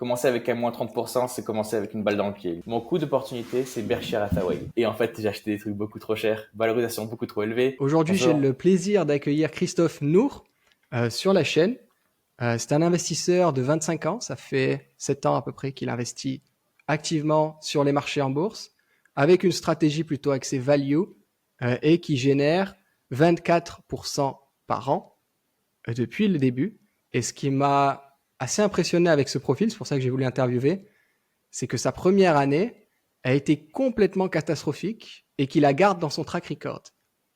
Commencer avec un moins 30%, c'est commencer avec une balle dans le pied. Mon coût d'opportunité, c'est Berkshire Hathaway. Et en fait, j'ai acheté des trucs beaucoup trop chers, valorisation beaucoup trop élevée. Aujourd'hui, j'ai le plaisir d'accueillir Christophe Nour sur la chaîne. C'est un investisseur de 25 ans. Ça fait 7 ans à peu près qu'il investit activement sur les marchés en bourse avec une stratégie plutôt axée value et qui génère 24% par an depuis le début. Et ce qui m'a assez impressionné avec ce profil, c'est pour ça que j'ai voulu interviewer, c'est que sa première année a été complètement catastrophique et qu'il la garde dans son track record.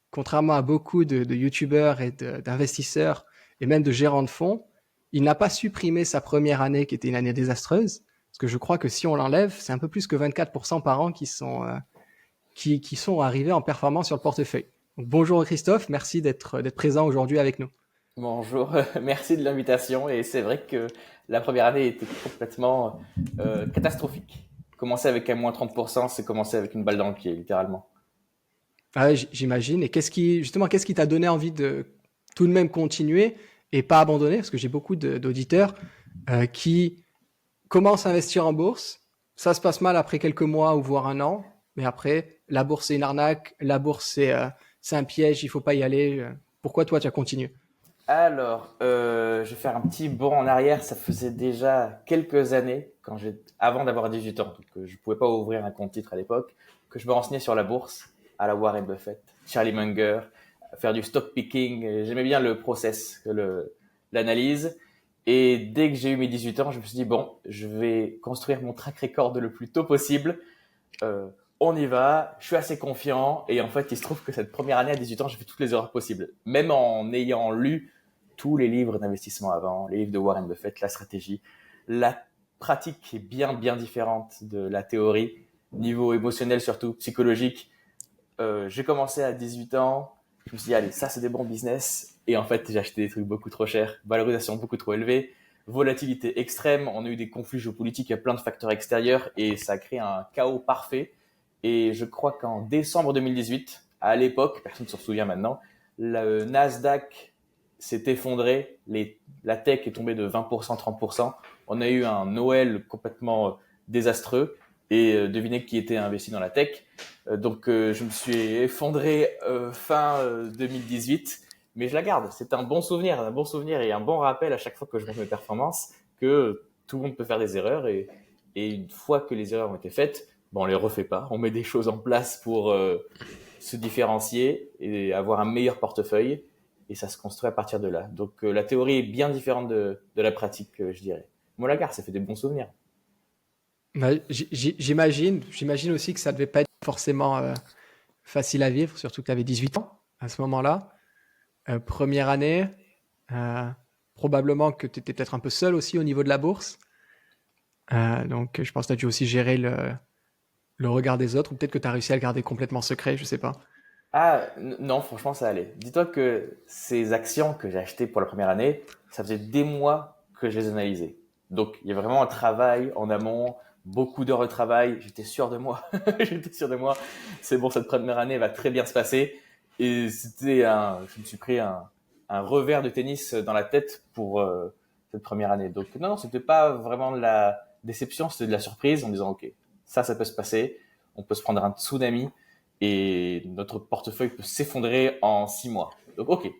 Contrairement à beaucoup de youtubeurs et d'investisseurs et même de gérants de fonds, il n'a pas supprimé sa première année qui était une année désastreuse, parce que je crois que si on l'enlève, c'est un peu plus que 24% par an qui sont arrivés en performance sur le portefeuille. Donc, bonjour Christophe, merci d'être présent aujourd'hui avec nous. Bonjour, merci de l'invitation. Et c'est vrai que la première année était complètement catastrophique. Commencer avec un moins 30%, c'est commencer avec une balle dans le pied, littéralement. Ah ouais, j'imagine. Et qu'est-ce qui t'a donné envie de tout de même continuer et pas abandonner? Parce que j'ai beaucoup d'auditeurs qui commencent à investir en bourse. Ça se passe mal après quelques mois ou voire un an. Mais après, la bourse, c'est une arnaque. La bourse, c'est un piège. Il faut pas y aller. Pourquoi toi, tu as continué? Alors, je vais faire un petit bond en arrière. Ça faisait déjà quelques années, avant d'avoir 18 ans, donc je pouvais pas ouvrir un compte titre à l'époque, que je me renseignais sur la bourse, à la Warren Buffett, Charlie Munger, faire du stock picking. Et j'aimais bien le process, l'analyse. Et dès que j'ai eu mes 18 ans, je me suis dit, bon, je vais construire mon track record le plus tôt possible. On y va, je suis assez confiant. Et en fait, il se trouve que cette première année à 18 ans, j'ai fait toutes les erreurs possibles. Même en ayant lu tous les livres d'investissement avant, les livres de Warren Buffett, la stratégie, la pratique est bien, bien différente de la théorie, niveau émotionnel surtout, psychologique. J'ai commencé à 18 ans, je me suis dit, allez, ça c'est des bons business. Et en fait, j'ai acheté des trucs beaucoup trop chers, valorisation beaucoup trop élevée, volatilité extrême, on a eu des conflits géopolitiques, il y a plein de facteurs extérieurs et ça a créé un chaos parfait. Et je crois qu'en décembre 2018, à l'époque, personne ne s'en souvient maintenant, le Nasdaq s'est effondré, la tech est tombée de 20%, 30%. On a eu un Noël complètement désastreux. Et devinez qui était investi dans la tech. Donc je me suis effondré fin 2018, mais je la garde. C'est un bon souvenir et un bon rappel à chaque fois que je monte mes performances que tout le monde peut faire des erreurs et une fois que les erreurs ont été faites, bon, on les refait pas. On met des choses en place pour se différencier et avoir un meilleur portefeuille et ça se construit à partir de là. Donc la théorie est bien différente de la pratique, je dirais. Moi, la garde, ça fait des bons souvenirs. Bah, j'imagine aussi que ça devait pas être forcément facile à vivre, surtout que tu avais 18 ans à ce moment-là. Première année, euh, probablement que tu étais peut-être un peu seul aussi au niveau de la bourse. Donc, je pense que tu as dû aussi gérer le regard des autres, ou peut-être que tu as réussi à le garder complètement secret, je sais pas. Ah, non, franchement, ça allait. Dis-toi que ces actions que j'ai achetées pour la première année, ça faisait des mois que je les analysais. Donc, il y a vraiment un travail en amont, beaucoup d'heures de travail. J'étais sûr de moi. J'étais sûr de moi. C'est bon, cette première année va très bien se passer. Et je me suis pris un revers de tennis dans la tête pour cette première année. Donc, non, c'était pas vraiment de la déception, c'était de la surprise en disant, OK, ça peut se passer. On peut se prendre un tsunami et notre portefeuille peut s'effondrer en 6 mois. Donc, OK,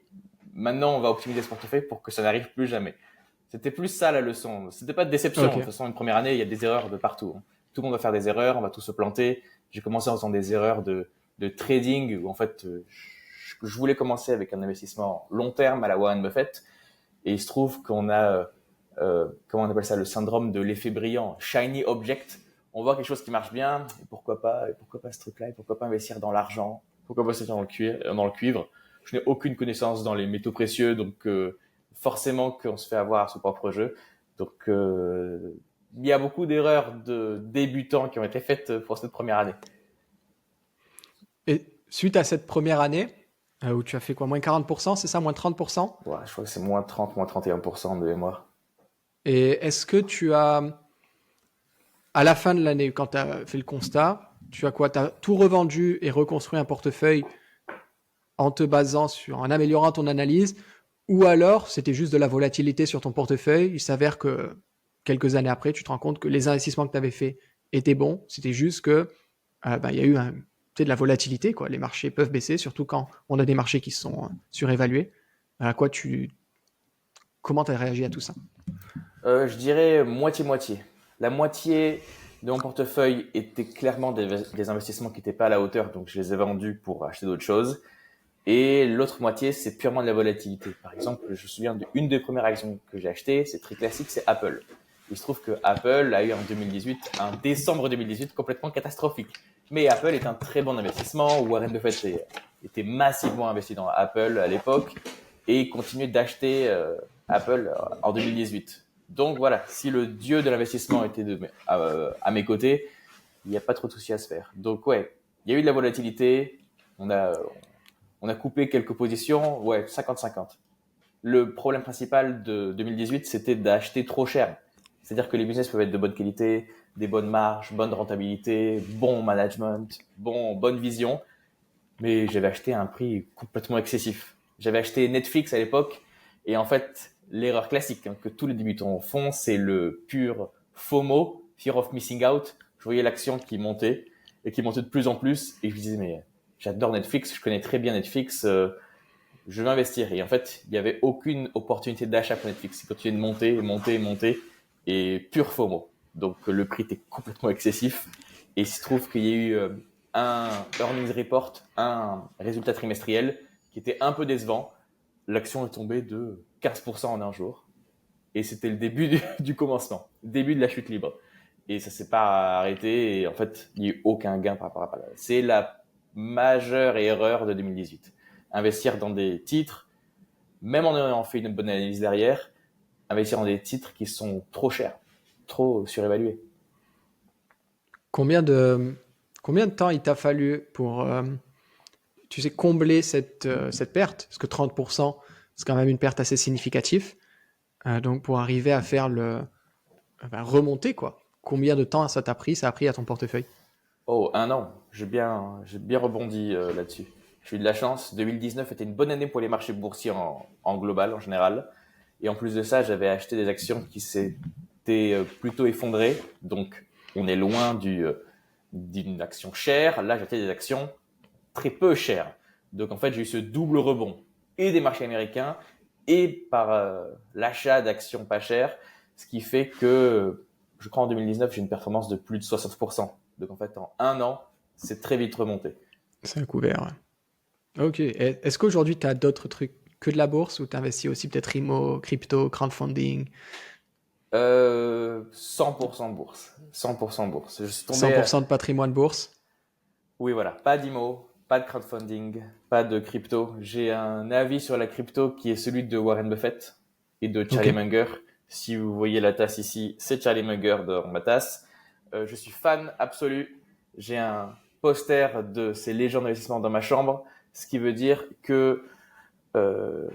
maintenant, on va optimiser ce portefeuille pour que ça n'arrive plus jamais. C'était plus ça la leçon. C'était pas de déception. De Ok. toute façon, une première année, il y a des erreurs de partout. Tout le monde va faire des erreurs, on va tous se planter. J'ai commencé en faisant des erreurs de trading où en fait, je voulais commencer avec un investissement long terme à la Warren Buffett. Et il se trouve qu'on a, comment on appelle ça, le syndrome de l'effet brillant, shiny object. On voit quelque chose qui marche bien, et pourquoi pas ce truc-là, et pourquoi pas investir dans l'argent, pourquoi pas investir dans le cuivre. Je n'ai aucune connaissance dans les métaux précieux, donc forcément qu'on se fait avoir à son propre jeu. Donc il y a beaucoup d'erreurs de débutants qui ont été faites pour cette première année. Et suite à cette première année, où tu as fait quoi, moins 40%, c'est ça, moins 30%? Ouais, je crois que c'est moins 30, moins 31% de mémoire. Et est-ce que tu as, à la fin de l'année, quand tu as fait le constat, tu as quoi? Tu as tout revendu et reconstruit un portefeuille en te basant en améliorant ton analyse, ou alors c'était juste de la volatilité sur ton portefeuille, il s'avère que quelques années après, tu te rends compte que les investissements que tu avais faits étaient bons. C'était juste que il y a eu de la volatilité, quoi. Les marchés peuvent baisser, surtout quand on a des marchés qui sont surévalués. Comment tu as réagi à tout ça? Je dirais moitié-moitié. La moitié de mon portefeuille était clairement des investissements qui n'étaient pas à la hauteur, donc je les ai vendus pour acheter d'autres choses. Et l'autre moitié, c'est purement de la volatilité. Par exemple, je me souviens d'une des premières actions que j'ai achetées, c'est très classique, c'est Apple. Il se trouve que Apple a eu en 2018, un décembre 2018 complètement catastrophique. Mais Apple est un très bon investissement. Warren Buffett était massivement investi dans Apple à l'époque et continuait d'acheter Apple en 2018. Donc voilà, si le dieu de l'investissement était à mes côtés, il n'y a pas trop de soucis à se faire. Donc ouais, il y a eu de la volatilité. On a, on a coupé quelques positions. Ouais, 50-50. Le problème principal de 2018, c'était d'acheter trop cher. C'est-à-dire que les business peuvent être de bonne qualité, des bonnes marges, bonne rentabilité, bon management, bonne vision, mais j'avais acheté à un prix complètement excessif. J'avais acheté Netflix à l'époque, et en fait, l'erreur classique que tous les débutants font, c'est le pur FOMO, Fear of Missing Out. Je voyais l'action qui montait, et qui montait de plus en plus, et je me disais, mais j'adore Netflix, je connais très bien Netflix, je vais investir. Et en fait, il n'y avait aucune opportunité d'achat pour Netflix. Il continuait de monter, monter, monter, et pur FOMO. Donc le prix était complètement excessif. Et il se trouve qu'il y a eu un earnings report, un résultat trimestriel qui était un peu décevant. L'action est tombée de 15% en un jour. Et c'était le début du commencement, le début de la chute libre. Et ça s'est pas arrêté. Et en fait, il n'y a eu aucun gain par rapport à ça. C'est la majeure erreur de 2018. Investir dans des titres, même en ayant fait une bonne analyse derrière, investir dans des titres qui sont trop chers, trop surévalués. Combien de, combien de temps il t'a fallu pour, combler cette perte? Parce que 30%, c'est quand même une perte assez significative. Donc, pour arriver à faire remonter, quoi. Combien de temps ça t'a pris, ça a pris à ton portefeuille? Oh, un an. J'ai bien rebondi là-dessus. J'ai eu de la chance. 2019 était une bonne année pour les marchés boursiers en global, en général. Et en plus de ça, j'avais acheté des actions qui s'étaient plutôt effondrées. Donc, on est loin d'une action chère. Là, j'achetais des actions très peu chères. Donc, en fait, j'ai eu ce double rebond et des marchés américains et par l'achat d'actions pas chères, ce qui fait que, je crois en 2019, j'ai une performance de plus de 60%. Donc, en fait, en un an, c'est très vite remonté. C'est un couvert. Ouais. Ok. Est-ce qu'aujourd'hui, tu as d'autres trucs que de la bourse ou tu investis aussi peut-être IMO, crypto, crowdfunding? 100% bourse. 100% bourse. Je suis tombé, 100% de patrimoine bourse? oui, voilà, pas d'IMO, pas de crowdfunding, pas de crypto. J'ai un avis sur la crypto qui est celui de Warren Buffett et de Ok. Charlie Munger. Si vous voyez la tasse ici, c'est Charlie Munger dans ma tasse. Je suis fan absolu. J'ai un poster de ces légendes d'investissement dans ma chambre, ce qui veut dire que euh,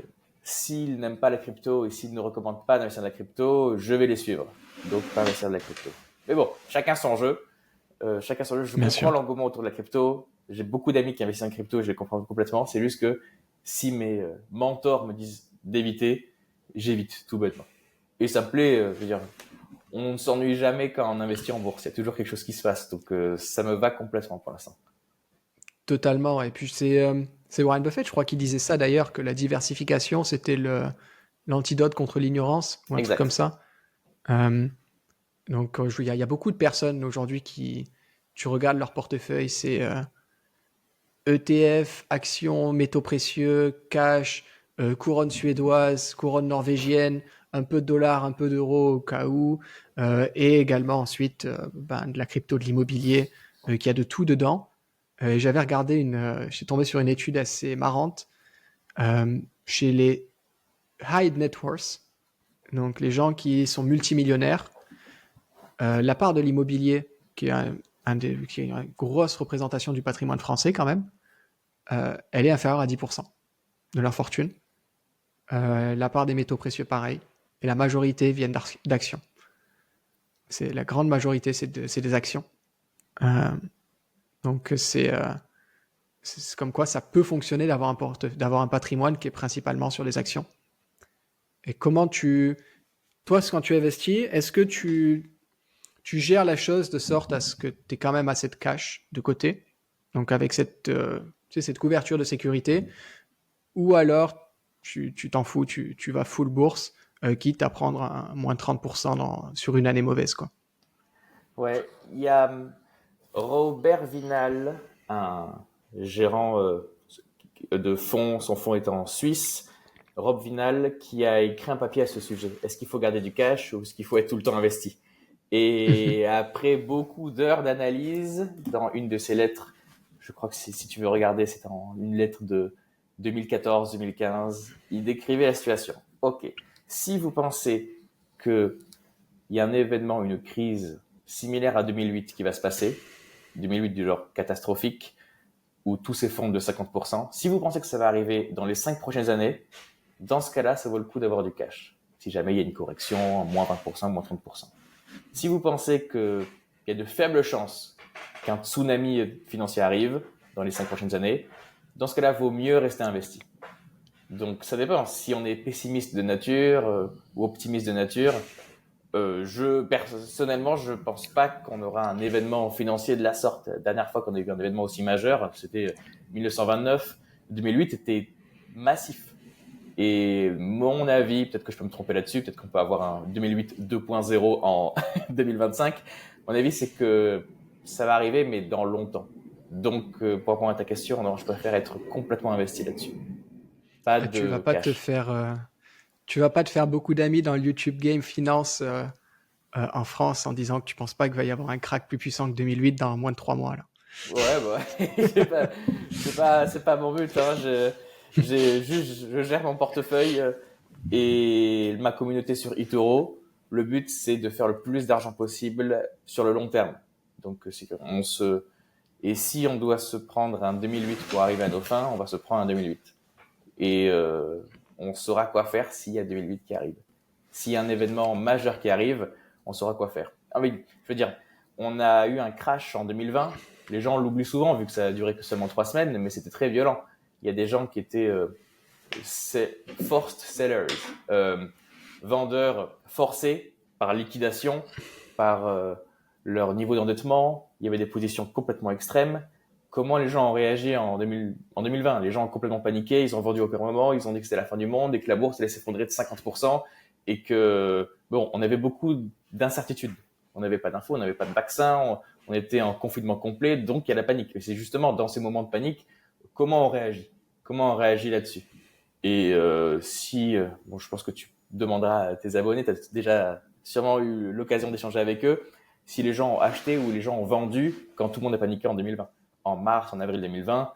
s'ils n'aiment pas la crypto et s'ils ne recommandent pas d'investir dans la crypto, je vais les suivre. Donc, pas investir dans la crypto. Mais bon, chacun son jeu. Chacun son jeu. Je Bien comprends sûr. l'engouement autour de la crypto. J'ai beaucoup d'amis qui investissent en crypto et je les comprends complètement. C'est juste que si mes mentors me disent d'éviter, j'évite tout bêtement. Et ça me plaît, je veux dire, on ne s'ennuie jamais quand on investit en bourse. Il y a toujours quelque chose qui se passe. Donc, ça me va complètement pour l'instant. Totalement. Et puis, c'est Warren Buffett, je crois, qui disait ça d'ailleurs, que la diversification, c'était l'antidote contre l'ignorance, ou un truc comme Exact. ça. Euh, donc, il y a beaucoup de personnes aujourd'hui qui, tu regardes leur portefeuille, c'est ETF, actions, métaux précieux, cash, couronne suédoise, couronne norvégienne, un peu de dollars, un peu d'euros au cas où, et également ensuite de la crypto, de l'immobilier, qui a de tout dedans. Et j'avais regardé j'ai tombé sur une étude assez marrante chez les high net worth, donc les gens qui sont multimillionnaires, la part de l'immobilier, qui est une grosse représentation du patrimoine français quand même, elle est inférieure à 10% de leur fortune. La part des métaux précieux, pareil. Et la majorité viennent d'actions. C'est la grande majorité, c'est des actions. Euh, donc c'est comme quoi ça peut fonctionner d'avoir un patrimoine qui est principalement sur les actions. Et comment tu toi, quand tu investis, est-ce que tu gères la chose de sorte à ce que tu aies quand même assez de cash de côté, donc avec tu sais, cette couverture de sécurité, ou alors tu t'en fous, tu vas full bourse, quitte à prendre un moins 30% sur une année mauvaise, quoi. Ouais, il y a Robert Vinal, un gérant de fonds, son fonds est en Suisse. Rob Vinal qui a écrit un papier à ce sujet. Est-ce qu'il faut garder du cash ou est-ce qu'il faut être tout le temps investi? Et après beaucoup d'heures d'analyse, dans une de ses lettres, je crois que si tu veux regarder, c'est une lettre de 2014-2015, il décrivait la situation. Ok, si vous pensez qu'il y a un événement, une crise similaire à 2008 qui va se passer, 2008 du genre catastrophique, où tout s'effondre de 50%, si vous pensez que ça va arriver dans les 5 prochaines années, dans ce cas-là, ça vaut le coup d'avoir du cash. Si jamais il y a une correction, moins 20%, moins 30%. Si vous pensez qu'il y a de faibles chances qu'un tsunami financier arrive dans les 5 prochaines années, dans ce cas-là, il vaut mieux rester investi. Donc ça dépend. Si on est pessimiste de nature ou optimiste de nature, personnellement, je pense pas qu'on aura un événement financier de la sorte. La dernière fois qu'on a eu un événement aussi majeur, c'était 1929. 2008 était massif. Et mon avis, peut-être que je peux me tromper là-dessus, peut-être qu'on peut avoir un 2008 2.0 en 2025. Mon avis, c'est que ça va arriver, mais dans longtemps. Donc, pour répondre à ta question, non, je préfère être complètement investi là-dessus. Pas Et tu vas de pas te cash. faire, tu vas pas te faire beaucoup d'amis dans le YouTube Game Finance en France en disant que tu penses pas qu'il va y avoir un crack plus puissant que 2008 dans moins de 3 mois là. Ouais, bah, c'est pas mon but, hein. Je gère mon portefeuille et ma communauté sur eToro. Le but, c'est de faire le plus d'argent possible sur le long terme. Donc, et si on doit se prendre un 2008 pour arriver à nos fins, on va se prendre un 2008. Et on saura quoi faire s'il y a 2008 qui arrive. S'il y a un événement majeur qui arrive, on saura quoi faire. Ah oui, je veux dire, on a eu un crash en 2020. Les gens l'oublient souvent vu que ça a duré que seulement 3 semaines, mais c'était très violent. Il y a des gens qui étaient forced sellers, euh, vendeurs forcés par liquidation, par leur niveau d'endettement. Il y avait des positions complètement extrêmes. Comment les gens ont réagi en 2020? Les gens ont complètement paniqué, ils ont vendu au pire moment, ils ont dit que c'était la fin du monde et que la bourse allait s'effondrer de 50% et que, bon, on avait beaucoup d'incertitudes. On n'avait pas d'infos, on n'avait pas de vaccin, on était en confinement complet, donc il y a la panique. Et c'est justement dans ces moments de panique, comment on réagit? Comment on réagit là-dessus? Et bon, je pense que tu demanderas à tes abonnés, tu as déjà sûrement eu l'occasion d'échanger avec eux, si les gens ont acheté ou les gens ont vendu quand tout le monde a paniqué en 2020. En mars, en avril 2020,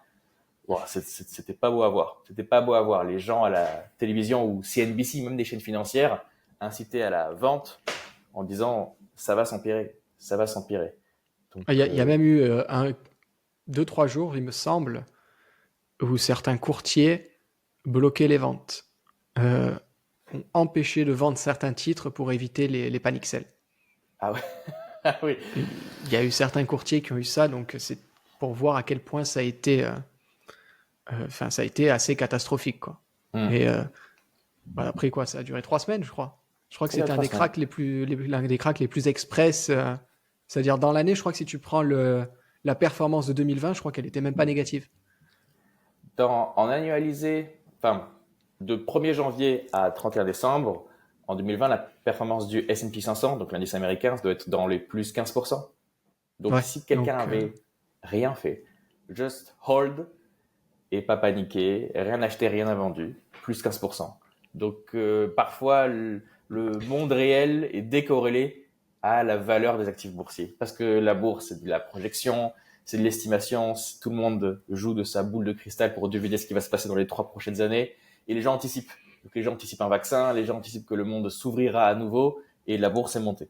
wow, c'était pas beau à voir. C'était pas beau à voir. Les gens à la télévision ou CNBC, même des chaînes financières, incitaient à la vente en disant ça va s'empirer, ça va s'empirer. Donc, Il y a même eu 2-3 jours, il me semble, où certains courtiers bloquaient les ventes, euh, ont empêché de vendre certains titres pour éviter les panic sells. ah ouais, ah oui. Il y a eu certains courtiers qui ont eu ça, donc c'est pour voir à quel point ça a été, ça a été assez catastrophique, quoi. Hmm. Et après quoi, ça a duré 3 semaines, je crois. Je crois que Ça dure c'était un trois des semaines. cracks l'un des cracks les plus express. C'est-à-dire dans l'année, je crois que si tu prends la performance de 2020, je crois qu'elle était même pas négative. En annualisé, enfin, de 1er janvier à 31 décembre, en 2020, la performance du S&P 500, donc l'indice américain, ça doit être dans les plus 15%. Donc, Ouais. si quelqu'un Donc avait rien fait, just hold et pas paniquer, rien acheté, rien vendu, plus 15%. Donc, parfois, le monde réel est décorrélé à la valeur des actifs boursiers. Parce que la bourse, c'est de la projection, c'est de l'estimation, tout le monde joue de sa boule de cristal pour deviner ce qui va se passer dans les 3 prochaines années. Et les gens anticipent. Donc, les gens anticipent un vaccin, les gens anticipent que le monde s'ouvrira à nouveau et la bourse est montée.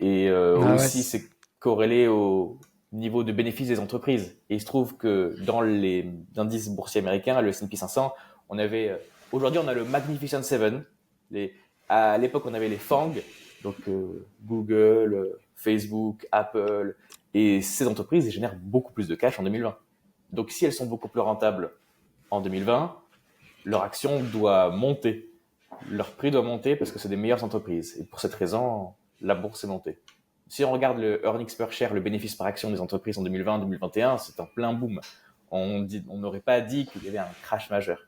Et ah ouais, aussi, c'est corrélé au niveau de bénéfice des entreprises. Et il se trouve que dans les indices boursiers américains, le S&P 500, on avait, aujourd'hui, on a le Magnificent Seven. À l'époque, on avait les FANG, donc Google, Facebook, Apple, et ces entreprises, elles génèrent beaucoup plus de cash en 2020. Donc, si elles sont beaucoup plus rentables en 2020, leur action doit monter. leur prix doit monter parce que c'est des meilleures entreprises. Et pour cette raison, la bourse est montée. Si on regarde le earnings per share, le bénéfice par action des entreprises en 2020-2021, c'est un plein boom. On n'aurait pas dit qu'il y avait un crash majeur.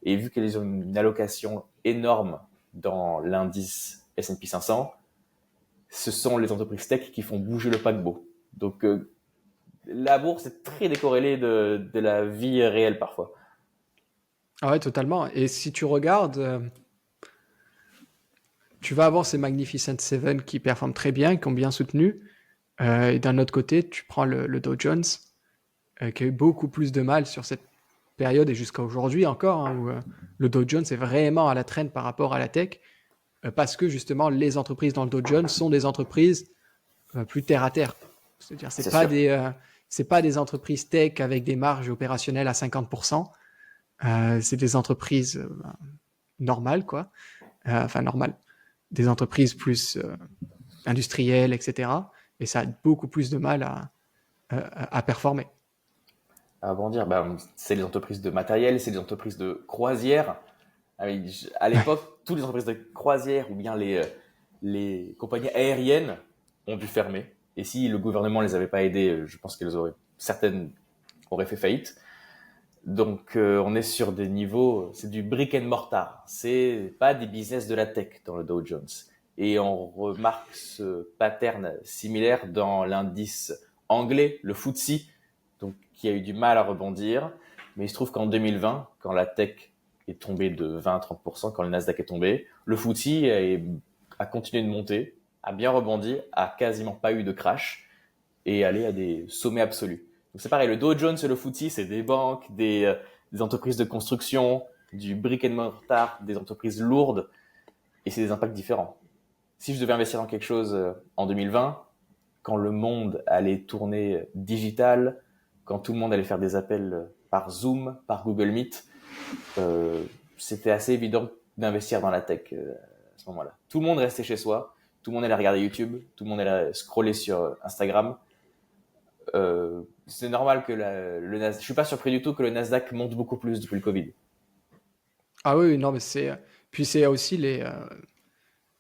Et vu qu'ils ont une allocation énorme dans l'indice S&P 500, ce sont les entreprises tech qui font bouger le paquebot. Donc, la bourse est très décorrélée de la vie réelle parfois. Ah ouais, totalement. Et si tu regardes, tu vas avoir ces Magnificent Seven qui performent très bien, qui ont bien soutenu. Et d'un autre côté, tu prends le Dow Jones, qui a eu beaucoup plus de mal sur cette période et jusqu'à aujourd'hui encore, hein, où le Dow Jones est vraiment à la traîne par rapport à la tech, parce que justement, les entreprises dans le Dow Jones sont des entreprises plus terre à terre. C'est-à-dire, c'est pas des entreprises tech avec des marges opérationnelles à 50%. C'est des entreprises normales, quoi. Enfin, normales. Des entreprises plus industrielles, etc. Et ça a beaucoup plus de mal à performer. À bondir, c'est les entreprises de matériel, c'est les entreprises de croisière. À l'époque, toutes les entreprises de croisière ou bien les compagnies aériennes ont dû fermer. Et si le gouvernement les avait pas aidées, je pense certaines auraient fait faillite. Donc, on est sur des niveaux, c'est du brick and mortar. C'est pas des business de la tech dans le Dow Jones. Et on remarque ce pattern similaire dans l'indice anglais, le FTSE, donc qui a eu du mal à rebondir. Mais il se trouve qu'en 2020, quand la tech est tombée de 20-30%, quand le Nasdaq est tombé, le FTSE a continué de monter, a bien rebondi, a quasiment pas eu de crash et allé à des sommets absolus. Donc c'est pareil, le Dow Jones et le FTSE, c'est des banques, des entreprises de construction, du brick and mortar, des entreprises lourdes, et c'est des impacts différents. Si je devais investir dans quelque chose en 2020, quand le monde allait tourner digital, quand tout le monde allait faire des appels par Zoom, par Google Meet, c'était assez évident d'investir dans la tech à ce moment-là. Tout le monde restait chez soi, tout le monde allait regarder YouTube, tout le monde allait scroller sur Instagram. C'est normal que le Nasdaq. Je suis pas surpris du tout que le Nasdaq monte beaucoup plus depuis le Covid. Ah oui, non, mais c'est. Puis c'est aussi les.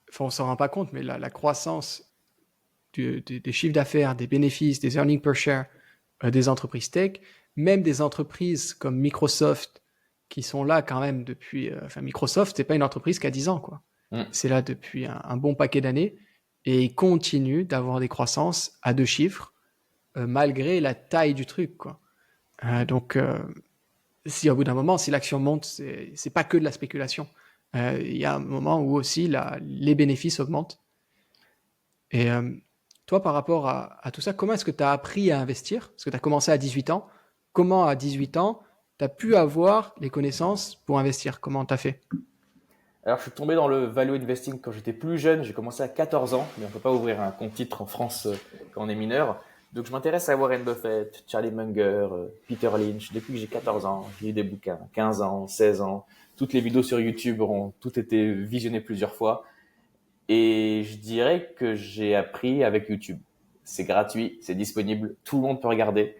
Enfin, on s'en rend pas compte, mais la croissance des chiffres d'affaires, des bénéfices, des earnings per share des entreprises tech, même des entreprises comme Microsoft, qui sont là quand même depuis. Enfin, Microsoft, c'est pas une entreprise qui a 10 ans, quoi. C'est là depuis un bon paquet d'années et ils continuent d'avoir des croissances à 2 chiffres malgré la taille du truc, quoi. Donc, si au bout d'un moment, si l'action monte, c'est pas que de la spéculation. Il y a un moment où aussi les bénéfices augmentent. Et toi, par rapport à tout ça, comment est-ce que tu as appris à investir? Parce que tu as commencé à 18 ans. Comment, à 18 ans, tu as pu avoir les connaissances pour investir? Comment tu as fait? Alors, je suis tombé dans le value investing quand j'étais plus jeune. J'ai commencé à 14 ans, mais on peut pas ouvrir un compte titre en France quand on est mineur. Donc, je m'intéresse à Warren Buffett, Charlie Munger, Peter Lynch. Depuis que j'ai 14 ans, j'ai lu des bouquins. 15 ans, 16 ans. Toutes les vidéos sur YouTube ont toutes été visionnées plusieurs fois. Et je dirais que j'ai appris avec YouTube. C'est gratuit, c'est disponible, tout le monde peut regarder.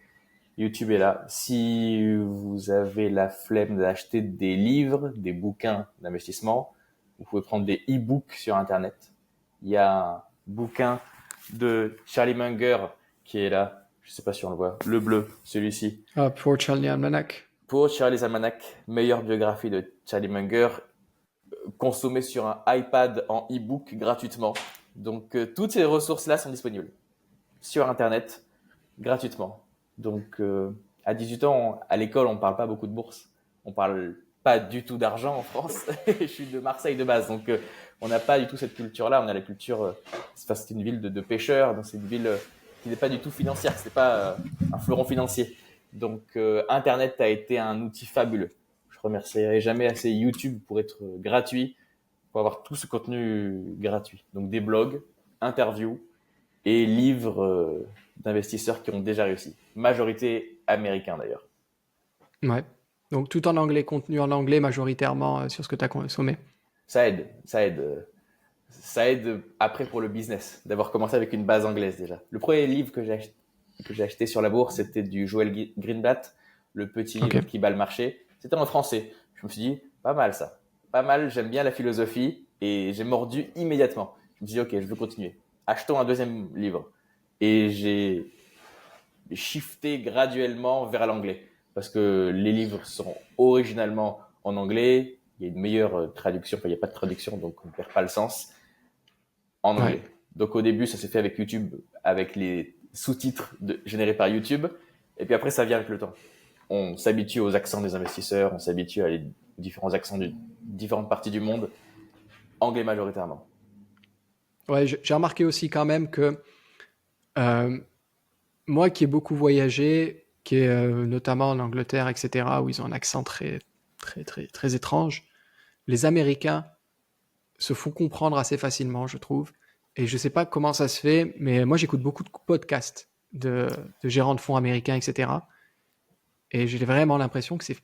YouTube est là. Si vous avez la flemme d'acheter des livres, des bouquins d'investissement, vous pouvez prendre des e-books sur Internet. Il y a un bouquin de Charlie Munger qui est là. Je sais pas si on le voit. Le bleu, celui-ci. Ah, pour Charlie Almanac. Pour Charlie's Almanac, meilleure biographie de Charlie Munger, consommée sur un iPad en e-book gratuitement. Donc, toutes ces ressources-là sont disponibles sur Internet gratuitement. Donc, à 18 ans, à l'école, on parle pas beaucoup de bourse. On parle pas du tout d'argent en France. Je suis de Marseille de base, donc on n'a pas du tout cette culture-là. On a la culture, c'est une ville de pêcheurs, donc c'est une ville qui n'est pas du tout financière. C'est pas un fleuron financier. Donc, Internet a été un outil fabuleux. Je remercierai jamais assez YouTube pour être gratuit, pour avoir tout ce contenu gratuit. Donc, des blogs, interviews et livres d'investisseurs qui ont déjà réussi. Majorité américain d'ailleurs. Ouais. Donc tout en anglais, contenu en anglais majoritairement sur ce que tu as consommé. Ça aide, ça aide. Ça aide après pour le business, d'avoir commencé avec une base anglaise déjà. Le premier livre que j'ai acheté sur la bourse, c'était du Joel Greenblatt, Le petit livre qui bat le marché. C'était en français. Je me suis dit, pas mal ça. pas mal, j'aime bien la philosophie et j'ai mordu immédiatement. Je me suis dit, ok, je veux continuer. Achetons un deuxième livre. Et j'ai shifté graduellement vers l'anglais parce que les livres sont originalement en anglais. Il y a une meilleure traduction, enfin, il n'y a pas de traduction, donc on ne perd pas le sens en Ouais. anglais. Donc au début, ça s'est fait avec YouTube, avec les sous-titres générés par YouTube. Et puis après, ça vient avec le temps. On s'habitue aux accents des investisseurs, on s'habitue à les différents accents de différentes parties du monde, anglais majoritairement. Ouais, j'ai remarqué aussi quand même que euh, moi qui ai beaucoup voyagé, qui est notamment en Angleterre, etc., où ils ont un accent très étrange, les Américains se font comprendre assez facilement, je trouve. Et je sais pas comment ça se fait, mais moi j'écoute beaucoup de podcasts de gérants de fonds américains, etc. Et j'ai vraiment l'impression que c'est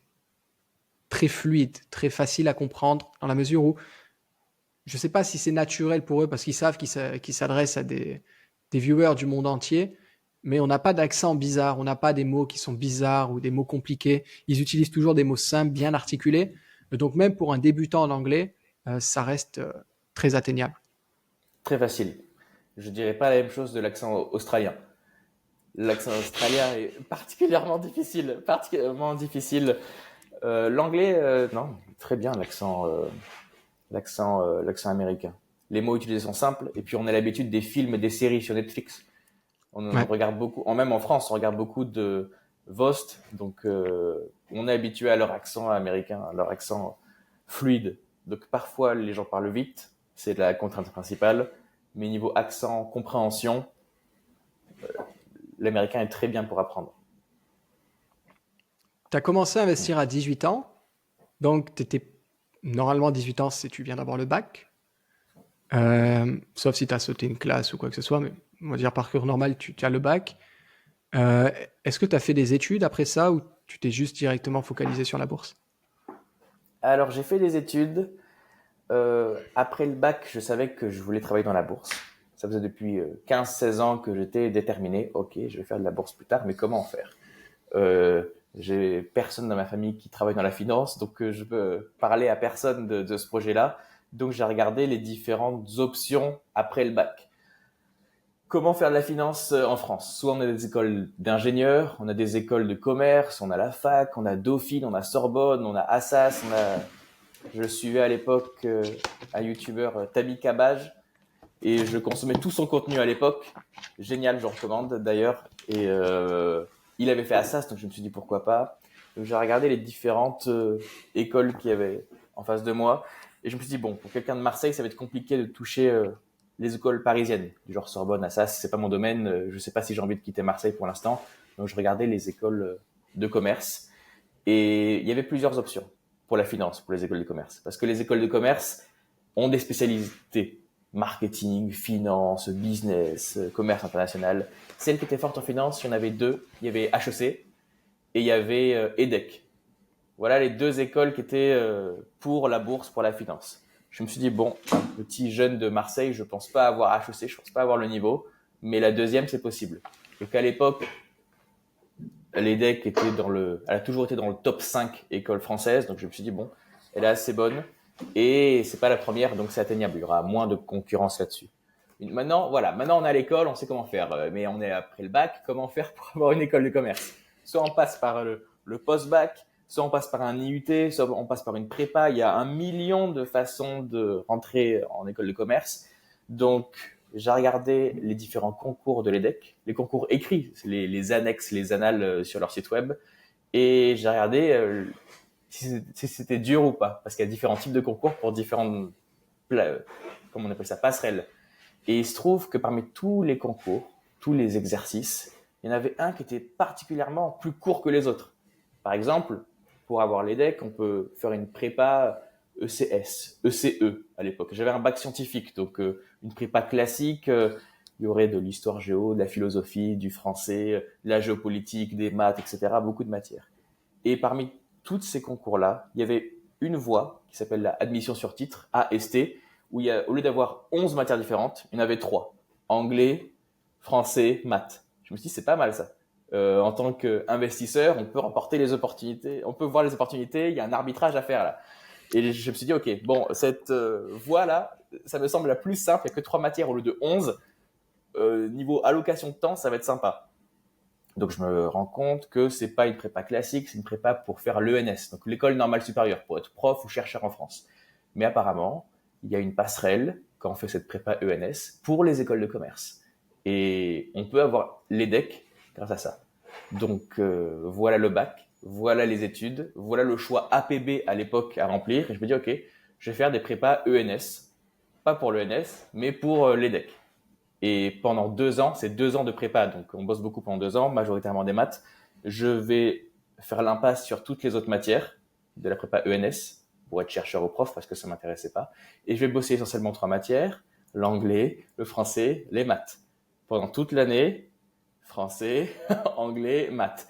très fluide, très facile à comprendre, dans la mesure où je sais pas si c'est naturel pour eux parce qu'ils savent qu'ils s'adressent à des viewers du monde entier, mais on n'a pas d'accent bizarre, on n'a pas des mots qui sont bizarres ou des mots compliqués. Ils utilisent toujours des mots simples, bien articulés. Donc même pour un débutant en anglais, ça reste très atteignable. Très facile. Je dirais pas la même chose de l'accent australien. L'accent australien est particulièrement difficile, particulièrement difficile. L'anglais, non, très bien l'accent américain. Les mots utilisés sont simples et puis on a l'habitude des films et des séries sur Netflix. On Ouais. regarde beaucoup, même en France, on regarde beaucoup de Vost, donc on est habitué à leur accent américain, à leur accent fluide. Donc parfois les gens parlent vite, c'est la contrainte principale, mais niveau accent, compréhension, l'américain est très bien pour apprendre. Tu as commencé à investir à 18 ans, donc tu étais normalement 18 ans si tu viens d'avoir le bac, sauf si tu as sauté une classe ou quoi que ce soit, mais on va dire parcours normal, tu as le bac. Euh, Est-ce que tu as fait des études après ça ou tu t'es juste directement focalisé sur la bourse? Alors j'ai fait des études. Après le bac, je savais que je voulais travailler dans la bourse. Ça faisait depuis 15-16 ans que j'étais déterminé. Ok, je vais faire de la bourse plus tard, mais comment faire? J'ai personne dans ma famille qui travaille dans la finance, donc je peux parler à personne de ce projet-là. Donc j'ai regardé les différentes options après le bac. Comment faire de la finance en France? Soit on a des écoles d'ingénieurs, on a des écoles de commerce, on a la fac, on a Dauphine, on a Sorbonne, on a Assas, je suivais à l'époque un youtubeur Tabi Kabaj et je consommais tout son contenu à l'époque. Génial, je recommande d'ailleurs. Et il avait fait Assas, donc je me suis dit pourquoi pas. Donc j'ai regardé les différentes écoles qu'il y avait en face de moi et je me suis dit bon, pour quelqu'un de Marseille, ça va être compliqué de toucher les écoles parisiennes, du genre Sorbonne, Assas, c'est pas mon domaine. Je sais pas si j'ai envie de quitter Marseille pour l'instant. Donc je regardais les écoles de commerce et il y avait plusieurs options pour la finance, pour les écoles de commerce. Parce que les écoles de commerce ont des spécialités. Marketing, finance, business, commerce international. Celles qui étaient fortes en finance, il y en avait deux. Il y avait HEC et il y avait EDEC. Voilà les deux écoles qui étaient pour la bourse, pour la finance. Je me suis dit, bon, un petit jeune de Marseille, je pense pas avoir HEC, je pense pas avoir le niveau, mais la deuxième, c'est possible. Donc à l'époque, l'EDEC elle a toujours été dans le top 5 écoles françaises, donc je me suis dit, bon, elle est assez bonne, et c'est pas la première, donc c'est atteignable, il y aura moins de concurrence là-dessus. Maintenant, voilà, maintenant on est à l'école, on sait comment faire, mais on est après le bac, comment faire pour avoir une école de commerce? Soit on passe par le post-bac, soit on passe par un IUT, soit on passe par une prépa, il y a 1 million de façons de rentrer en école de commerce, donc j'ai regardé les différents concours de l'EDEC, les concours écrits, les annexes, les annales sur leur site web, et j'ai regardé si c'était dur ou pas, parce qu'il y a différents types de concours pour différentes, comment on appelle ça, passerelles. Et il se trouve que parmi tous les concours, tous les exercices, il y en avait un qui était particulièrement plus court que les autres. Par exemple, pour avoir l'EDEC, on peut faire une prépa ECS, ECE à l'époque. J'avais un bac scientifique, donc une prépa classique. Il y aurait de l'histoire géo, de la philosophie, du français, de la géopolitique, des maths, etc. Beaucoup de matières. Et parmi tous ces concours-là, il y avait une voie qui s'appelle la admission sur titre, AST, où au lieu d'avoir 11 matières différentes, il y en avait 3. Anglais, français, maths. Je me suis dit, c'est pas mal ça. En tant qu'investisseur, on peut remporter les opportunités, on peut voir les opportunités, il y a un arbitrage à faire là. Et je me suis dit, OK, bon, cette voie-là, ça me semble la plus simple. Il n'y a que 3 matières au lieu de 11. Niveau allocation de temps, ça va être sympa. Donc, je me rends compte que c'est pas une prépa classique, c'est une prépa pour faire l'ENS, donc l'école normale supérieure, pour être prof ou chercheur en France. Mais apparemment, il y a une passerelle quand on fait cette prépa ENS pour les écoles de commerce. Et on peut avoir l'EDEC grâce à ça. Donc, voilà le bac, voilà les études, voilà le choix APB à l'époque à remplir. Et je me dis, OK, je vais faire des prépas ENS. Pas pour l'ENS, mais pour l'EDEC. Et pendant 2 ans, c'est 2 ans de prépa, donc on bosse beaucoup pendant 2 ans, majoritairement des maths. Je vais faire l'impasse sur toutes les autres matières de la prépa ENS pour être chercheur ou prof parce que ça m'intéressait pas. Et je vais bosser essentiellement 3 matières, l'anglais, le français, les maths. Pendant toute l'année, français, anglais, maths.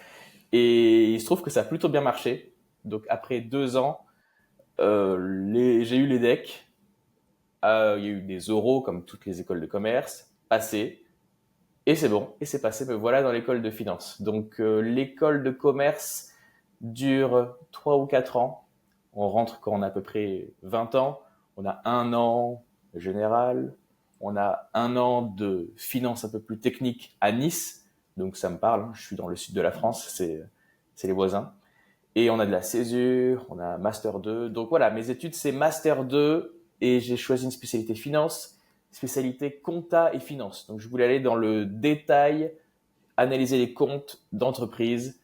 Et il se trouve que ça a plutôt bien marché. Donc après 2 ans, j'ai eu les decks. Il y a eu des oraux comme toutes les écoles de commerce, passé, et c'est bon, et c'est passé, me voilà dans l'école de finance. Donc l'école de commerce dure 3 ou 4 ans. On rentre quand on a à peu près 20 ans. On a 1 an général. On a 1 an de finance un peu plus technique à Nice. Donc ça me parle, je suis dans le sud de la France, c'est les voisins. Et on a de la césure, on a Master 2. Donc voilà, mes études, c'est Master 2 et j'ai choisi une spécialité finance, spécialité compta et finance. Donc je voulais aller dans le détail, analyser les comptes d'entreprise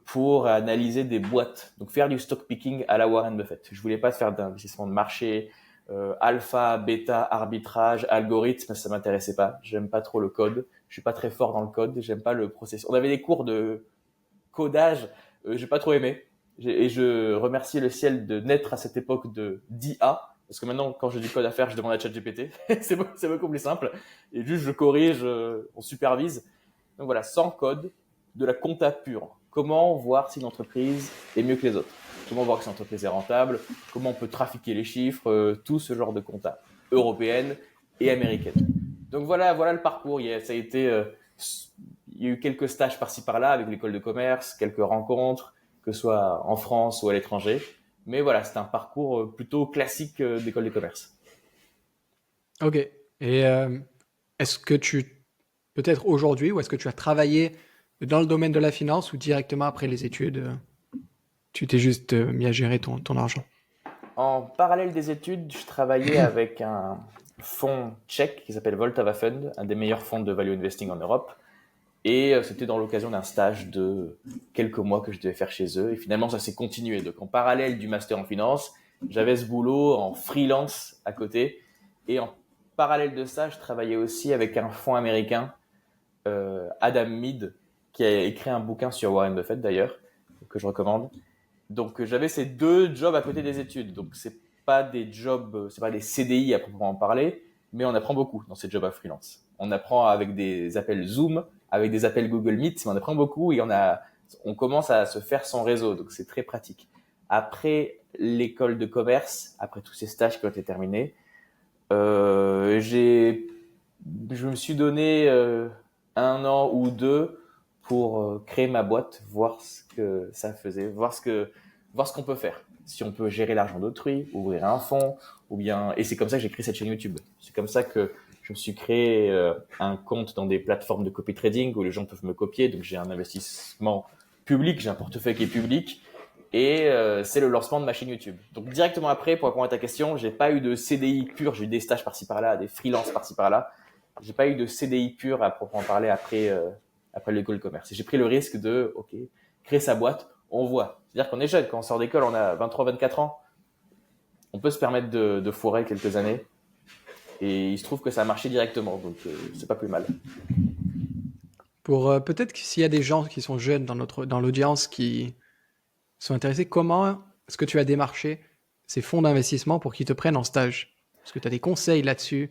pour analyser des boîtes. Donc faire du stock picking à la Warren Buffett. Je voulais pas faire d'investissement de marché, alpha, bêta, arbitrage, algorithme, ça m'intéressait pas. J'aime pas trop le code. Je suis pas très fort dans le code. J'aime pas le processus. On avait des cours de codage, j'ai pas trop aimé. Et je remercie le ciel de naître à cette époque de d'IA, parce que maintenant, quand j'ai du code à faire, je demande à ChatGPT. C'est beaucoup plus simple. Et juste, je corrige, on supervise. Donc voilà, sans code, de la compta pure. Comment voir si une entreprise est mieux que les autres? Comment voir si une entreprise est rentable? Comment on peut trafiquer les chiffres? Tout ce genre de compta européenne et américaine. Donc voilà le parcours. Ça a été il y a eu quelques stages par-ci par-là avec l'école de commerce, quelques rencontres, que ce soit en France ou à l'étranger. Mais voilà, c'est un parcours plutôt classique d'école de commerce. Ok. Et est-ce que peut-être aujourd'hui, ou est-ce que tu as travaillé dans le domaine de la finance ou directement après les études, tu t'es juste mis à gérer ton argent? En parallèle des études, je travaillais avec un fonds tchèque qui s'appelle Voltava Fund, un des meilleurs fonds de value investing en Europe. Et c'était dans l'occasion d'un stage de quelques mois que je devais faire chez eux. Et finalement, ça s'est continué. Donc, en parallèle du master en finance, j'avais ce boulot en freelance à côté. Et en parallèle de ça, je travaillais aussi avec un fonds américain, Adam Mead, qui a écrit un bouquin sur Warren Buffett d'ailleurs, que je recommande. Donc, j'avais ces 2 jobs à côté des études. Donc, c'est pas des jobs, c'est pas des CDI à proprement parler, mais on apprend beaucoup dans ces jobs à freelance. On apprend avec des appels Zoom, avec des appels Google Meet, mais on apprend beaucoup et on commence à se faire son réseau. Donc, c'est très pratique. Après l'école de commerce, après tous ces stages qui ont été terminés, je me suis donné 1 an ou 2 pour créer ma boîte, voir ce que ça faisait, voir ce qu'on peut faire. Si on peut gérer l'argent d'autrui, ouvrir un fonds, ou bien. Et c'est comme ça que j'ai créé cette chaîne YouTube. C'est comme ça que je me suis créé un compte dans des plateformes de copy trading où les gens peuvent me copier. Donc j'ai un investissement public, j'ai un portefeuille qui est public. Et c'est le lancement de ma chaîne YouTube. Donc directement après, pour répondre à ta question, j'ai pas eu de CDI pur, j'ai eu des stages par-ci par-là, des freelances par-ci par-là. J'ai pas eu de CDI pur à proprement parler après l'école de commerce. Et j'ai pris le risque de, ok, créer sa boîte, on voit. C'est-à-dire qu'on est jeune, quand on sort d'école, on a 23, 24 ans, on peut se permettre de foirer quelques années. Et il se trouve que ça a marché directement, donc c'est pas plus mal. Pour peut-être que s'il y a des gens qui sont jeunes dans l'audience qui sont intéressés, comment est-ce que tu as démarché ces fonds d'investissement pour qu'ils te prennent en stage? Est-ce que tu as des conseils là-dessus?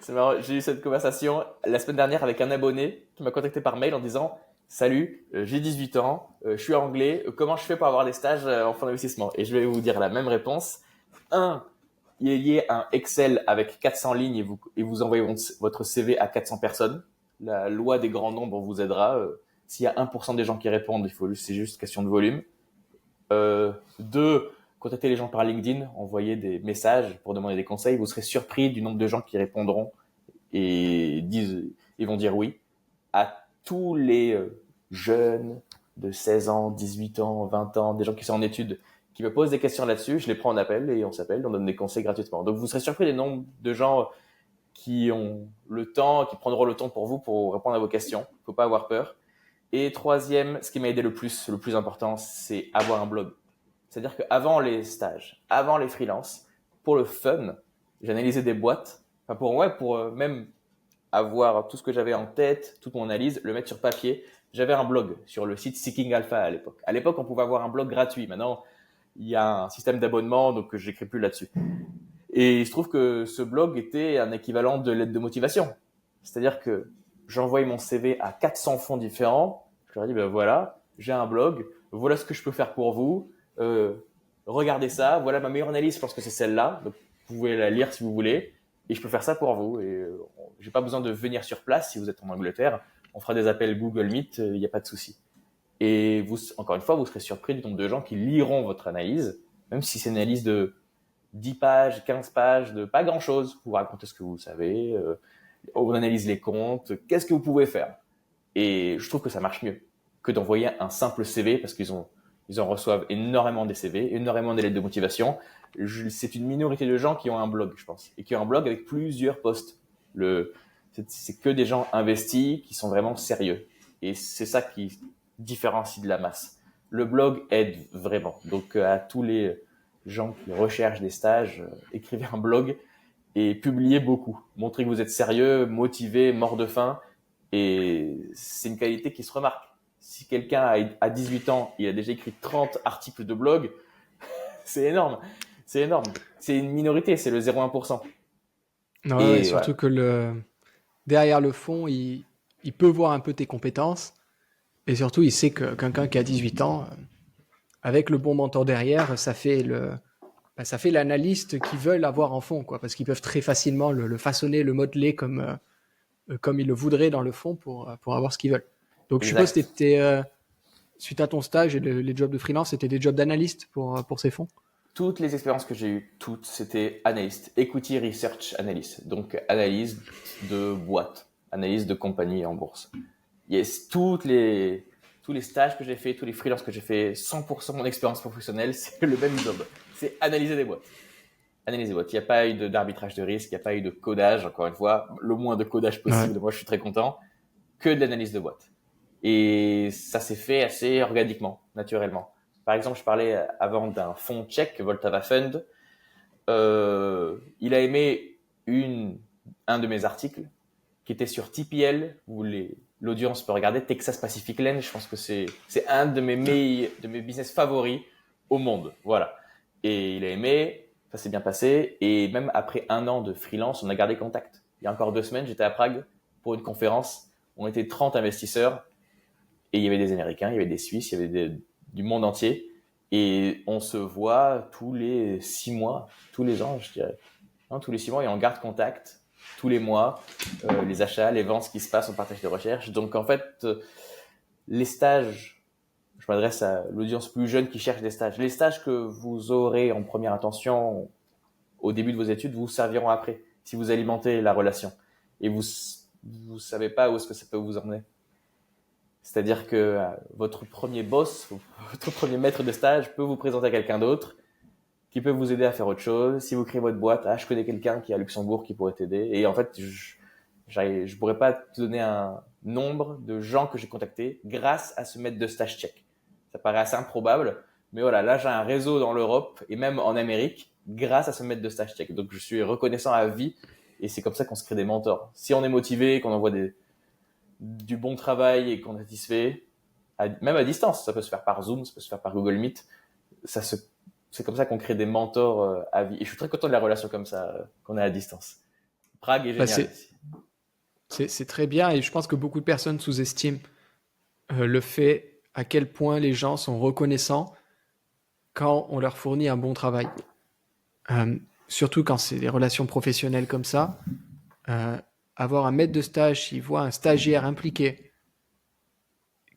C'est c'est marrant, j'ai eu cette conversation la semaine dernière avec un abonné qui m'a contacté par mail en disant Salut, j'ai 18 ans, je suis anglais, comment je fais pour avoir des stages en fonds d'investissement? Et je vais vous dire la même réponse. Un, il y a un Excel avec 400 lignes et vous envoyez votre CV à 400 personnes. La loi des grands nombres vous aidera. S'il y a 1% des gens qui répondent, c'est juste question de volume. Deux, contactez les gens par LinkedIn, envoyez des messages pour demander des conseils. Vous serez surpris du nombre de gens qui répondront et ils vont dire oui à tous les jeunes de 16 ans, 18 ans, 20 ans, des gens qui sont en études, qui me posent des questions là-dessus. Je les prends en appel et on s'appelle, on donne des conseils gratuitement. Donc vous serez surpris du nombre de gens qui ont le temps, qui prendront le temps pour vous pour répondre à vos questions. Il ne faut pas avoir peur. Et troisième, ce qui m'a aidé le plus important, c'est avoir un blog. C'est-à-dire qu'avant les stages, avant les freelances, pour le fun, j'analysais des boîtes. Enfin pour même avoir tout ce que j'avais en tête, toute mon analyse, le mettre sur papier. J'avais un blog sur le site Seeking Alpha à l'époque. À l'époque, on pouvait avoir un blog gratuit. Maintenant, il y a un système d'abonnement, donc je n'écris plus là-dessus. Et il se trouve que ce blog était un équivalent de lettre de motivation. C'est-à-dire que j'envoyais mon CV à 400 fonds différents. Je leur ai dit, ben voilà, j'ai un blog, voilà ce que je peux faire pour vous. Regardez ça, voilà ma meilleure analyse, je pense que c'est celle-là. Donc, vous pouvez la lire si vous voulez. Et je peux faire ça pour vous. Et j'ai pas besoin de venir sur place si vous êtes en Angleterre. On fera des appels Google Meet, il n'y a pas de souci. Et vous, encore une fois, vous serez surpris du nombre de gens qui liront votre analyse, même si c'est une analyse de 10 pages, 15 pages, de pas grand-chose. Vous racontez ce que vous savez, on analyse les comptes, qu'est-ce que vous pouvez faire. Et je trouve que ça marche mieux que d'envoyer un simple CV parce qu'ils en reçoivent énormément des CV, énormément des lettres de motivation. C'est une minorité de gens qui ont un blog, je pense, et qui ont un blog avec plusieurs posts. C'est que des gens investis qui sont vraiment sérieux. Et c'est ça qui différencie de la masse. Le blog aide vraiment. Donc, à tous les gens qui recherchent des stages, écrivez un blog et publiez beaucoup. Montrez que vous êtes sérieux, motivé, mort de faim. Et c'est une qualité qui se remarque. Si quelqu'un a 18 ans, il a déjà écrit 30 articles de blog, c'est énorme. C'est énorme. C'est une minorité, c'est le 0,1%. Non, ouais, Et surtout voilà. que derrière le fond, il peut voir un peu tes compétences. Et surtout, il sait que quelqu'un qui a 18 ans, avec le bon mentor derrière, ça fait l'analyste qu'ils veulent avoir en fond, quoi, parce qu'ils peuvent très facilement le façonner, le modeler comme ils le voudraient dans le fond pour avoir ce qu'ils veulent. Donc, je suppose que Exact. suite à ton stage et les jobs de freelance, c'était des jobs d'analyste pour ces fonds. Toutes les expériences que j'ai eues, toutes, c'était analyste. Equity Research Analyst. Donc, analyse de boîte, analyse de compagnie en bourse. Yes, tous les stages que j'ai fait, tous les freelances que j'ai fait, 100% de mon expérience professionnelle, c'est le même job. C'est analyser des boîtes. Analyser des boîtes. Il n'y a pas eu d'arbitrage de risque, il n'y a pas eu de codage, encore une fois. Le moins de codage Ouais. possible. Moi, je suis très content. Que de l'analyse de boîte. Et ça s'est fait assez organiquement, naturellement. Par exemple, je parlais avant d'un fonds tchèque, Voltava Fund. Il a aimé un de mes articles qui était sur TPL, où l'audience peut regarder Texas Pacific Land. Je pense que c'est un de mes business favoris au monde. Voilà. Et il a aimé, ça s'est bien passé. Et même après 1 an de freelance, on a gardé contact. Il y a encore 2 semaines, j'étais à Prague pour une conférence. On était 30 investisseurs et il y avait des Américains, il y avait des Suisses, il y avait du monde entier. Et on se voit tous les 6 mois, tous les ans, je dirais. Non, tous les 6 mois, et on garde contact tous les mois, les achats, les ventes, ce qui se passe, on partage des recherches. Donc en fait, les stages, je m'adresse à l'audience plus jeune qui cherche des stages. Les stages que vous aurez en première intention au début de vos études vous serviront après, si vous alimentez la relation. Et vous savez pas où est-ce que ça peut vous emmener. C'est-à-dire que votre premier boss, votre premier maître de stage peut vous présenter à quelqu'un d'autre qui peut vous aider à faire autre chose. Si vous créez votre boîte, je connais quelqu'un qui est à Luxembourg qui pourrait t'aider. Et en fait, je pourrais pas te donner un nombre de gens que j'ai contactés grâce à ce maître de stage tchèque. Ça paraît assez improbable, mais voilà, là j'ai un réseau dans l'Europe et même en Amérique grâce à ce maître de stage tchèque. Donc je suis reconnaissant à vie et c'est comme ça qu'on se crée des mentors. Si on est motivé, qu'on envoie du bon travail et qu'on est satisfait, même à distance, ça peut se faire par Zoom, ça peut se faire par Google Meet, c'est comme ça qu'on crée des mentors à vie. Et je suis très content de la relation comme ça qu'on a à distance. Prague est Bah, génial aussi. c'est très bien et je pense que beaucoup de personnes sous-estiment le fait à quel point les gens sont reconnaissants quand on leur fournit un bon travail. Surtout quand c'est des relations professionnelles comme ça. Euh, Avoir un maître de stage, s'il voit un stagiaire impliqué,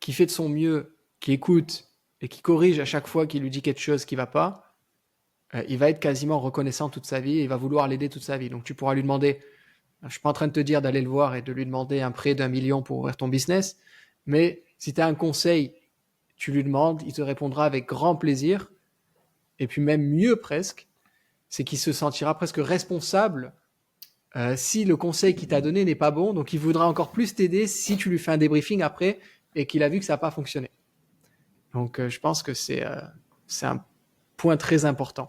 qui fait de son mieux, qui écoute et qui corrige à chaque fois qu'il lui dit quelque chose qui va pas, il va être quasiment reconnaissant toute sa vie et il va vouloir l'aider toute sa vie. Donc tu pourras lui demander, je suis pas en train de te dire d'aller le voir et de lui demander un prêt d'1 million pour ouvrir ton business, mais si tu as un conseil, tu lui demandes, il te répondra avec grand plaisir, et puis même mieux presque, c'est qu'il se sentira presque responsable si le conseil qu'il t'a donné n'est pas bon, donc il voudra encore plus t'aider si tu lui fais un débriefing après et qu'il a vu que ça n'a pas fonctionné. Donc je pense que c'est un point très important.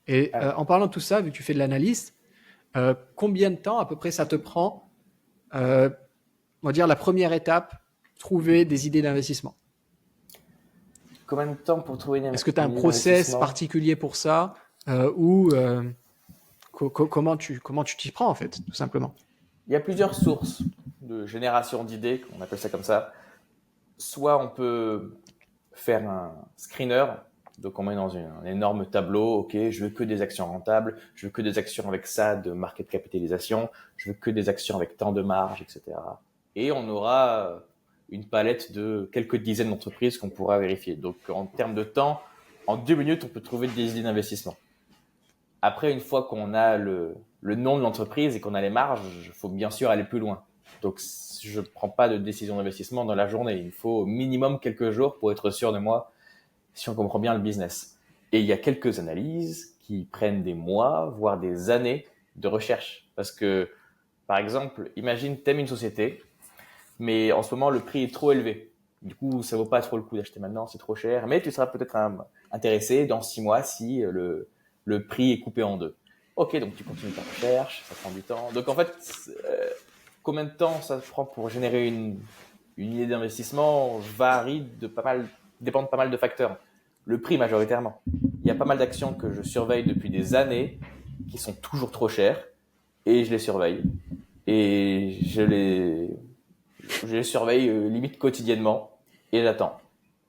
Et en parlant de tout ça, vu que tu fais de l'analyse, combien de temps à peu près ça te prend, on va dire la première étape, trouver des idées d'investissement? Combien de temps pour trouver Est-ce que tu as un idée process d'investissement? particulier pour ça ou comment tu t'y prends en fait, tout simplement? Il y a plusieurs sources de génération d'idées, on appelle ça comme ça. Soit on peut faire un screener, donc on met dans un énorme tableau, ok, je veux que des actions rentables, je veux que des actions avec ça de market capitalisation, je veux que des actions avec tant de marge, etc. Et on aura une palette de quelques dizaines d'entreprises qu'on pourra vérifier. Donc en termes de temps, en 2 minutes, on peut trouver des idées d'investissement. Après, une fois qu'on a le nom de l'entreprise et qu'on a les marges, il faut bien sûr aller plus loin. Donc, je ne prends pas de décision d'investissement dans la journée. Il faut au minimum quelques jours pour être sûr de moi si on comprend bien le business. Et il y a quelques analyses qui prennent des mois, voire des années de recherche. Parce que, par exemple, imagine, tu aimes une société, mais en ce moment, le prix est trop élevé. Du coup, ça vaut pas trop le coup d'acheter maintenant, c'est trop cher. Mais tu seras peut-être intéressé dans 6 mois si le prix est coupé en deux. Ok, donc tu continues ta recherche, ça prend du temps. Donc en fait, combien de temps ça prend pour générer une idée d'investissement varie dépend de pas mal de facteurs. Le prix majoritairement. Il y a pas mal d'actions que je surveille depuis des années qui sont toujours trop chères et je les surveille. Et je les surveille limite quotidiennement et j'attends.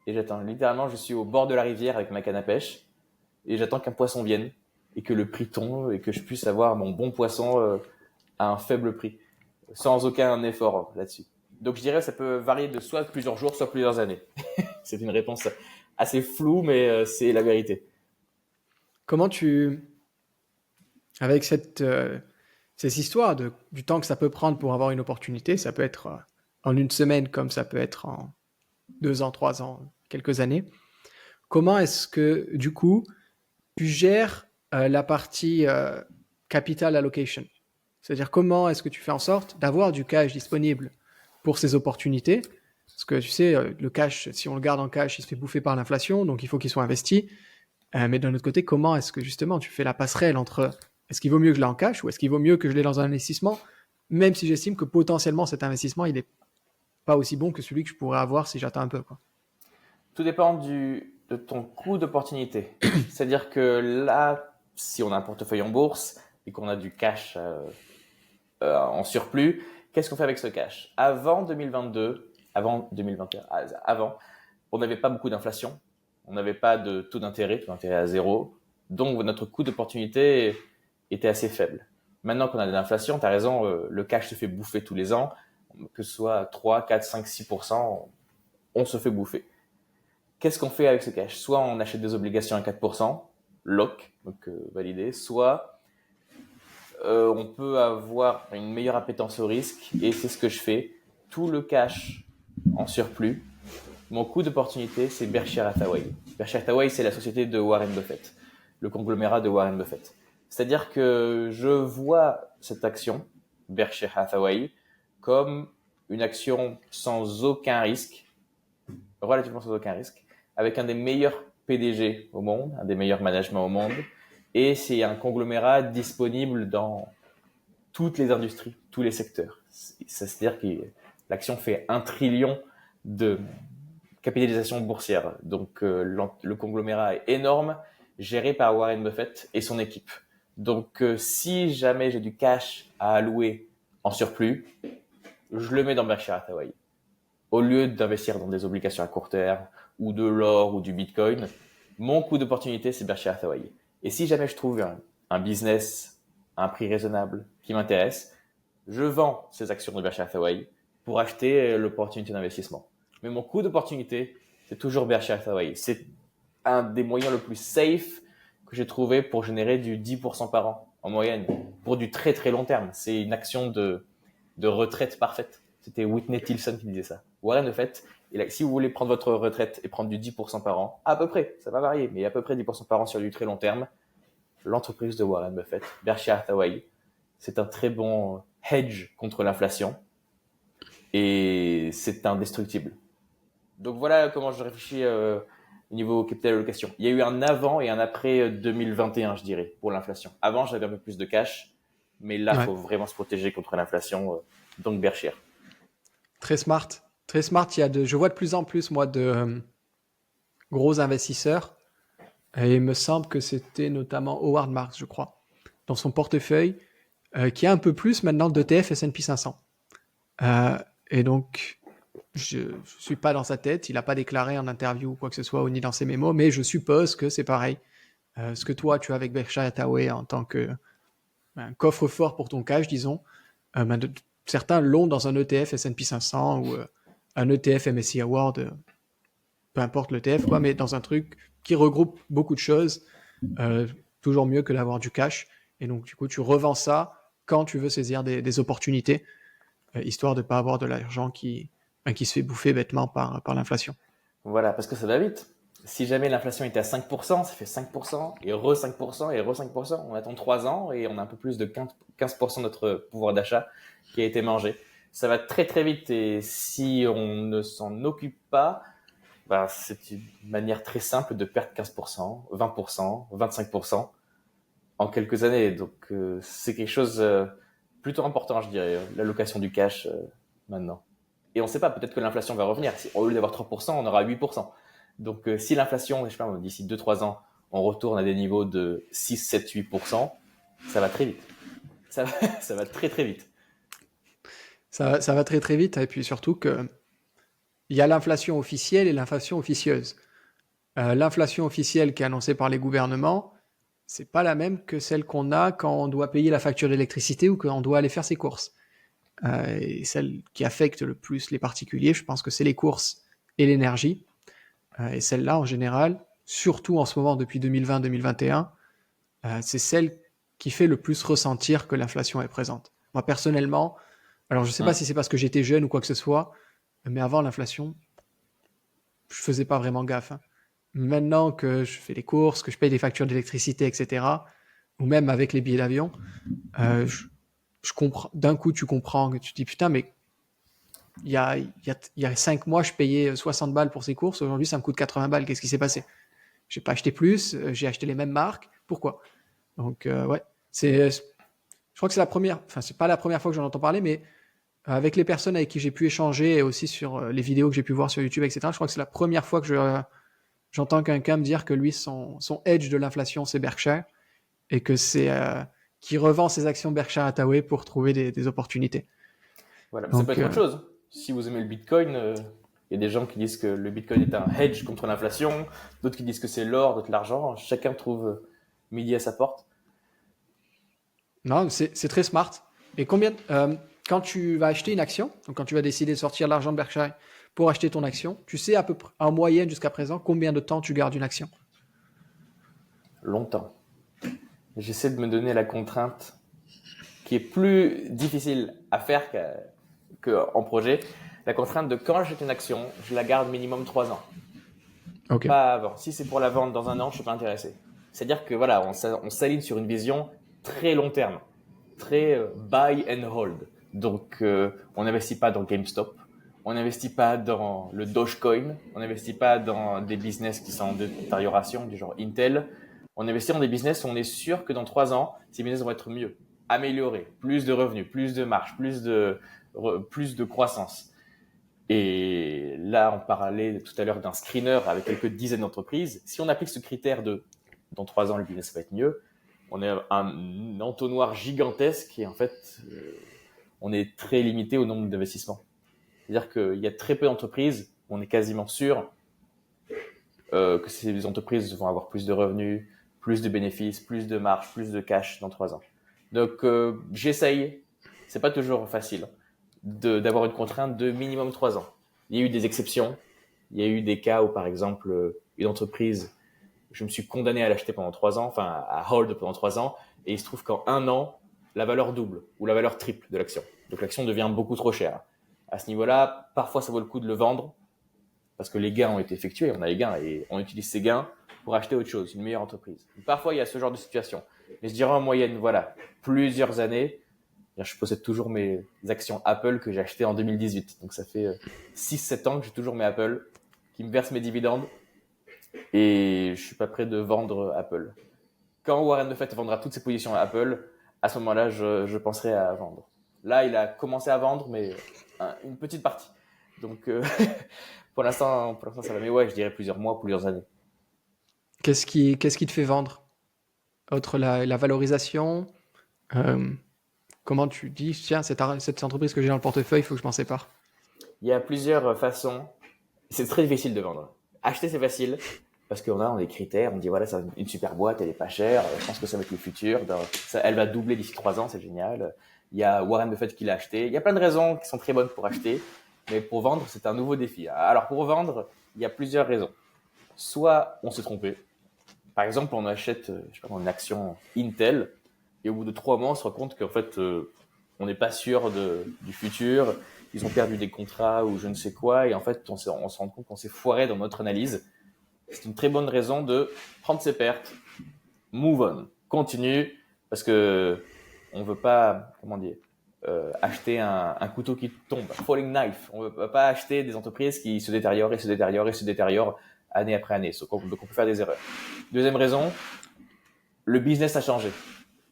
Et j'attends. Littéralement, je suis au bord de la rivière avec ma canne à pêche et j'attends qu'un poisson vienne et que le prix tombe et que je puisse avoir mon bon poisson à un faible prix, sans aucun effort là-dessus. Donc je dirais que ça peut varier de soit plusieurs jours, soit plusieurs années. C'est une réponse assez floue, mais c'est la vérité. Comment avec ces histoires du temps que ça peut prendre pour avoir une opportunité, ça peut être en une semaine comme ça peut être en 2 ans, 3 ans, quelques années. Comment est-ce que, du coup, tu gères la partie capital allocation? C'est-à-dire comment est-ce que tu fais en sorte d'avoir du cash disponible pour ces opportunités? Parce que tu sais, le cash, si on le garde en cash, il se fait bouffer par l'inflation, donc il faut qu'il soit investi. Mais d'un autre côté, comment est-ce que justement tu fais la passerelle entre est-ce qu'il vaut mieux que je l'ai en cash ou est-ce qu'il vaut mieux que je l'ai dans un investissement, même si j'estime que potentiellement cet investissement, il n'est pas aussi bon que celui que je pourrais avoir si j'attends un peu, quoi. Tout dépend de ton coût d'opportunité. C'est-à-dire que là, si on a un portefeuille en bourse et qu'on a du cash en surplus, qu'est-ce qu'on fait avec ce cash? Avant 2022, avant 2021, avant, on n'avait pas beaucoup d'inflation, on n'avait pas de taux d'intérêt à zéro, donc notre coût d'opportunité était assez faible. Maintenant qu'on a de l'inflation, tu as raison, le cash se fait bouffer tous les ans, que ce soit 3, 4, 5, 6%, on se fait bouffer. Qu'est-ce qu'on fait avec ce cash? Soit on achète des obligations à 4%, lock, donc validé, soit on peut avoir une meilleure appétence au risque, et c'est ce que je fais. Tout le cash en surplus, mon coût d'opportunité, c'est Berkshire Hathaway. Berkshire Hathaway, c'est la société de Warren Buffett, le conglomérat de Warren Buffett. C'est-à-dire que je vois cette action, Berkshire Hathaway, comme une action sans aucun risque, relativement sans aucun risque, avec un des meilleurs PDG au monde, un des meilleurs managements au monde, et c'est un conglomérat disponible dans toutes les industries, tous les secteurs. C'est-à-dire que l'action fait 1 trillion de capitalisation boursière. Donc le conglomérat est énorme, géré par Warren Buffett et son équipe. Donc si jamais j'ai du cash à allouer en surplus, je le mets dans Berkshire Hathaway. Au lieu d'investir dans des obligations à court terme ou de l'or ou du bitcoin, mon coût d'opportunité, c'est Berkshire Hathaway. Et si jamais je trouve un business à un prix raisonnable qui m'intéresse, je vends ces actions de Berkshire Hathaway pour acheter l'opportunité d'investissement. Mais mon coût d'opportunité, c'est toujours Berkshire Hathaway. C'est un des moyens le plus safe que j'ai trouvé pour générer du 10% par an en moyenne pour du très très long terme. C'est une action de retraite parfaite. C'était Whitney Tilson qui disait ça. Warren Buffett, si vous voulez prendre votre retraite et prendre du 10% par an, à peu près, ça va varier, mais à peu près 10% par an sur du très long terme, l'entreprise de Warren Buffett, Berkshire Hathaway, c'est un très bon hedge contre l'inflation et c'est indestructible. Donc voilà comment je réfléchis au niveau capital allocation. Il y a eu un avant et un après 2021, je dirais, pour l'inflation. Avant, j'avais un peu plus de cash, mais là, il Ouais. faut vraiment se protéger contre l'inflation, donc Berkshire. Très smart. Très smart. Je vois de plus en plus, moi, de gros investisseurs. Et il me semble que c'était notamment Howard Marks, je crois, dans son portefeuille, qui a un peu plus maintenant d'ETF S&P 500. Et donc, je ne suis pas dans sa tête. Il n'a pas déclaré en interview ou quoi que ce soit, ou ni dans ses mémos, mais je suppose que c'est pareil. Ce que toi, tu as avec Berkshire Hathaway en tant que un coffre-fort pour ton cash, disons, certains l'ont dans un ETF S&P 500 ou un ETF MSCI World, peu importe l'ETF, quoi, mais dans un truc qui regroupe beaucoup de choses, euh, toujours mieux que d'avoir du cash. Et donc, du coup, tu revends ça quand tu veux saisir des opportunités, histoire de ne pas avoir de l'argent qui se fait bouffer bêtement par l'inflation. Voilà, parce que ça va vite. Si jamais l'inflation était à 5%, ça fait 5%, et re 5%, et re 5%. On attend 3 ans et on a un peu plus de 15% de notre pouvoir d'achat qui a été mangé. Ça va très très vite et si on ne s'en occupe pas, bah, c'est une manière très simple de perdre 15%, 20%, 25% en quelques années. Donc c'est quelque chose plutôt important, je dirais, l'allocation du cash maintenant. Et on ne sait pas, peut-être que l'inflation va revenir. Au lieu d'avoir 3%, on aura 8%. Donc si l'inflation, je sais pas, d'ici 2-3 ans, on retourne à des niveaux de 6, 7, 8%, ça va très vite. Ça va, ça va très très vite. Ça va très très vite, et puis surtout que il y a l'inflation officielle et l'inflation officieuse. L'inflation officielle qui est annoncée par les gouvernements, c'est pas la même que celle qu'on a quand on doit payer la facture d'électricité ou qu'on doit aller faire ses courses. Et celle qui affecte le plus les particuliers, je pense que c'est les courses et l'énergie. Et celle-là, en général, surtout en ce moment depuis 2020-2021, c'est celle qui fait le plus ressentir que l'inflation est présente. Moi, personnellement, alors je sais pas Hum. si c'est parce que j'étais jeune ou quoi que ce soit, mais avant l'inflation, je faisais pas vraiment gaffe, hein. Maintenant que je fais les courses, que je paye des factures d'électricité, etc., ou même avec les billets d'avion, euh, je, je comprends. D'un coup, tu comprends que tu te dis putain, mais il y a 5 mois, je payais 60 balles pour ces courses. Aujourd'hui, ça me coûte 80 balles. Qu'est-ce qui s'est passé? J'ai pas acheté plus, j'ai acheté les mêmes marques. Pourquoi? Donc, ouais, je crois que c'est la première, enfin, c'est pas la première fois que j'en entends parler, mais avec les personnes avec qui j'ai pu échanger et aussi sur les vidéos que j'ai pu voir sur YouTube, etc., je crois que c'est la première fois que j'entends quelqu'un me dire que lui, son edge de l'inflation, c'est Berkshire et que c'est qui revend ses actions Berkshire Hathaway pour trouver des opportunités. Voilà, mais ça peut Donc, être autre chose. Si vous aimez le Bitcoin, il y a des gens qui disent que le Bitcoin est un hedge contre l'inflation, d'autres qui disent que c'est l'or, d'autres l'argent. Chacun trouve midi à sa porte. non, c'est très smart. Et quand tu vas acheter une action, donc quand tu vas décider de sortir l'argent de Berkshire pour acheter ton action, tu sais à peu près, en moyenne jusqu'à présent, combien de temps tu gardes une action? Longtemps. J'essaie de me donner la contrainte qui est plus difficile à faire qu'en projet. La contrainte de quand j'achète une action, je la garde minimum 3 ans. Ok. Pas avant. Si c'est pour la vendre dans un an, je suis pas intéressé. C'est-à-dire que voilà, on s'aligne sur une vision très long terme, très buy and hold. Donc, on n'investit pas dans GameStop, on n'investit pas dans le Dogecoin, on n'investit pas dans des business qui sont en détérioration, du genre Intel. On investit dans des business où on est sûr que dans 3 ans, ces business vont être mieux, améliorés, plus de revenus, plus de marge, plus de croissance. Et là, on parlait tout à l'heure d'un screener avec quelques dizaines d'entreprises. Si on applique ce critère de dans 3 ans, le business va être mieux, on est un entonnoir gigantesque et en fait, on est très limité au nombre d'investissements. C'est-à-dire qu'il y a très peu d'entreprises où on est quasiment sûr que ces entreprises vont avoir plus de revenus, plus de bénéfices, plus de marge, plus de cash dans 3 ans. Donc, j'essaye. C'est pas toujours facile d'avoir une contrainte de minimum 3 ans. Il y a eu des exceptions, Il y a eu des cas où, par exemple, une entreprise, je me suis condamné à l'acheter pendant 3 ans, enfin à hold pendant 3 ans, et il se trouve qu'en un an, la valeur double ou la valeur triple de l'action. Donc l'action devient beaucoup trop chère. À ce niveau-là, parfois ça vaut le coup de le vendre parce que les gains ont été effectués, on a les gains et on utilise ces gains pour acheter autre chose, une meilleure entreprise. Parfois il y a ce genre de situation. Mais je dirais en moyenne, voilà, plusieurs années, je possède toujours mes actions Apple que j'ai achetées en 2018. Donc ça fait 6-7 ans que j'ai toujours mes Apple qui me versent mes dividendes et je suis pas prêt de vendre Apple. Quand Warren Buffett vendra toutes ses positions à Apple, à ce moment-là, je penserai à vendre. Là, il a commencé à vendre, mais une petite partie. Donc, pour l'instant, ça va. Mais ouais, je dirais plusieurs mois, plusieurs années. Qu'est-ce qui te fait vendre? Autre la valorisation, euh, comment tu dis, tiens, cette entreprise que j'ai dans le portefeuille, il faut que je m'en sépare. Il y a plusieurs façons. C'est très difficile de vendre. Acheter, c'est facile. Parce qu'on a des critères, on dit voilà, c'est une super boîte, elle est pas chère, je pense que ça va être le futur, elle va doubler d'ici 3 ans, c'est génial. Il y a Warren Buffett qui l'a acheté. Il y a plein de raisons qui sont très bonnes pour acheter, mais pour vendre, c'est un nouveau défi. Alors pour vendre, il y a plusieurs raisons. Soit on s'est trompé. Par exemple, on achète, je sais pas, une action Intel, et au bout de 3 mois, on se rend compte qu'en fait, on n'est pas sûr du futur. Ils ont perdu des contrats ou je ne sais quoi, et en fait, on se rend compte qu'on s'est foiré dans notre analyse. C'est une très bonne raison de prendre ses pertes, move on, continue, parce que on veut pas, comment dire, acheter un couteau qui tombe, falling knife. On veut pas acheter des entreprises qui se détériorent et se détériorent et se détériorent année après année. Donc on peut faire des erreurs. Deuxième raison, le business a changé.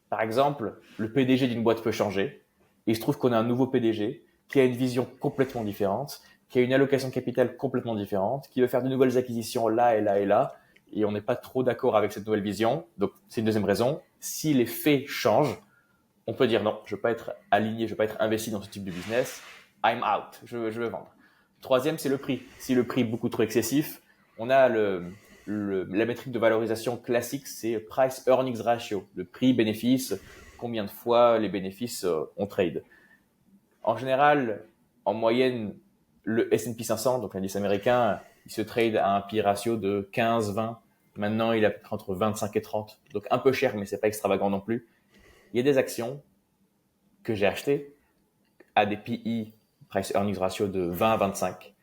Par exemple, le PDG d'une boîte peut changer. Et il se trouve qu'on a un nouveau PDG qui a une vision complètement différente, qui a une allocation de capital complètement différente, qui veut faire de nouvelles acquisitions là et là et là, et on n'est pas trop d'accord avec cette nouvelle vision. Donc, c'est une deuxième raison. Si les faits changent, on peut dire non, je ne veux pas être aligné, je ne veux pas être investi dans ce type de business. I'm out, je veux vendre. Troisième, c'est le prix. Si le prix est beaucoup trop excessif, on a la métrique de valorisation classique, c'est price earnings ratio, le prix-bénéfice, combien de fois les bénéfices on trade. En général, en moyenne, le S&P 500, donc l'indice américain, il se trade à un PI ratio de 15-20. Maintenant, il est à peu près entre 25 et 30. Donc un peu cher, mais c'est pas extravagant non plus. Il y a des actions que j'ai achetées à des PI, price earnings ratio de 20 à 25.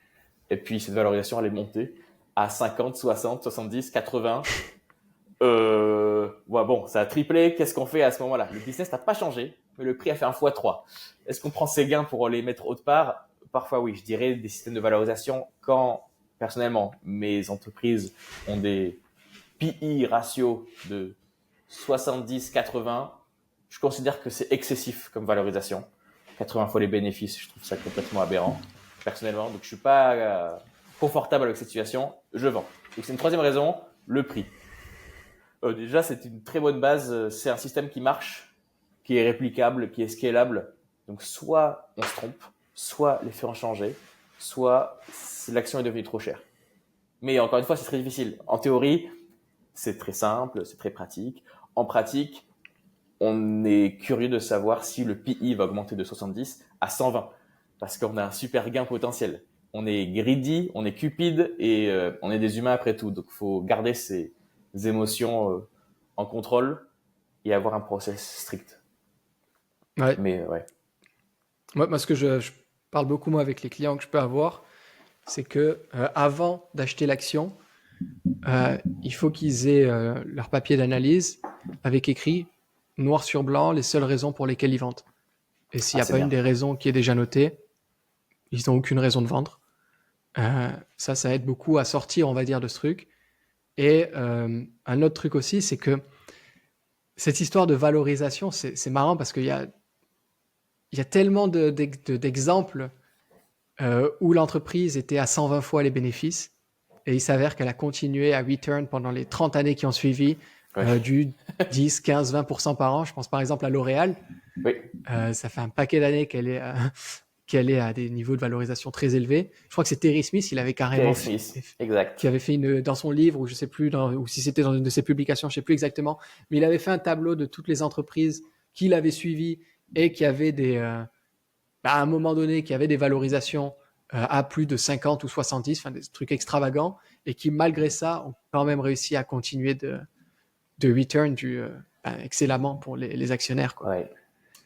Et puis cette valorisation, elle est montée à 50, 60, 70, 80. Ouais, bon, ça a triplé. Qu'est-ce qu'on fait à ce moment-là? Le business n'a pas changé, mais le prix a fait un x3. Est-ce qu'on prend ces gains pour les mettre autre part? Parfois, oui. Je dirais des systèmes de valorisation quand, personnellement, mes entreprises ont des PI ratios de 70, 80. Je considère que c'est excessif comme valorisation. 80 fois les bénéfices, je trouve ça complètement aberrant, personnellement. Donc, je suis pas confortable avec cette situation. Je vends. Donc, c'est une troisième raison, le prix. Déjà, c'est une très bonne base. C'est un système qui marche, qui est réplicable, qui est scalable. Donc, soit on se trompe, soit les faits ont changé, soit l'action est devenue trop chère. Mais encore une fois, c'est très difficile. En théorie, c'est très simple, c'est très pratique. En pratique, on est curieux de savoir si le PI va augmenter de 70 à 120 parce qu'on a un super gain potentiel. On est greedy, on est cupide et on est des humains après tout. Donc, il faut garder ces émotions en contrôle et avoir un process strict. Ouais. Mais ouais. Moi, ce que je parle beaucoup moi avec les clients que je peux avoir, c'est que avant d'acheter l'action, il faut qu'ils aient leur papier d'analyse avec écrit noir sur blanc les seules raisons pour lesquelles ils vendent. Et s'il n'y a c'est pas bien. une des raisons qui est déjà notée, ils n'ont aucune raison de vendre. Ça aide beaucoup à sortir, on va dire, de ce truc. Et un autre truc aussi, c'est que cette histoire de valorisation, c'est marrant parce qu'il y a tellement d'exemples où l'entreprise était à 120 fois les bénéfices et il s'avère qu'elle a continué à return pendant les 30 années qui ont suivi du 10, 15, 20% par an. Je pense par exemple à L'Oréal. Oui. Ça fait un paquet d'années qu'elle est à des niveaux de valorisation très élevés. Je crois que c'est Terry Smith, il avait carrément Terry Smith, exact. qui avait fait dans son livre, ou je sais plus, ou si c'était dans une de ses publications, je sais plus exactement, mais il avait fait un tableau de toutes les entreprises qu'il avait suivies et qui avaient à un moment donné, qui avaient des valorisations à plus de 50 ou 70, enfin des trucs extravagants, et qui malgré ça ont quand même réussi à continuer de return excellemment pour les actionnaires, quoi. Ouais.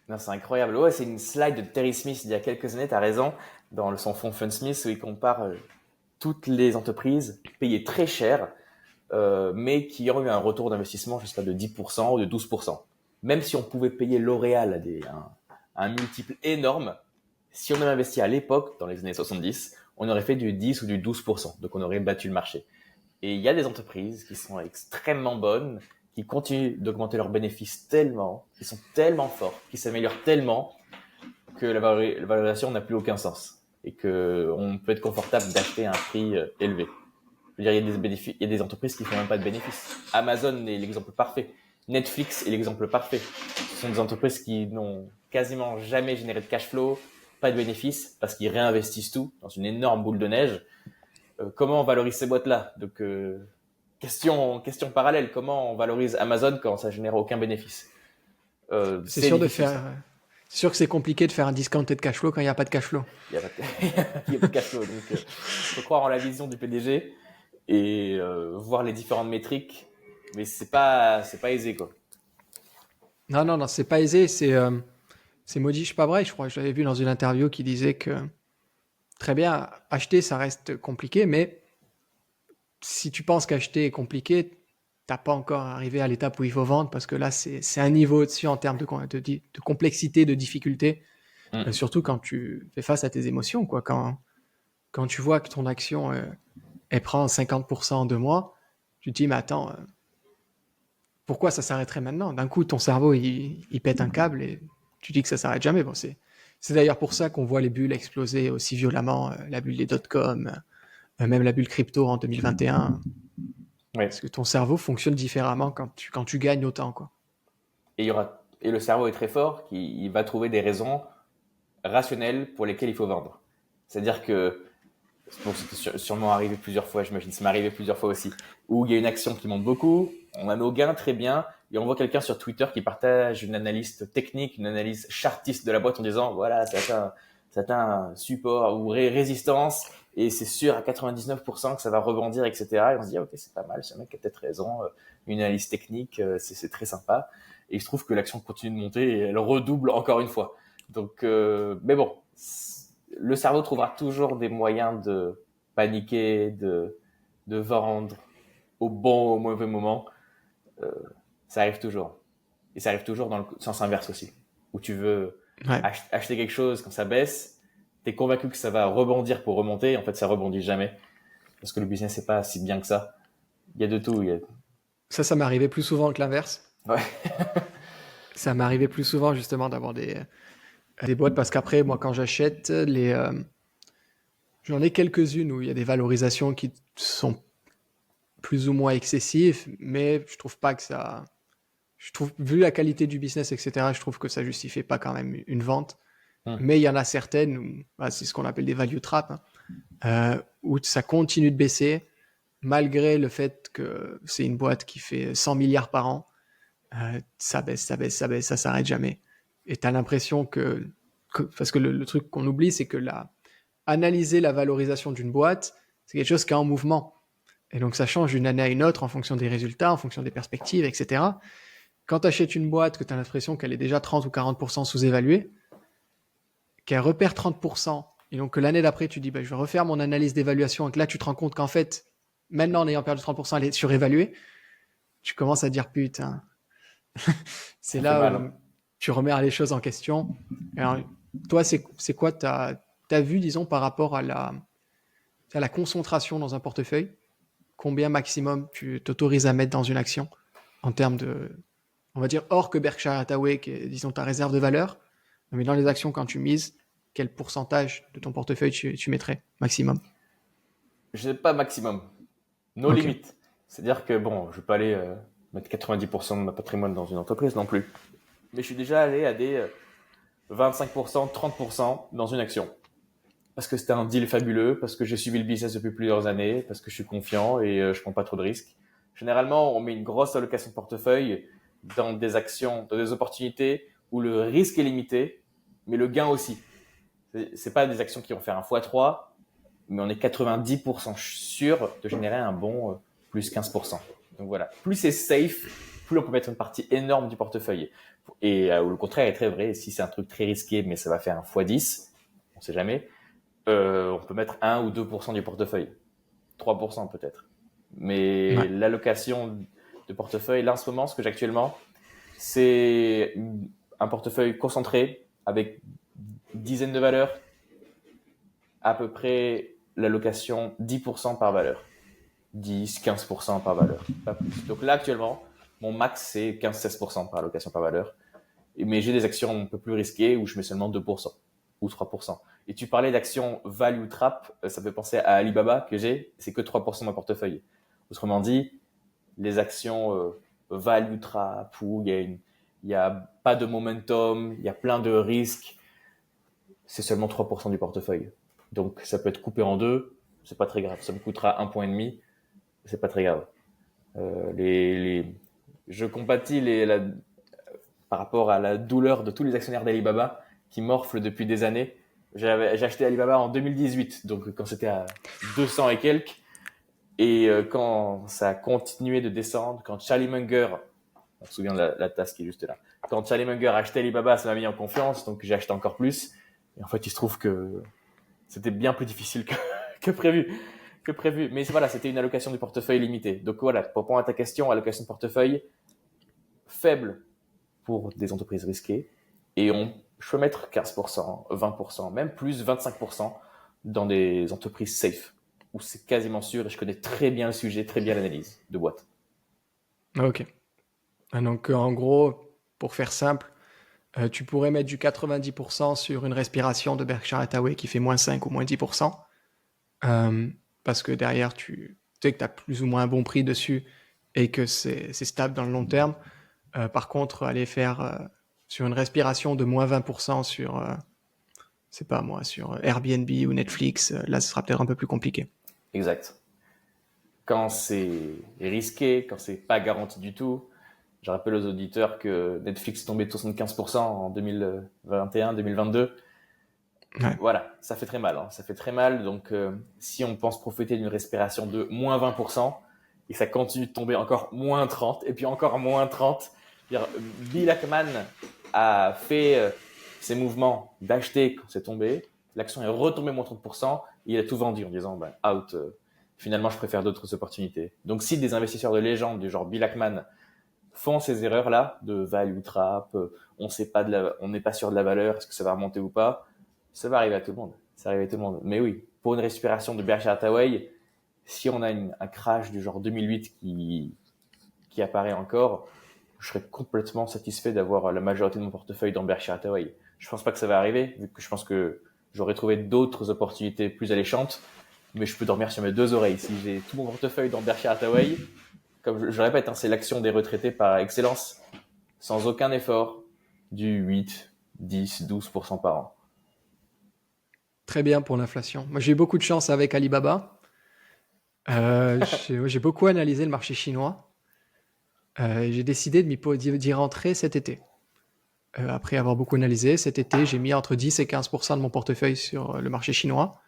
Non, c'est incroyable. Ouais, c'est une slide de Terry Smith il y a quelques années, tu as raison, dans son fonds Fundsmith, où il compare toutes les entreprises payées très cher, mais qui ont eu un retour d'investissement jusqu'à de 10% ou de 12%. Même si on pouvait payer L'Oréal un multiple énorme, si on avait investi à l'époque, dans les années 70, on aurait fait du 10 ou du 12%. Donc on aurait battu le marché. Et il y a des entreprises qui sont extrêmement bonnes, qui continuent d'augmenter leurs bénéfices tellement, qui sont tellement forts, qui s'améliorent tellement que la valorisation n'a plus aucun sens et que on peut être confortable d'acheter à un prix élevé. Je veux dire, il y a des entreprises qui font même pas de bénéfices. Amazon est l'exemple parfait. Netflix est l'exemple parfait. Ce sont des entreprises qui n'ont quasiment jamais généré de cash flow, pas de bénéfices, parce qu'ils réinvestissent tout dans une énorme boule de neige. Comment on valorise ces boîtes-là? Donc, question parallèle. Comment on valorise Amazon quand ça génère aucun bénéfice? C'est C'est sûr difficile, ça. c'est sûr que c'est compliqué de faire un discounted cash flow quand il n'y a pas de cash flow. Il y a pas de, il y a pas de cash flow. Donc, faut croire en la vision du PDG et voir les différentes métriques. Mais c'est pas aisé, quoi. Non, non, non, c'est pas aisé. C'est Modish Pabrai, je crois. Je l'avais vu dans une interview qui disait que très bien, acheter, ça reste compliqué, mais si tu penses qu'acheter est compliqué, t'as pas encore arrivé à l'étape où il faut vendre parce que là, c'est un niveau au-dessus en termes de complexité, de difficulté, Mm. surtout quand tu fais face à tes émotions, quoi. Quand tu vois que ton action, elle prend 50% en 2 mois, tu te dis, mais attends, pourquoi ça s'arrêterait maintenant? D'un coup, ton cerveau, il pète un câble et tu dis que ça s'arrête jamais. Bon, c'est d'ailleurs pour ça qu'on voit les bulles exploser aussi violemment, la bulle des dot-com, même la bulle crypto en 2021. Parce Ouais. que ton cerveau fonctionne différemment quand tu gagnes autant, quoi. Et le cerveau est très fort, il va trouver des raisons rationnelles pour lesquelles il faut vendre. C'est-à-dire que bon, c'était sûrement arrivé plusieurs fois, j'imagine. Ça m'est arrivé plusieurs fois aussi. Où il y a une action qui monte beaucoup, on a nos gains très bien, et on voit quelqu'un sur Twitter qui partage une analyse technique, une analyse chartiste de la boîte en disant, voilà, ça atteint un support ou résistance, et c'est sûr à 99% que ça va rebondir, etc. Et on se dit, ok, c'est pas mal, ce mec a peut-être raison, une analyse technique, c'est très sympa. Et il se trouve que l'action continue de monter et elle redouble encore une fois. Donc, mais bon, le cerveau trouvera toujours des moyens de paniquer, de vendre au bon ou au mauvais moment. Euh, Ça arrive toujours. Et ça arrive toujours dans le sens inverse aussi. Où tu veux Ouais. acheter quelque chose quand ça baisse, t'es convaincu que ça va rebondir pour remonter, en fait ça rebondit jamais. Parce que le business c'est pas si bien que ça. Il y a de tout. Ça m'est arrivé plus souvent que l'inverse. Ouais. Ça m'est arrivé plus souvent, justement, d'avoir des boîtes parce qu'après, moi, quand j'achète, j'en ai quelques-unes où il y a des valorisations qui sont plus ou moins excessives, mais je trouve pas que ça. Je trouve, vu la qualité du business, etc., je trouve que ça justifie pas quand même une vente. Hmm. Mais il y en a certaines où bah, c'est ce qu'on appelle des value traps, hein, où ça continue de baisser malgré le fait que c'est une boîte qui fait 100 milliards par an. Ça baisse, ça baisse, ça baisse, ça s'arrête jamais. Et tu as l'impression parce que le truc qu'on oublie, c'est que analyser la valorisation d'une boîte, c'est quelque chose qui est en mouvement. Et donc ça change d'une année à une autre en fonction des résultats, en fonction des perspectives, etc. Quand tu achètes une boîte que tu as l'impression qu'elle est déjà 30 ou 40% sous-évaluée, qu'elle repère 30%, et donc que l'année d'après, tu dis, bah, je vais refaire mon analyse d'évaluation, et que là, tu te rends compte qu'en fait, maintenant, en ayant perdu 30%, elle est surévaluée, tu commences à dire, putain, c'est Ça fait là mal, hein. où tu remets les choses en question. Alors, toi, c'est quoi ta vue, disons, par rapport à la concentration dans un portefeuille? Combien maximum tu t'autorises à mettre dans une action en termes de, on va dire, hors que Berkshire Hathaway, qui est, disons, ta réserve de valeur, mais dans les actions, quand tu mises, quel pourcentage de ton portefeuille tu mettrais maximum? Je sais pas maximum. No Ok. limit. C'est-à-dire que bon, je vais pas aller mettre 90% de ma patrimoine dans une entreprise non plus. Mais je suis déjà allé à des 25%, 30% dans une action. Parce que c'était un deal fabuleux, parce que j'ai suivi le business depuis plusieurs années, parce que je suis confiant et je prends pas trop de risques. Généralement, on met une grosse allocation de portefeuille dans des actions, dans des opportunités où le risque est limité, mais le gain aussi. C'est pas des actions qui vont faire un x3, mais on est 90% sûr de générer un bon plus 15%. Donc voilà, plus c'est safe, plus on peut mettre une partie énorme du portefeuille. Et le contraire est très vrai, si c'est un truc très risqué, mais ça va faire un x10, on sait jamais, on peut mettre 1 ou 2% du portefeuille, 3% peut-être. Mais Ouais. l'allocation de portefeuille, là en ce moment, ce que j'ai actuellement, c'est un portefeuille concentré avec une dizaine de valeurs, à peu près l'allocation 10% par valeur. 10, 15% par valeur, pas plus. Donc là, actuellement, mon max, c'est 15-16% par allocation par valeur. Mais j'ai des actions un peu plus risquées où je mets seulement 2% ou 3%. Et tu parlais d'actions value trap, ça me fait penser à Alibaba que j'ai, c'est que 3% de mon portefeuille. Autrement dit, les actions value trap où il y a pas de momentum, il y a plein de risques, c'est seulement 3% du portefeuille. Donc ça peut être coupé en deux, c'est pas très grave. Ça me coûtera 1,5 points, c'est pas très grave. Je compatis par rapport à la douleur de tous les actionnaires d'Alibaba qui morflent depuis des années. J'ai acheté Alibaba en 2018, donc quand c'était à 200 et quelques, et quand ça a continué de descendre, quand Charlie Munger, on se souvient de la tasse qui est juste là, quand Charlie Munger a acheté Alibaba, ça m'a mis en confiance, donc j'ai acheté encore plus. Et en fait, il se trouve que c'était bien plus difficile que prévu. Mais voilà, c'était une allocation du portefeuille limitée. Donc voilà, pour répondre à ta question, allocation de portefeuille faible pour des entreprises risquées. Et je peux mettre 15%, 20%, même plus 25% dans des entreprises safe, où c'est quasiment sûr et je connais très bien le sujet, très bien l'analyse de boîte. Ok. Donc, en gros, pour faire simple, tu pourrais mettre du 90% sur une respiration de Berkshire Hathaway qui fait moins 5 ou moins 10%, parce que derrière, tu sais que tu as plus ou moins un bon prix dessus et que c'est stable dans le long terme. Par contre, aller faire sur une respiration de moins 20% sur, c'est pas moi, sur Airbnb ou Netflix, là, ce sera peut-être un peu plus compliqué. Exact. Quand c'est risqué, quand c'est pas garanti du tout, je rappelle aux auditeurs que Netflix est tombé de 75% en 2021, 2022. Ouais. Voilà, ça fait très mal. Hein. Ça fait très mal. Donc, si on pense profiter d'une respiration de moins 20% et que ça continue de tomber encore moins 30 et puis encore moins 30, Bill Ackman a fait ses mouvements d'acheter quand c'est tombé. L'action est retombée moins 30% et il a tout vendu en disant out. Finalement, je préfère d'autres opportunités. Donc, si des investisseurs de légende du genre Bill Ackman font ces erreurs-là de value trap, on n'est pas sûr de la valeur, est-ce que ça va remonter ou pas, ça va arriver à tout le monde. Ça arrive à tout le monde. Mais oui, pour une respiration de Berkshire Hathaway, si on a un crash du genre 2008 qui apparaît encore, je serais complètement satisfait d'avoir la majorité de mon portefeuille dans Berkshire Hathaway. Je pense pas que ça va arriver, vu que je pense que j'aurais trouvé d'autres opportunités plus alléchantes, mais je peux dormir sur mes deux oreilles. Si j'ai tout mon portefeuille dans Berkshire Hathaway, comme je répète, hein, c'est l'action des retraités par excellence, sans aucun effort, du 8, 10, 12% par an. Très bien pour l'inflation. Moi, j'ai eu beaucoup de chance avec Alibaba. J'ai beaucoup analysé le marché chinois. Et j'ai décidé d'y rentrer cet été. Après avoir beaucoup analysé, cet été, j'ai mis entre 10 et 15% de mon portefeuille sur le marché chinois.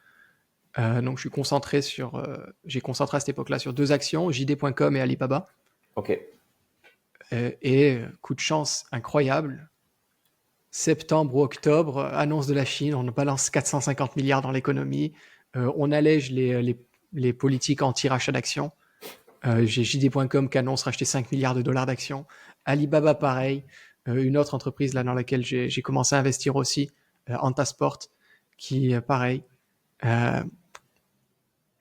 Donc, j'ai concentré à cette époque-là sur deux actions, JD.com et Alibaba. Ok. Coup de chance incroyable, septembre ou octobre, annonce de la Chine, on balance 450 milliards dans l'économie, on allège les politiques anti-rachat d'actions. J'ai JD.com qui annonce racheter 5 milliards de dollars d'actions. Alibaba, pareil. Une autre entreprise là dans laquelle j'ai commencé à investir aussi, Antasport, qui, pareil. Euh,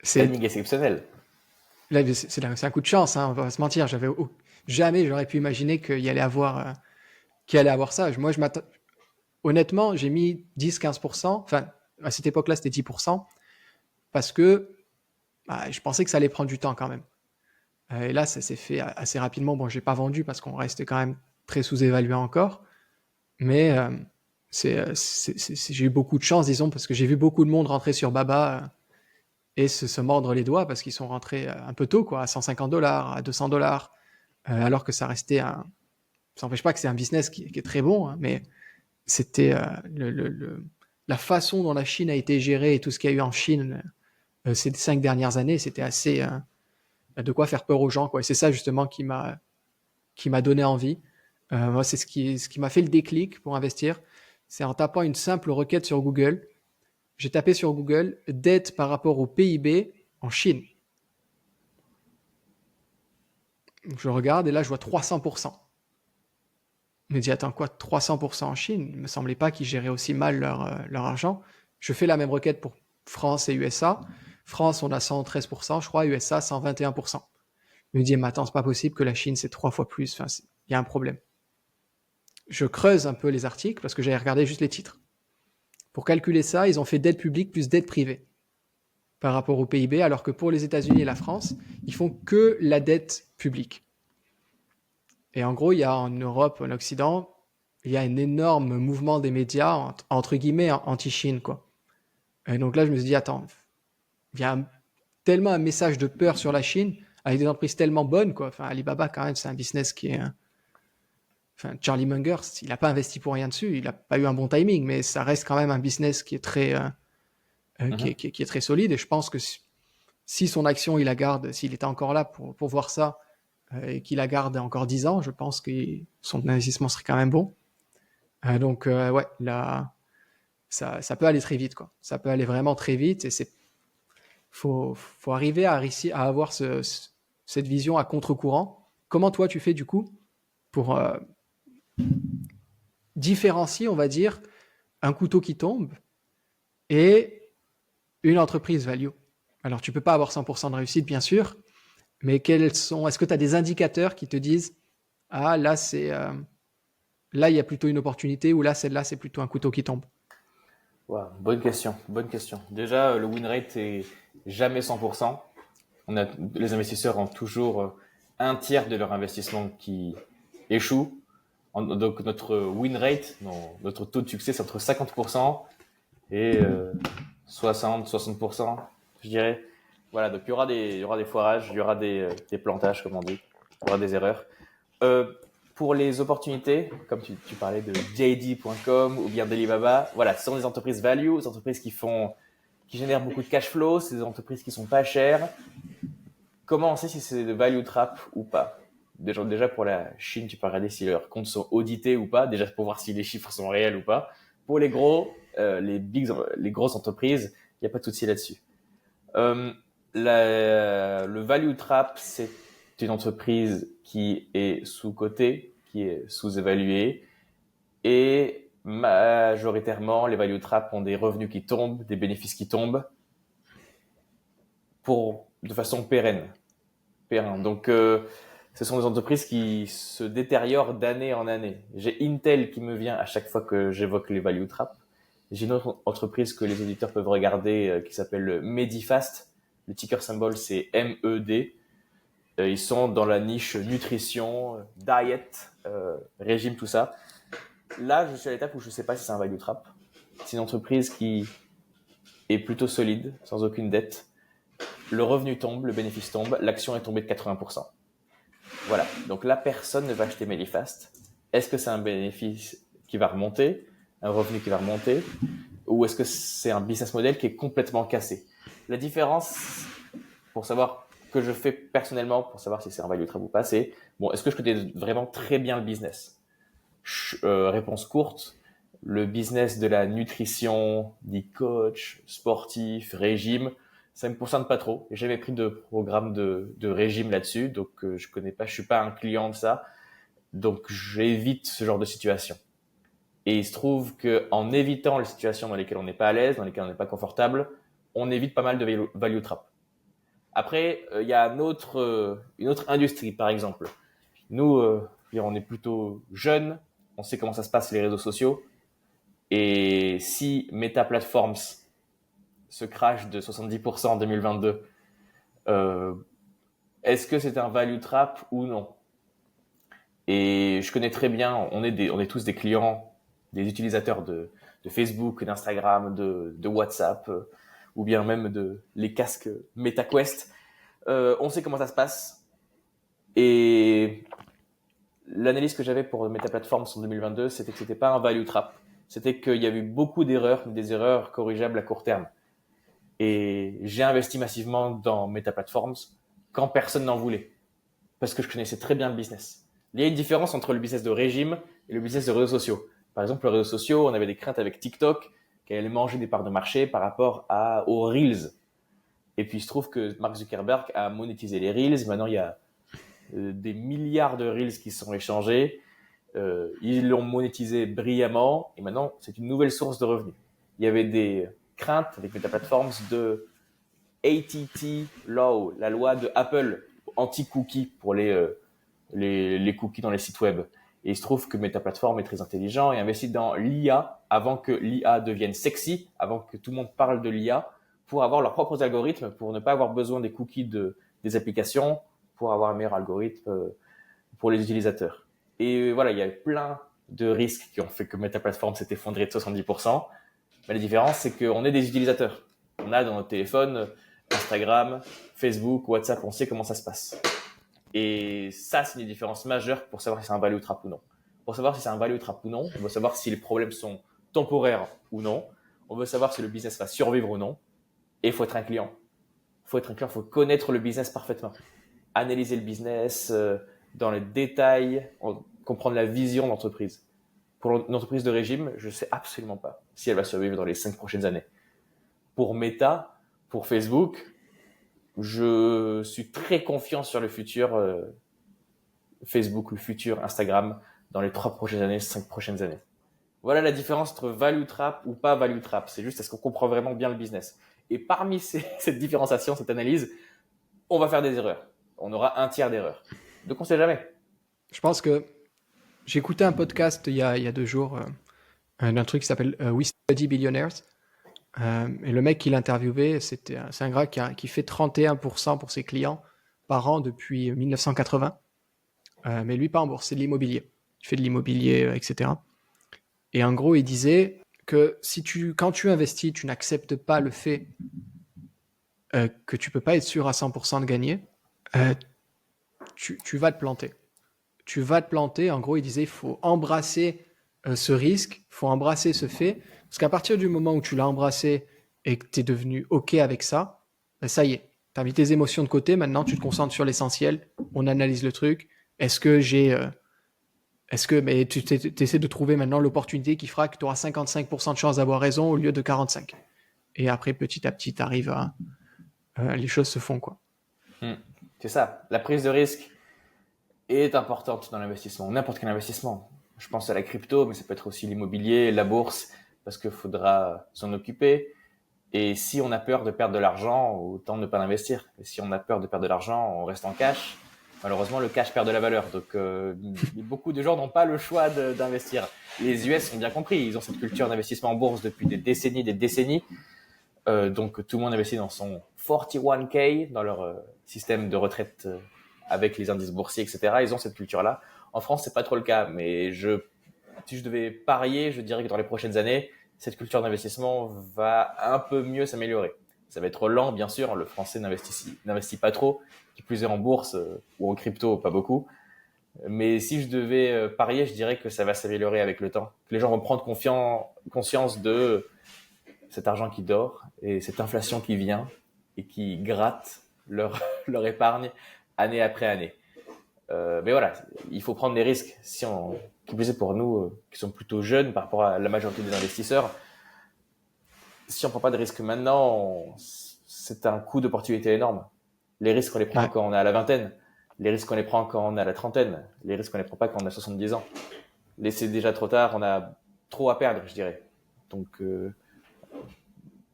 c'est, Timing exceptionnel. là, c'est un coup de chance, hein, on va pas se mentir. Jamais j'aurais pu imaginer qu'il allait avoir ça. Moi, honnêtement, j'ai mis 10-15%. Enfin, à cette époque-là, c'était 10%. Parce que je pensais que ça allait prendre du temps quand même. Et là, ça s'est fait assez rapidement. Bon, j'ai pas vendu parce qu'on restait quand même très sous-évalué encore. Mais j'ai eu beaucoup de chance, disons, parce que j'ai vu beaucoup de monde rentrer sur Baba et se mordre les doigts parce qu'ils sont rentrés un peu tôt, quoi, à 150 dollars, à 200 dollars, alors que ça restait un. Ça n'empêche pas que c'est un business qui est très bon, hein, mais c'était la façon dont la Chine a été gérée et tout ce qu'il y a eu en Chine ces 5 dernières années, c'était assez de quoi faire peur aux gens, quoi. Et c'est ça justement qui m'a donné envie. Moi, c'est ce qui m'a fait le déclic pour investir. C'est en tapant une simple requête sur Google. J'ai tapé sur Google dette par rapport au PIB en Chine. Je regarde et là, je vois 300%. Je me dis, attends, quoi, 300% en Chine? Il ne me semblait pas qu'ils géraient aussi mal leur argent. Je fais la même requête pour France et USA. France, on a 113%, je crois, USA, 121%. Je me dis, mais attends, c'est pas possible que la Chine, c'est 3 fois plus. Enfin, il y a un problème. Je creuse un peu les articles parce que j'avais regardé juste les titres. Pour calculer ça, ils ont fait dette publique plus dette privée par rapport au PIB, alors que pour les États-Unis et la France, ils font que la dette publique. Et en gros, il y a en Europe, en Occident, il y a un énorme mouvement des médias, entre guillemets, anti-Chine, quoi. Et donc là, je me suis dit, attends, il y a tellement un message de peur sur la Chine, avec des entreprises tellement bonnes, quoi. Enfin, Alibaba, quand même, c'est un business qui est... Enfin, Charlie Munger, il n'a pas investi pour rien dessus, il n'a pas eu un bon timing, mais ça reste quand même un business qui est très, qui est très solide. Et je pense que si son action, il la garde, s'il était encore là pour voir ça, et qu'il la garde encore 10 ans, je pense que son investissement serait quand même bon. Donc, ouais, là, ça peut aller très vite, quoi. Ça peut aller vraiment très vite et faut arriver à avoir cette vision à contre-courant. Comment toi, tu fais du coup pour différencier, on va dire, un couteau qui tombe et une entreprise value? Alors, tu peux pas avoir 100% de réussite, bien sûr, mais est-ce que tu as des indicateurs qui te disent, ah, là, là, il y a plutôt une opportunité, ou là, celle-là, c'est plutôt un couteau qui tombe? Wow, bonne question, bonne question. Déjà, le win rate est jamais 100%. Les investisseurs ont toujours un tiers de leur investissement qui échoue. Donc notre win rate, notre taux de succès, c'est entre 50% et 60%, je dirais. Voilà, donc il y aura des foirages, il y aura des plantages, comme on dit, il y aura des erreurs. Euh, pour les opportunités, comme tu parlais de JD.com ou bien d'Alibaba, voilà, ce sont des entreprises value, des entreprises qui génèrent beaucoup de cash flow, c'est des entreprises qui sont pas chères. Comment on sait si c'est de value trap ou pas? Déjà pour la Chine, tu peux regarder si leurs comptes sont audités ou pas, déjà pour voir si les chiffres sont réels ou pas. Pour les les grosses entreprises, il n'y a pas de souci là-dessus. Euh, le value trap, c'est une entreprise qui est sous-cotée, qui est sous-évaluée, et majoritairement, les value trap ont des revenus qui tombent, des bénéfices qui tombent, de façon pérenne. Donc, ce sont des entreprises qui se détériorent d'année en année. J'ai Intel qui me vient à chaque fois que j'évoque les value trap. J'ai une autre entreprise que les auditeurs peuvent regarder qui s'appelle Medifast. Le ticker symbole, c'est MED. Ils sont dans la niche nutrition, diet, régime, tout ça. Là, je suis à l'étape où je ne sais pas si c'est un value trap. C'est une entreprise qui est plutôt solide, sans aucune dette. Le revenu tombe, le bénéfice tombe, l'action est tombée de 80%. Voilà. Donc là, personne ne va acheter Medifast. Est-ce que c'est un bénéfice qui va remonter, un revenu qui va remonter, ou est-ce que c'est un business model qui est complètement cassé? La différence, pour savoir que je fais personnellement, pour savoir si c'est un value trap ou pas, c'est bon, est-ce que je connais vraiment très bien le business? Réponse courte, le business de la nutrition, des coachs, sportifs, régime, ça me concerne pas trop. J'ai jamais pris de programme de régime là-dessus, donc je connais pas, je suis pas un client de ça, donc j'évite ce genre de situation. Et il se trouve que en évitant les situations dans lesquelles on n'est pas à l'aise, dans lesquelles on n'est pas confortable, on évite pas mal de value trap. Après, il y a une autre industrie, par exemple. Nous, on est plutôt jeunes, on sait comment ça se passe les réseaux sociaux. Et si Meta Platforms se crash de 70% en 2022, euh, est-ce que c'est un value trap ou non? Et je connais très bien, on est tous des clients, des utilisateurs de Facebook, d'Instagram, de WhatsApp, ou bien même les casques MetaQuest. On sait comment ça se passe. Et l'analyse que j'avais pour Meta Platforms en 2022, c'était que c'était pas un value trap. C'était qu'il y a eu beaucoup d'erreurs, des erreurs corrigeables à court terme. Et j'ai investi massivement dans Meta Platforms quand personne n'en voulait, parce que je connaissais très bien le business. Il y a une différence entre le business de régime et le business de réseaux sociaux. Par exemple, les réseaux sociaux, on avait des craintes avec TikTok qu'elle allait manger des parts de marché par rapport aux Reels. Et puis il se trouve que Mark Zuckerberg a monétisé les Reels. Maintenant, il y a des milliards de Reels qui sont échangés. Ils l'ont monétisé brillamment et maintenant, c'est une nouvelle source de revenus. Il y avait des craintes avec Meta Platforms de ATT Law, la loi de Apple anti-cookie pour les cookies dans les sites web. Et il se trouve que Meta Platform est très intelligent et investit dans l'IA avant que l'IA devienne sexy, avant que tout le monde parle de l'IA, pour avoir leurs propres algorithmes, pour ne pas avoir besoin des cookies des applications, pour avoir un meilleur algorithme pour les utilisateurs. Et voilà, il y a plein de risques qui ont fait que Meta Platform s'est effondré de 70%. Mais la différence, c'est qu'on est des utilisateurs. On a dans notre téléphone Instagram, Facebook, WhatsApp, on sait comment ça se passe. Et ça, c'est une différence majeure pour savoir si c'est un value trap ou non. Pour savoir si c'est un value trap ou non, on veut savoir si les problèmes sont temporaires ou non. On veut savoir si le business va survivre ou non. Et il faut être un client. Il faut connaître le business parfaitement. Analyser le business dans les détails, comprendre la vision de l'entreprise. Pour une entreprise de régime, je ne sais absolument pas si elle va survivre dans les 5 prochaines années. Pour Meta, pour Facebook, je suis très confiant sur le futur Facebook, le futur Instagram dans les 3 prochaines années, 5 prochaines années. Voilà la différence entre value trap ou pas value trap. C'est juste est-ce qu'on comprend vraiment bien le business. Et parmi cette différenciation, cette analyse, on va faire des erreurs. On aura un tiers d'erreurs. Donc on ne sait jamais. Je pense que j'ai écouté un podcast il y a 2 jours d'un truc qui s'appelle We Study Billionaires. Et le mec qui l'interviewait, c'est un gars qui fait 31% pour ses clients par an depuis 1980. Mais lui, pas en bourse, c'est de l'immobilier. Il fait de l'immobilier, etc. Et en gros, il disait que quand tu investis, tu n'acceptes pas le fait que tu peux pas être sûr à 100% de gagner, tu vas te planter. Tu vas te planter. En gros, il disait il faut embrasser ce risque, il faut embrasser ce fait. Parce qu'à partir du moment où tu l'as embrassé et que tu es devenu OK avec ça, ben ça y est, tu as mis tes émotions de côté, maintenant tu te concentres sur l'essentiel, on analyse le truc. Mais tu essaies de trouver maintenant l'opportunité qui fera que tu auras 55% de chance d'avoir raison au lieu de 45%. Et après, petit à petit, tu arrives les choses se font, quoi. C'est ça. La prise de risque est importante dans l'investissement, n'importe quel investissement. Je pense à la crypto, mais ça peut être aussi l'immobilier, la bourse, parce qu'il faudra s'en occuper. Et si on a peur de perdre de l'argent, autant ne pas l'investir. Et si on a peur de perdre de l'argent, on reste en cash. Malheureusement, le cash perd de la valeur. Donc, beaucoup de gens n'ont pas le choix d'investir. Les US ont bien compris. Ils ont cette culture d'investissement en bourse depuis des décennies. Donc, tout le monde investit dans son 41K, dans leur système de retraite avec les indices boursiers, etc. Ils ont cette culture-là. En France, c'est pas trop le cas. Mais si je devais parier, je dirais que dans les prochaines années, cette culture d'investissement va un peu mieux s'améliorer. Ça va être lent, bien sûr. Le français n'investit pas trop, qui plus est en bourse ou en crypto, pas beaucoup. Mais si je devais parier, je dirais que ça va s'améliorer avec le temps. Que les gens vont prendre conscience de cet argent qui dort et cette inflation qui vient et qui gratte leur épargne année après année. Mais voilà, il faut prendre des risques. Qui plus est pour nous, qui sommes plutôt jeunes par rapport à la majorité des investisseurs, si on prend pas de risques maintenant, c'est un coût d'opportunité énorme. Les risques, on les prend quand on est à la vingtaine. Les risques, on les prend quand on est à la trentaine. Les risques, on les prend pas quand on a 70 ans. C'est déjà trop tard, on a trop à perdre, je dirais. Donc,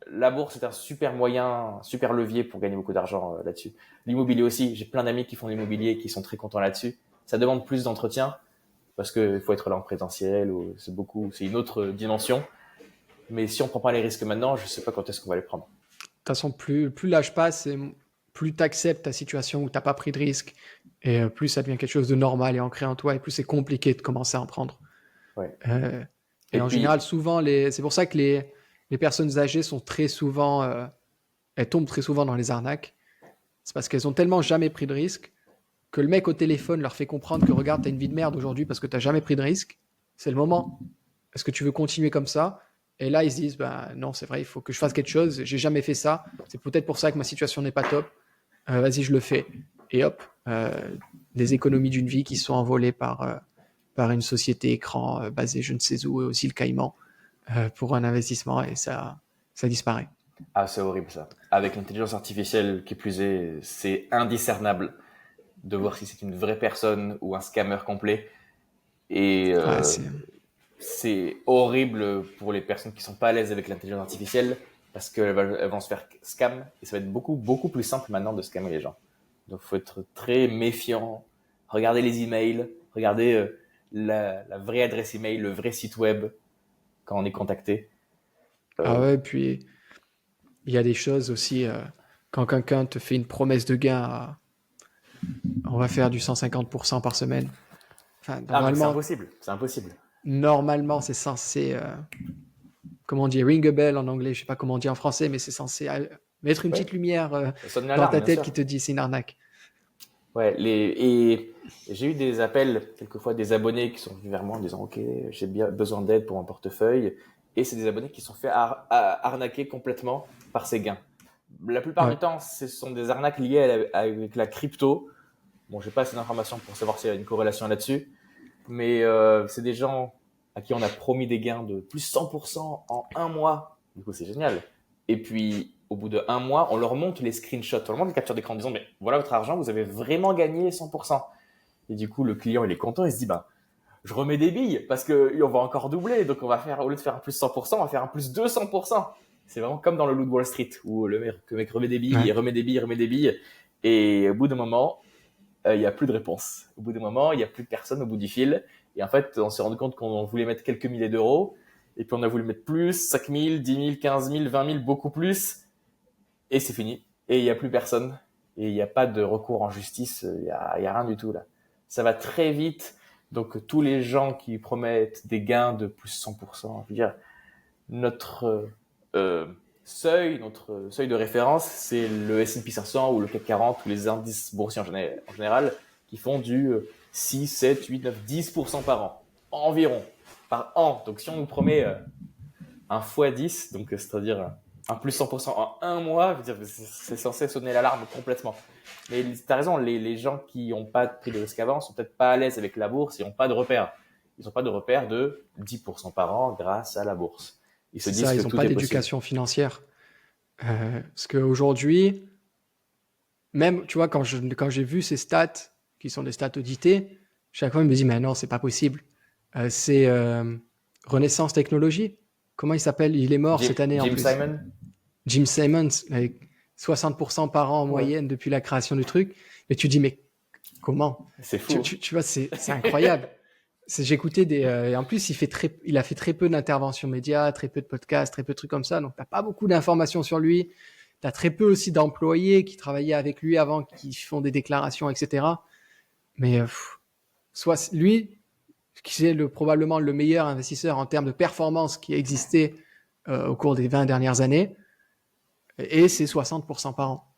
la bourse est un super moyen, super levier pour gagner beaucoup d'argent là-dessus. L'immobilier aussi, j'ai plein d'amis qui font de l'immobilier qui sont très contents là-dessus. Ça demande plus d'entretien parce qu'il faut être là en présentiel, c'est une autre dimension. Mais si on prend pas les risques maintenant, je sais pas quand est-ce qu'on va les prendre. De toute façon, plus l'âge passe, et plus tu acceptes ta situation où tu n'as pas pris de risque, et plus ça devient quelque chose de normal et ancré en toi, et plus c'est compliqué de commencer à en prendre. Ouais. Et en général, souvent, c'est pour ça que les personnes âgées sont très souvent, elles tombent très souvent dans les arnaques. C'est parce qu'elles ont tellement jamais pris de risque que le mec au téléphone leur fait comprendre que regarde, t'as une vie de merde aujourd'hui parce que t'as jamais pris de risque. C'est le moment. Est-ce que tu veux continuer comme ça? Et là, ils se disent, bah, non, c'est vrai, il faut que je fasse quelque chose. J'ai jamais fait ça. C'est peut-être pour ça que ma situation n'est pas top. Vas-y, je le fais. Et hop, des économies d'une vie qui sont envolées par une société écran basée je ne sais où, et aussi le Caïman, pour un investissement, et ça disparaît. Ah, c'est horrible ça. Avec l'intelligence artificielle qui plus est, c'est indiscernable de voir si c'est une vraie personne ou un scammer complet. Et Ouais, c'est horrible pour les personnes qui sont pas à l'aise avec l'intelligence artificielle parce qu'elles vont se faire scam et ça va être beaucoup plus simple maintenant de scammer les gens. Donc faut être très méfiant, regarder les emails, regarder la vraie adresse email, le vrai site web quand on est contacté. ah Euh, ouais, puis il y a des choses aussi, quand quelqu'un te fait une promesse de gain on va faire du 150% par semaine. Enfin, Ah mais normalement, c'est impossible. c'est censé, comment on dit, ring a bell en anglais, je sais pas comment on dit en français, mais c'est censé mettre une Ouais, petite lumière ça sonne dans l'alarme ta bien tête sûr. qui te dit c'est une arnaque. Ouais, et j'ai eu des appels, quelquefois des abonnés qui sont venus vers moi en disant ok, j'ai bien besoin d'aide pour mon portefeuille. Et c'est des abonnés qui sont fait arnaquer complètement par ces gains. La plupart Ouais. du temps, ce sont des arnaques liées avec la crypto. Bon, j'ai pas assez d'informations pour savoir s'il y a une corrélation là-dessus, mais c'est des gens à qui on a promis des gains de plus 100% en un mois. Du coup, c'est génial. Et puis, au bout de un mois, on leur montre les screenshots, on leur montre les captures d'écran en disant, mais voilà votre argent, vous avez vraiment gagné 100%. Et du coup, le client, il est content, il se dit, bah, je remets des billes parce que on va encore doubler. Donc, on va faire, au lieu de faire un plus 100%, on va faire un plus 200%. C'est vraiment comme dans le Loup de Wall Street où le mec remet des billes, Ouais. il remet des billes, il remet des billes. Et au bout d'un moment, il n'y a plus de réponse. Au bout d'un moment, il n'y a plus de personne au bout du fil. Et en fait, on s'est rendu compte qu'on voulait mettre quelques milliers d'euros. Et puis, on a voulu mettre plus, 5 000, 10 000, 15 000, 20 000, beaucoup plus. Et c'est fini. Et il n'y a plus personne. Et il n'y a pas de recours en justice. Il y a rien du tout là. Ça va très vite. Donc, tous les gens qui promettent des gains de plus 100%, je veux dire, notre notre seuil de référence, c'est le S&P 500 ou le CAC 40 ou les indices boursiers en général qui font du 6, 7, 8, 9, 10% par an. Environ. Par an. Donc si on nous promet un x 10, donc c'est-à-dire un plus 100% en un mois, je veux dire, c'est censé sonner l'alarme complètement. Mais tu as raison, les gens qui n'ont pas pris de risque avant sont peut-être pas à l'aise avec la bourse et n'ont pas de repères. Ils n'ont pas de repères de 10% par an grâce à la bourse. Ils se C'est disent ça, que ils n'ont tout pas est possible. d'éducation financière. Parce qu'aujourd'hui, même, tu vois, quand j'ai vu ces stats, qui sont des stats auditées, chaque fois, je me dis, mais non, c'est pas possible. C'est Renaissance Technologies. Comment il s'appelle? Il est mort Jim, cette année en Jim plus. Simon. Jim Simmons, avec 60% par an en Ouais. moyenne depuis la création du truc. Et tu dis, mais comment? C'est Tu, fou. tu, tu vois, c'est incroyable. J'écoutais et en plus, il a fait très peu d'interventions médias, très peu de podcasts, très peu de trucs comme ça. Donc, t'as pas beaucoup d'informations sur lui. T'as très peu aussi d'employés qui travaillaient avec lui avant, qui font des déclarations, etc. Mais soit lui, qui est probablement le meilleur investisseur en termes de performance qui a existé au cours des 20 dernières années, et c'est 60% par an.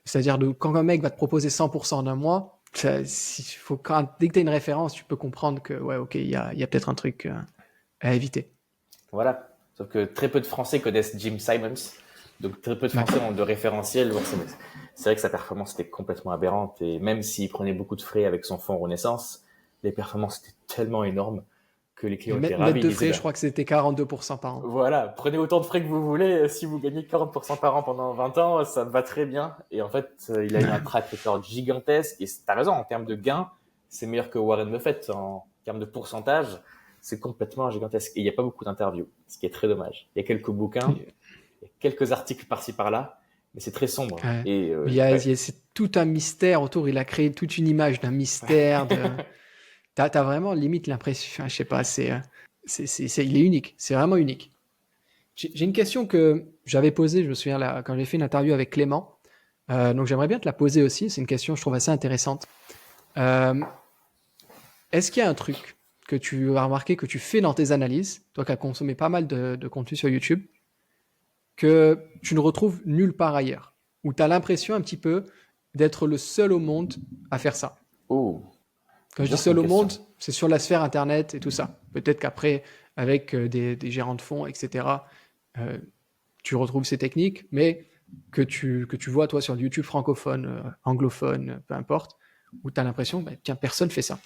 C'est-à-dire quand un mec va te proposer 100% d'un mois, dès que tu as une référence, tu peux comprendre que, ouais, ok, il y a peut-être un truc à éviter. Voilà. Sauf que très peu de Français connaissent Jim Simons. Donc très peu de Ouais. Français ont de référentiel. Bon, c'est vrai que sa performance était complètement aberrante. Et même s'il prenait beaucoup de frais avec son fonds Renaissance, les performances étaient tellement énormes que les Et clients étaient net ravis. Ils de disaient, frais, je bah, crois que c'était 42% par an. voilà, prenez autant de frais que vous voulez. Si vous gagnez 40% par an pendant 20 ans, ça me va très bien. Et en fait, il a eu un track record gigantesque. Et t'as raison, en termes de gains, c'est meilleur que Warren Buffett. En termes de pourcentage, c'est complètement gigantesque. Et il n'y a pas beaucoup d'interviews, ce qui est très dommage. Il y a quelques bouquins, il y a quelques articles par-ci par-là, mais c'est très sombre. Ouais. Et Mais ouais. c'est tout un mystère autour. Il a créé toute une image d'un mystère. T'as vraiment limite l'impression, je sais pas, il est unique. C'est vraiment unique. J'ai une question que j'avais posée, je me souviens, là, quand j'ai fait une interview avec Clément. Donc j'aimerais bien te la poser aussi. C'est une question que je trouve assez intéressante. Euh, Est-ce qu'il y a un truc que tu as remarqué, que tu fais dans tes analyses, toi qui as consommé pas mal de contenu sur YouTube, que tu ne retrouves nulle part ailleurs, où tu as l'impression un petit peu d'être le seul au monde à faire ça? Oh, Quand je dis dur comme seul au monde, question. c'est sur la sphère Internet et tout ça. Peut-être qu'après, avec des gérants de fonds, etc. Euh, tu retrouves ces techniques, mais que tu vois, toi, sur le YouTube francophone, anglophone, peu importe, où tu as l'impression, bah, tiens, personne fait ça.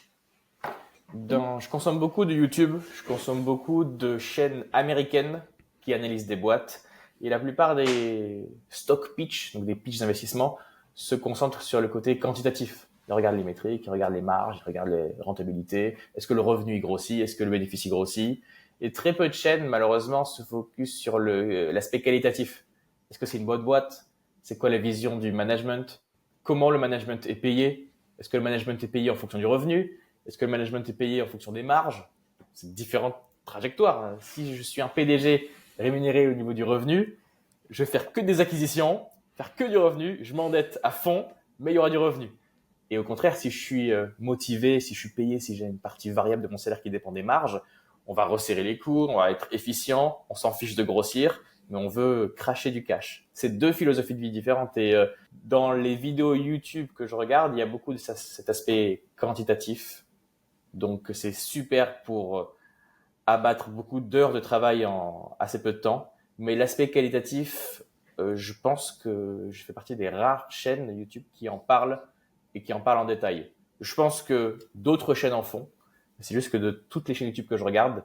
Je consomme beaucoup de YouTube, je consomme beaucoup de chaînes américaines qui analysent des boîtes. Et la plupart des stock pitch, donc des pitchs d'investissement, se concentrent sur le côté quantitatif. Ils regardent les métriques, ils regardent les marges, ils regardent les rentabilités. Est-ce que le revenu il grossit? Est-ce que le bénéfice il grossit? Et très peu de chaînes, malheureusement, se focus sur l'aspect qualitatif. Est-ce que c'est une bonne boîte? C'est quoi la vision du management? Comment le management est payé? Est-ce que le management est payé en fonction du revenu? Est-ce que le management est payé en fonction des marges? C'est différentes trajectoires. Si je suis un PDG rémunéré au niveau du revenu, je vais faire que des acquisitions, faire que du revenu, je m'endette à fond, mais il y aura du revenu. Et au contraire, si je suis motivé, si je suis payé, si j'ai une partie variable de mon salaire qui dépend des marges, on va resserrer les cours, on va être efficient, on s'en fiche de grossir, mais on veut cracher du cash. C'est deux philosophies de vie différentes. Et dans les vidéos YouTube que je regarde, il y a beaucoup de cet aspect quantitatif. Donc c'est super pour abattre beaucoup d'heures de travail en assez peu de temps. Mais l'aspect qualitatif, je pense que je fais partie des rares chaînes YouTube qui en parlent et qui en parlent en détail. Je pense que d'autres chaînes en font. C'est juste que de toutes les chaînes YouTube que je regarde,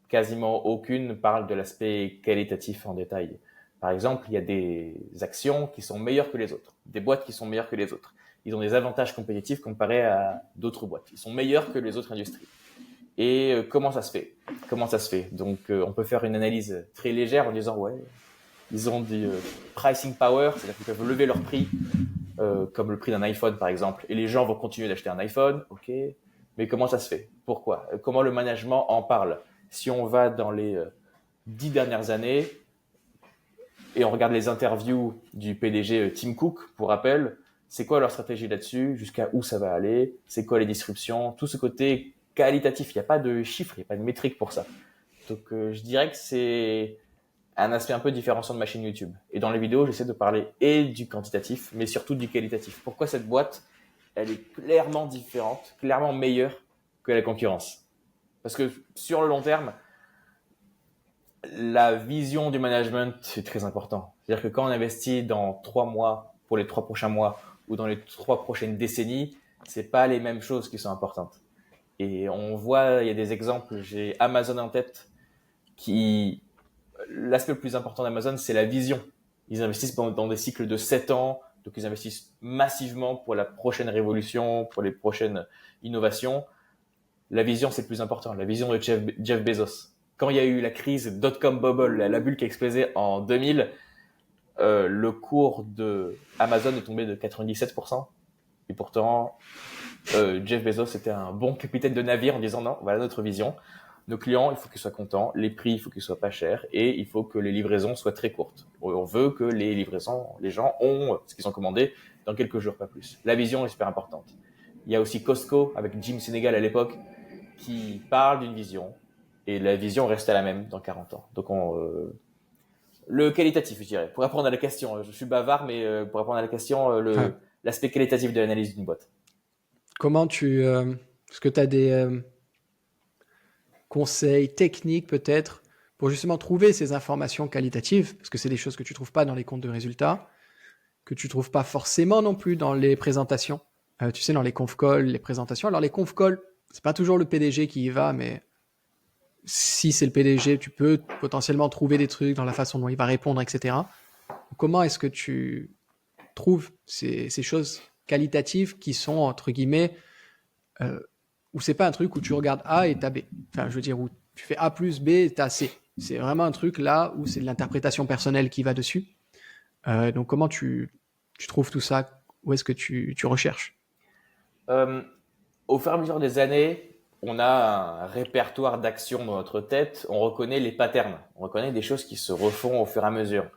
quasiment aucune parle de l'aspect qualitatif en détail. Par exemple, il y a des actions qui sont meilleures que les autres, des boîtes qui sont meilleures que les autres. Ils ont des avantages compétitifs comparés à d'autres boîtes. Ils sont meilleurs que les autres industries. Et comment ça se fait? Comment ça se fait? Donc, on peut faire une analyse très légère en disant, ouais, ils ont du pricing power, c'est-à-dire qu'ils peuvent lever leur prix, comme le prix d'un iPhone, par exemple, et les gens vont continuer d'acheter un iPhone, ok, mais comment ça se fait? Pourquoi? Comment le management en parle? Si on va dans les 10 dernières années et on regarde les interviews du PDG Tim Cook, pour rappel, c'est quoi leur stratégie là-dessus? Jusqu'à où ça va aller? C'est quoi les disruptions? Tout ce côté qualitatif, il n'y a pas de chiffres, il n'y a pas de métrique pour ça. Donc je dirais que c'est un aspect un peu différenciant de ma chaîne YouTube. Et dans les vidéos, j'essaie de parler et du quantitatif, mais surtout du qualitatif. Pourquoi cette boîte, elle est clairement différente, clairement meilleure que la concurrence? Parce que sur le long terme, la vision du management, c'est très important. C'est-à-dire que quand on investit dans 3 mois, pour les 3 prochains mois, ou dans les 3 prochaines décennies, c'est pas les mêmes choses qui sont importantes. Et on voit, il y a des exemples, j'ai Amazon en tête, qui, l'aspect le plus important d'Amazon, c'est la vision. Ils investissent dans des cycles de 7 ans, donc ils investissent massivement pour la prochaine révolution, pour les prochaines innovations. La vision, c'est le plus important. La vision de Jeff Bezos. Quand il y a eu la crise dot-com bubble, la bulle qui a explosé en 2000, le cours de Amazon est tombé de 97%. Et pourtant, Jeff Bezos était un bon capitaine de navire en disant non, voilà notre vision. Nos clients, il faut qu'ils soient contents, les prix, il faut qu'ils soient pas chers et il faut que les livraisons soient très courtes. On veut que les livraisons, les gens ont ce qu'ils ont commandé dans quelques jours, pas plus. La vision est super importante. Il y a aussi Costco avec Jim Sinegal à l'époque qui parle d'une vision et la vision reste la même dans 40 ans. Donc le qualitatif, je dirais. Pour répondre à la question, je suis bavard, mais pour répondre à la question, l'aspect qualitatif de l'analyse d'une boîte. Comment est-ce que tu as des conseils techniques peut-être pour justement trouver ces informations qualitatives, parce que c'est des choses que tu trouves pas dans les comptes de résultats, que tu trouves pas forcément non plus dans les présentations. Tu sais, dans les conf calls, les présentations. Alors les conf calls, c'est pas toujours le PDG qui y va, mais si c'est le PDG, tu peux potentiellement trouver des trucs dans la façon dont il va répondre, etc. Comment est-ce que tu trouves ces choses qualitatives qui sont, entre guillemets, où c'est pas un truc où tu regardes A et t'as B. Enfin, je veux dire, où tu fais A plus B et t'as C. C'est vraiment un truc là où c'est de l'interprétation personnelle qui va dessus. Donc, comment tu trouves tout ça? Où est-ce que tu recherches? Au fur et à mesure des années, on a un répertoire d'actions dans notre tête. On reconnaît les patterns. On reconnaît des choses qui se refont au fur et à mesure.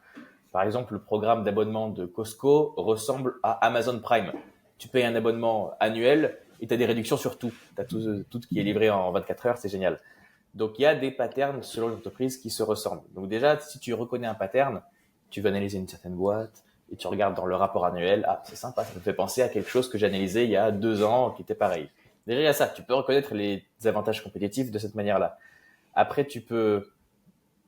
Par exemple, le programme d'abonnement de Costco ressemble à Amazon Prime. Tu payes un abonnement annuel et tu as des réductions sur tout. Tu as tout qui est livré en 24 heures, c'est génial. Donc, il y a des patterns selon l'entreprise qui se ressemblent. Donc déjà, si tu reconnais un pattern, tu vas analyser une certaine boîte et tu regardes dans le rapport annuel, ah, c'est sympa, ça me fait penser à quelque chose que j'ai analysé il y a 2 ans qui était pareil. Déjà, il y a ça. Tu peux reconnaître les avantages compétitifs de cette manière-là. Après, tu peux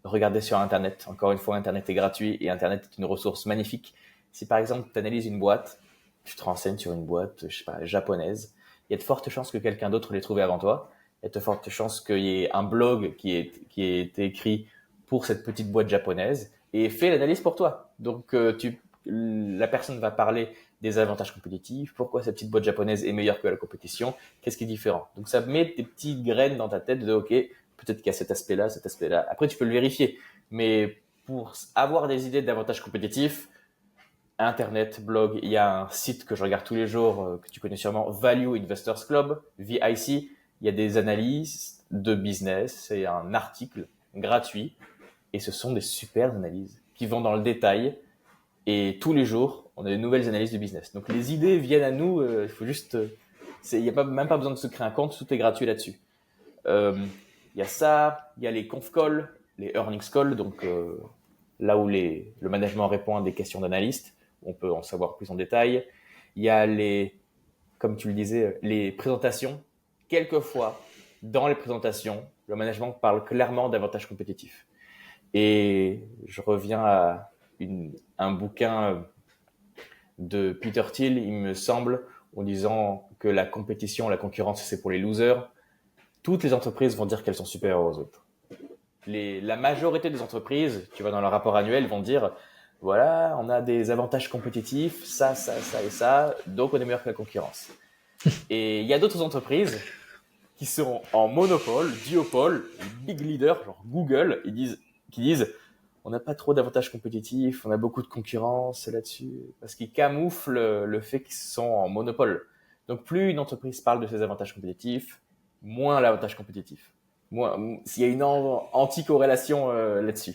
regarder sur Internet. Encore une fois, Internet est gratuit et Internet est une ressource magnifique. Si par exemple, tu analyses une boîte, tu te renseignes sur une boîte, je sais pas, japonaise, il y a de fortes chances que quelqu'un d'autre l'ait trouvé avant toi. Il y a de fortes chances qu'il y ait un blog qui ait été écrit pour cette petite boîte japonaise et fait l'analyse pour toi. Donc, la personne va parler des avantages compétitifs, pourquoi cette petite boîte japonaise est meilleure que la compétition, qu'est-ce qui est différent. Donc, ça met des petites graines dans ta tête de, OK, peut-être qu'il y a cet aspect-là, cet aspect-là. Après, tu peux le vérifier. Mais pour avoir des idées d'avantages compétitifs, Internet, blog, il y a un site que je regarde tous les jours, que tu connais sûrement, Value Investors Club, VIC. Il y a des analyses de business, c'est un article gratuit et ce sont des super analyses qui vont dans le détail et tous les jours, on a de nouvelles analyses de business. Donc les idées viennent à nous, il faut juste, il n'y a même pas besoin de se créer un compte, tout est gratuit là-dessus. Il y a ça, il y a les conf calls, les earnings calls, donc là où le management répond à des questions d'analystes, on peut en savoir plus en détail. Il y a comme tu le disais, les présentations. Quelquefois, dans les présentations, le management parle clairement d'avantages compétitifs. Et je reviens à un bouquin de Peter Thiel, il me semble, en disant que la compétition, la concurrence, c'est pour les losers. Toutes les entreprises vont dire qu'elles sont supérieures aux autres. La majorité des entreprises, tu vas dans leur rapport annuel, vont dire voilà, on a des avantages compétitifs, ça et ça, donc on est meilleur que la concurrence. Et il y a d'autres entreprises qui sont en monopole, duopole, big leaders, genre Google, qui disent on n'a pas trop d'avantages compétitifs, on a beaucoup de concurrence là-dessus, parce qu'ils camouflent le fait qu'ils sont en monopole. Donc plus une entreprise parle de ses avantages compétitifs, moins l'avantage compétitif. S'il y a une anti-corrélation là-dessus.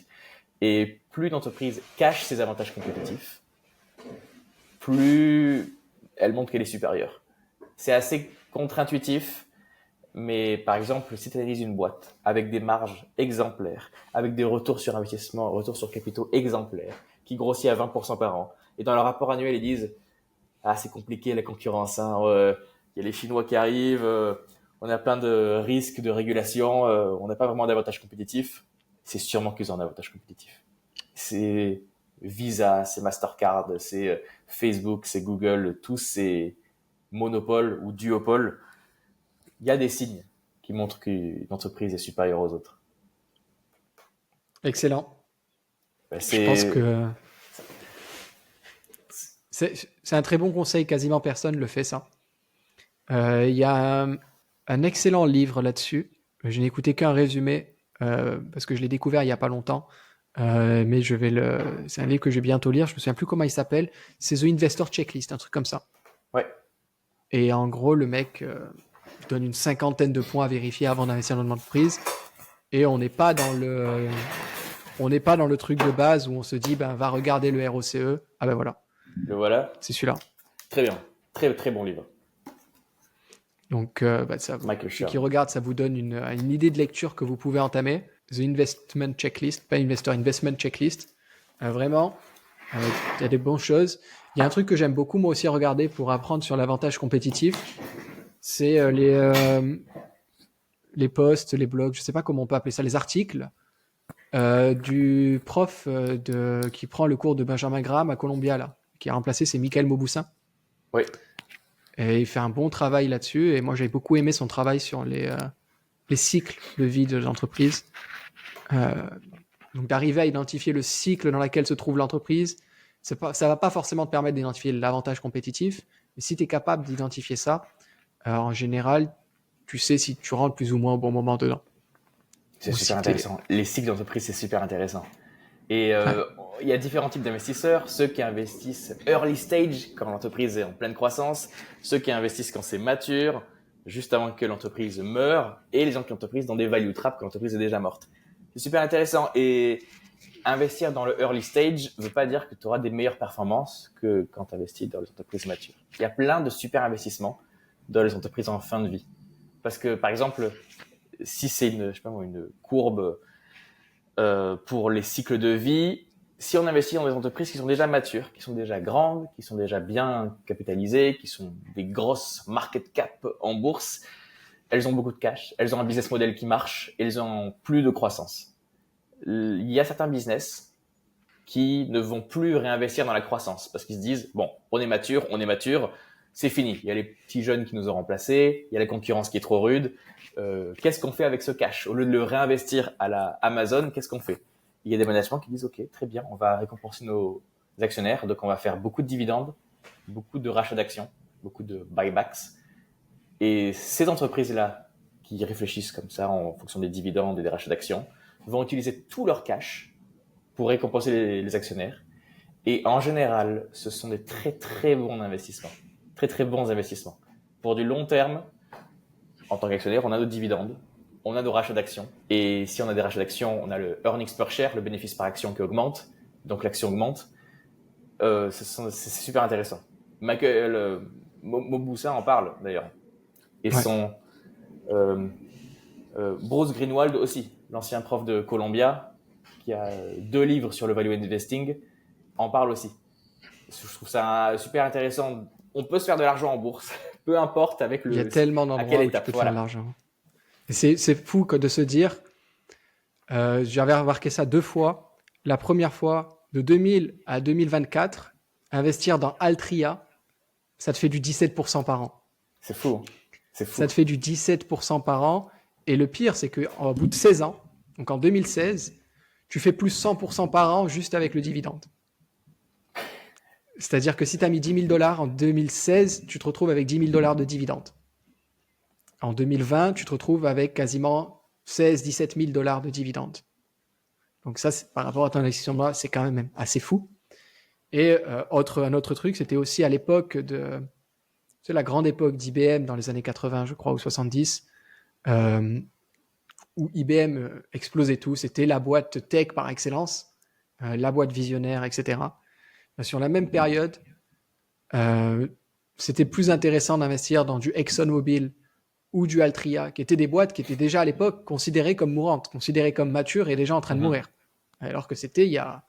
Et plus une entreprise cache ses avantages compétitifs, plus elle montre qu'elle est supérieure. C'est assez contre-intuitif, mais par exemple, si tu analyses une boîte avec des marges exemplaires, avec des retours sur investissement, retours sur capitaux exemplaires, qui grossit à 20% par an, et dans leur rapport annuel, ils disent « Ah, c'est compliqué la concurrence, hein, y a les Chinois qui arrivent, on a plein de risques de régulation, on n'a pas vraiment d'avantages compétitifs. » C'est sûrement qu'ils ont un avantage compétitif. C'est Visa, c'est Mastercard, c'est Facebook, c'est Google, tous ces monopoles ou duopoles. Il y a des signes qui montrent qu'une entreprise est supérieure aux autres. Excellent. Ben, Je pense que c'est un très bon conseil, quasiment personne ne le fait ça. Il y a un excellent livre là-dessus. Je n'ai écouté qu'un résumé parce que je l'ai découvert il n'y a pas longtemps. Mais c'est un livre que je vais bientôt lire. Je me souviens plus comment il s'appelle. C'est The Investor Checklist, un truc comme ça. Ouais. Et en gros, le mec donne une 50aine de points à vérifier avant d'investir dans une entreprise. Et on n'est pas dans le truc de base où on se dit va regarder le ROCE. Ah ben voilà. Le voilà. C'est celui-là. Très bien. Très très bon livre. Donc ceux Michael qui regardent, ça vous donne une idée de lecture que vous pouvez entamer. The Investment Checklist, pas Investment Checklist. Vraiment, il y a des bonnes choses. Il y a un truc que j'aime beaucoup moi aussi regarder pour apprendre sur l'avantage compétitif. C'est les posts, les blogs, je sais pas comment on peut appeler ça, les articles du prof qui prend le cours de Benjamin Graham à Columbia là, qui a remplacé, c'est Michael Mauboussin. Oui. Et il fait un bon travail là-dessus. Et moi, j'avais beaucoup aimé son travail sur les cycles de vie de l'entreprise. Donc, d'arriver à identifier le cycle dans lequel se trouve l'entreprise, ça ne va pas forcément te permettre d'identifier l'avantage compétitif. Mais si tu es capable d'identifier ça, en général, tu sais si tu rentres plus ou moins au bon moment dedans. C'est super intéressant. Les cycles d'entreprise, c'est super intéressant. Et il y a différents types d'investisseurs. Ceux qui investissent early stage, quand l'entreprise est en pleine croissance. Ceux qui investissent quand c'est mature, juste avant que l'entreprise meure. Et les gens qui investissent dans des value traps quand l'entreprise est déjà morte. C'est super intéressant. Et investir dans le early stage ne veut pas dire que tu auras des meilleures performances que quand tu investis dans les entreprises matures. Il y a plein de super investissements dans les entreprises en fin de vie. Parce que, par exemple, si c'est une courbe pour les cycles de vie, si on investit dans des entreprises qui sont déjà matures, qui sont déjà grandes, qui sont déjà bien capitalisées, qui sont des grosses market cap en bourse, elles ont beaucoup de cash, elles ont un business model qui marche, et elles ont plus de croissance. Il y a certains business qui ne vont plus réinvestir dans la croissance parce qu'ils se disent, bon, on est mature, c'est fini. Il y a les petits jeunes qui nous ont remplacés, il y a la concurrence qui est trop rude. Qu'est-ce qu'on fait avec ce cash? Au lieu de le réinvestir à la Amazon, qu'est-ce qu'on fait? Il y a des managements qui disent, OK, très bien, on va récompenser nos actionnaires, donc on va faire beaucoup de dividendes, beaucoup de rachats d'actions, beaucoup de buybacks. Et ces entreprises-là, qui réfléchissent comme ça en fonction des dividendes et des rachats d'actions, vont utiliser tout leur cash pour récompenser les actionnaires. Et en général, ce sont des très très bons investissements. Très très bons investissements. Pour du long terme, en tant qu'actionnaire, on a nos dividendes, on a nos rachats d'actions. Et si on a des rachats d'actions, on a le earnings per share, le bénéfice par action qui augmente. Donc l'action augmente. C'est super intéressant. Michael Mauboussin en parle d'ailleurs. Et son Bruce Greenwald aussi, l'ancien prof de Columbia, qui a 2 livres sur le value investing, en parle aussi. Je trouve ça super intéressant. On peut se faire de l'argent en bourse, peu importe avec Il y a tellement d'endroits où tu peux te faire de l'argent. Et c'est fou de se dire, j'avais remarqué ça 2 fois. La première fois, de 2000 à 2024, investir dans Altria, ça te fait du 17% par an. C'est fou. Ça te fait du 17% par an. Et le pire, c'est qu'au bout de 16 ans, donc en 2016, tu fais plus 100% par an juste avec le dividende. C'est-à-dire que si tu as mis $10 000 en 2016, tu te retrouves avec $10 000 de dividende. En 2020, tu te retrouves avec quasiment 16 000 $, 17 000 de dividende. Donc ça, par rapport à ton investissement, c'est quand même assez fou. Et un autre truc, c'était aussi à l'époque c'est la grande époque d'IBM dans les années 80, je crois, ou 70, où IBM explosait tout. C'était la boîte tech par excellence, la boîte visionnaire, etc. Sur la même période, c'était plus intéressant d'investir dans du ExxonMobil ou du Altria, qui étaient des boîtes qui étaient déjà à l'époque considérées comme mourantes, considérées comme matures et déjà en train de mourir. Alors que c'était il y a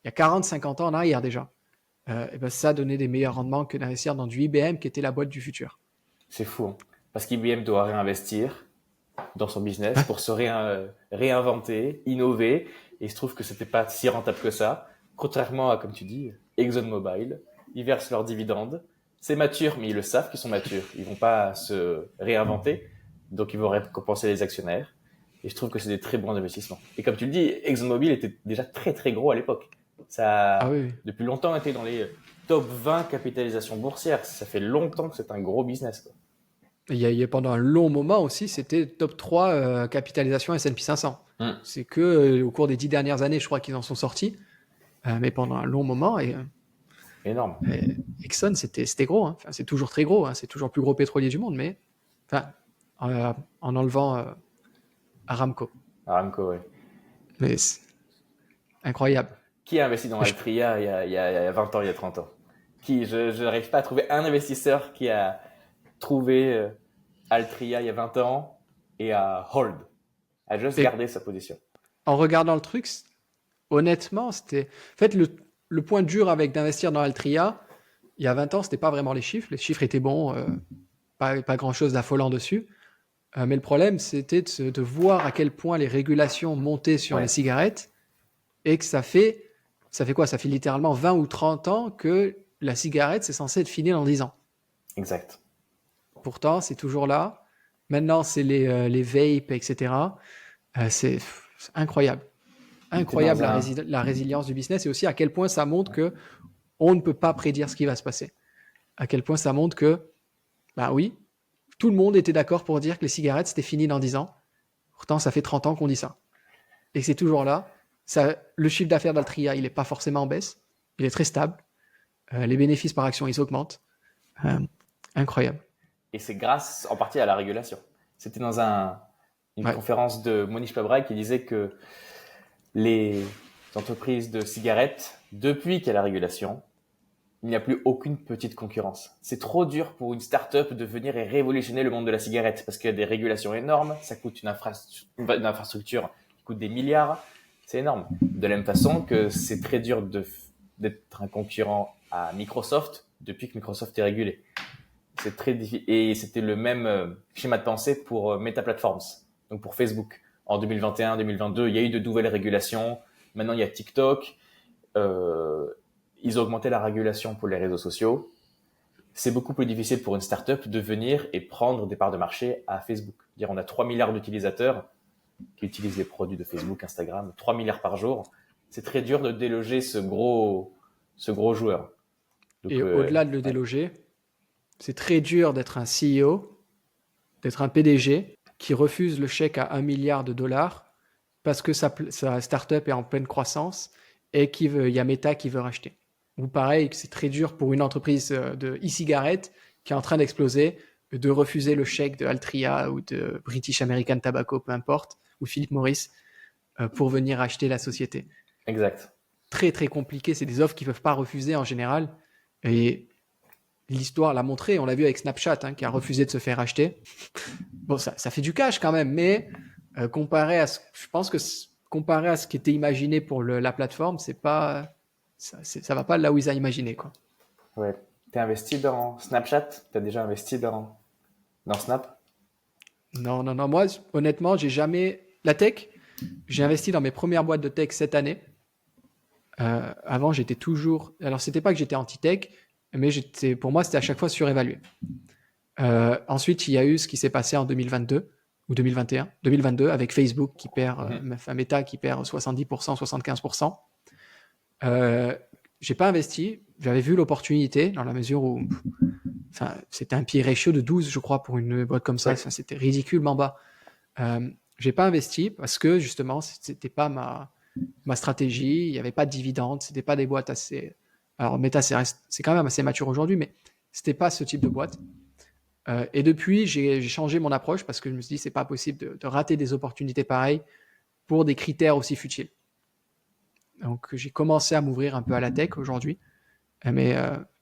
40-50 ans en arrière déjà. Et ben ça donnait des meilleurs rendements que d'investir dans du IBM qui était la boîte du futur. C'est fou, hein. Parce qu'IBM doit réinvestir dans son business pour se réinventer, innover. Et il se trouve que c'était pas si rentable que ça. Contrairement à, comme tu dis, ExxonMobil, ils versent leurs dividendes. C'est mature, mais ils le savent qu'ils sont matures. Ils vont pas se réinventer. Donc, ils vont récompenser les actionnaires. Et je trouve que c'est des très bons investissements. Et comme tu le dis, ExxonMobil était déjà très, très gros à l'époque. Ça a depuis longtemps été dans les top 20 capitalisations boursières. Ça fait longtemps que c'est un gros business, quoi. Il y a pendant un long moment aussi, c'était top 3 capitalisation S&P 500. C'est que au cours des 10 dernières années, je crois qu'ils en sont sortis. Mais pendant un long moment, énorme. Exxon, c'était gros. Hein. Enfin, c'est toujours très gros. Hein. C'est toujours le plus gros pétrolier du monde, mais en enlevant Aramco. Aramco, oui. Mais c'est incroyable. Qui a investi dans Altria il y a 20 ans, il y a 30 ans? Je n'arrive pas à trouver un investisseur qui a trouvé Altria il y a 20 ans et à hold, à juste garder sa position. En regardant le truc, honnêtement, c'était... En fait, le point dur avec d'investir dans Altria, il y a 20 ans, c'était pas vraiment les chiffres. Les chiffres étaient bons, pas grand-chose d'affolant dessus. Mais le problème, c'était de voir à quel point les régulations montaient sur les cigarettes et que ça fait quoi? Ça fait littéralement 20 ou 30 ans que la cigarette, c'est censé être fini dans 10 ans. Exact. Pourtant, c'est toujours là. Maintenant, c'est les vapes, etc. C'est incroyable. Incroyable la résilience du business et aussi à quel point ça montre que on ne peut pas prédire ce qui va se passer. À quel point ça montre que, bah oui, tout le monde était d'accord pour dire que les cigarettes, c'était fini dans 10 ans. Pourtant, ça fait 30 ans qu'on dit ça. Et c'est toujours là. Le chiffre d'affaires d'Altria, il n'est pas forcément en baisse. Il est très stable. Les bénéfices par action, ils augmentent. Incroyable. Et c'est grâce en partie à la régulation. C'était dans une conférence de Monish Pabrai qui disait que les entreprises de cigarettes, depuis qu'il y a la régulation, il n'y a plus aucune petite concurrence. C'est trop dur pour une start-up de venir et révolutionner le monde de la cigarette parce qu'il y a des régulations énormes, ça coûte une infrastructure qui coûte des milliards, c'est énorme. De la même façon que c'est très dur d'être un concurrent à Microsoft depuis que Microsoft est régulé. C'est très difficile. Et c'était le même schéma de pensée pour Meta Platforms, donc pour Facebook. En 2021, 2022, il y a eu de nouvelles régulations. Maintenant, il y a TikTok. Ils ont augmenté la régulation pour les réseaux sociaux. C'est beaucoup plus difficile pour une startup de venir et prendre des parts de marché à Facebook. Dire, on a 3 milliards d'utilisateurs qui utilisent les produits de Facebook, Instagram, 3 milliards par jour. C'est très dur de déloger ce gros joueur. Donc, Et au-delà de le déloger, c'est très dur d'être un CEO, d'être un PDG qui refuse le chèque à 1 milliard de dollars parce que sa startup est en pleine croissance et il y a Meta qui veut racheter. Ou pareil, c'est très dur pour une entreprise de e-cigarettes qui est en train d'exploser de refuser le chèque de Altria ou de British American Tobacco, peu importe, ou Philip Morris, pour venir acheter la société. Exact. Très très compliqué, c'est des offres qu'ils ne peuvent pas refuser en général. Et l'histoire l'a montré, on l'a vu avec Snapchat, qui a refusé de se faire acheter. Bon, ça fait du cash quand même, mais je pense que comparé à ce qui était imaginé pour la plateforme, ça va pas là où ils ont imaginé, quoi. Ouais. T'es investi dans Snapchat? T'as déjà investi dans Snap? Non. Moi, honnêtement, j'ai jamais. La tech, j'ai investi dans mes premières boîtes de tech cette année. Avant, j'étais toujours. Alors, c'était pas que j'étais anti-tech, mais pour moi, c'était à chaque fois surévalué. Ensuite, il y a eu ce qui s'est passé en 2022 ou 2021, 2022 avec Facebook qui perd, Meta qui perd 70%, 75%. J'ai pas investi, j'avais vu l'opportunité dans la mesure où c'était un PE ratio de 12, je crois, pour une boîte comme ça. Ouais. C'était ridiculement bas. J'ai pas investi parce que justement, c'était pas ma stratégie. Il n'y avait pas de dividendes, c'était pas des boîtes assez. Alors Meta, c'est quand même assez mature aujourd'hui, mais c'était pas ce type de boîte. Et depuis, j'ai changé mon approche parce que je me suis dit c'est pas possible de rater des opportunités pareilles pour des critères aussi futiles. Donc j'ai commencé à m'ouvrir un peu à la tech aujourd'hui, mais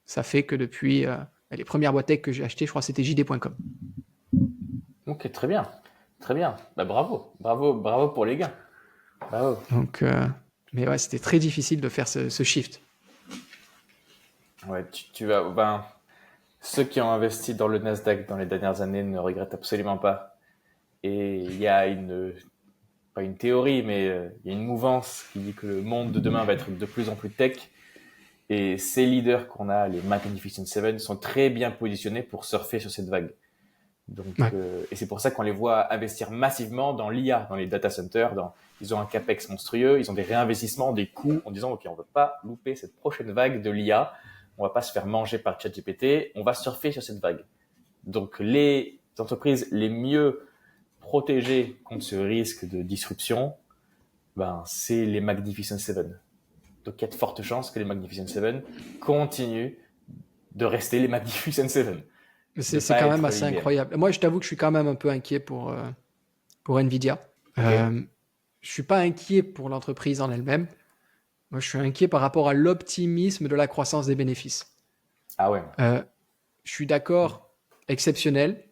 ça fait que depuis les premières boîtes tech que j'ai achetées, je crois que c'était jd.com. Ok, très bien. Très bien. Bah, bravo pour les gains. Bravo. Donc, mais ouais, c'était très difficile de faire ce shift. Ouais, ceux qui ont investi dans le Nasdaq dans les dernières années ne regrettent absolument pas. Et il y a pas une théorie, mais il y a une mouvance qui dit que le monde de demain va être de plus en plus tech. Et ces leaders qu'on a, les Magnificent Seven, sont très bien positionnés pour surfer sur cette vague. Donc, Ouais. et c'est pour ça qu'on les voit investir massivement dans l'IA, dans les data centers. Ils ont un capex monstrueux, ils ont des réinvestissements, des coûts, en disant ok, on ne veut pas louper cette prochaine vague de l'IA, on va pas se faire manger par ChatGPT, on va surfer sur cette vague. Donc, les entreprises les mieux protégées contre ce risque de disruption, c'est les Magnificent Seven. Donc, il y a de fortes chances que les Magnificent Seven continuent de rester les Magnificent Seven. C'est quand même assez incroyable. Moi, je t'avoue que je suis quand même un peu inquiet pour Nvidia. Okay. Je suis pas inquiet pour l'entreprise en elle-même. Moi, je suis inquiet par rapport à l'optimisme de la croissance des bénéfices. Ah ouais. Je suis d'accord, exceptionnel.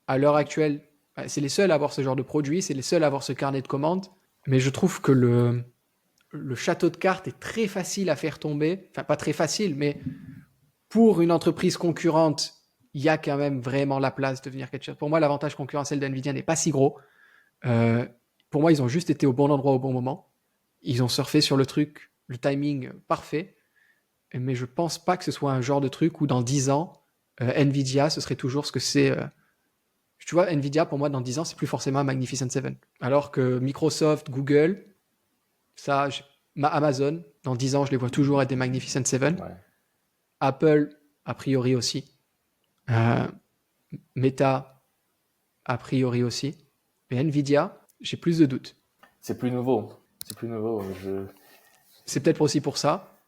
À l'heure actuelle, c'est les seuls à avoir ce genre de produit, c'est les seuls à avoir ce carnet de commandes. Mais je trouve que le château de cartes est très facile à faire tomber. Enfin, pas très facile, mais pour une entreprise concurrente, il y a quand même vraiment la place de devenir quelque chose. Pour moi, l'avantage concurrentiel d'NVIDIA n'est pas si gros. Pour moi, ils ont juste été au bon endroit au bon moment. Ils ont surfé sur le truc, le timing parfait. Mais je pense pas que ce soit un genre de truc où dans 10 ans, Nvidia, ce serait toujours ce que c'est. Tu vois, Nvidia, pour moi, dans 10 ans, c'est plus forcément un Magnificent Seven. Alors que Microsoft, Google, Amazon, dans 10 ans, je les vois toujours être des Magnificent Seven. Ouais. Apple, a priori aussi. Meta, a priori aussi. Mais Nvidia, j'ai plus de doutes. C'est plus nouveau. C'est peut-être aussi pour ça.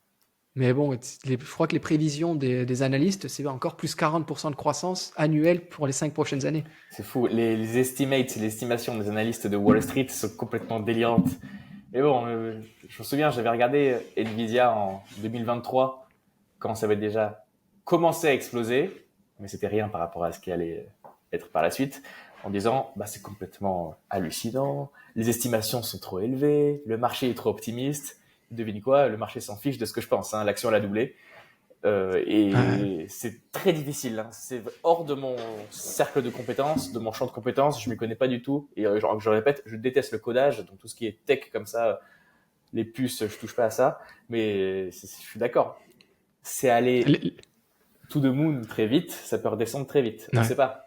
Mais bon, je crois que les prévisions des analystes, c'est encore plus 40% de croissance annuelle pour les 5 prochaines années. C'est fou. Les estimates, les estimations des analystes de Wall Street sont complètement délirantes. Et bon, je me souviens, j'avais regardé Nvidia en 2023, quand ça avait déjà commencé à exploser, mais c'était rien par rapport à ce qui allait être par la suite, en disant, c'est complètement hallucinant, les estimations sont trop élevées, le marché est trop optimiste. Devine quoi, le marché s'en fiche de ce que je pense, hein, l'action elle a doublé. Euh, Et c'est très difficile, hein. C'est hors de mon cercle de compétences, de mon champ de compétences. Je m'y connais pas du tout. Et je répète, je déteste le codage, donc tout ce qui est tech comme ça, les puces, je touche pas à ça. Mais je suis d'accord. C'est aller les- to the moon très vite, ça peut redescendre très vite. On ouais. sait pas.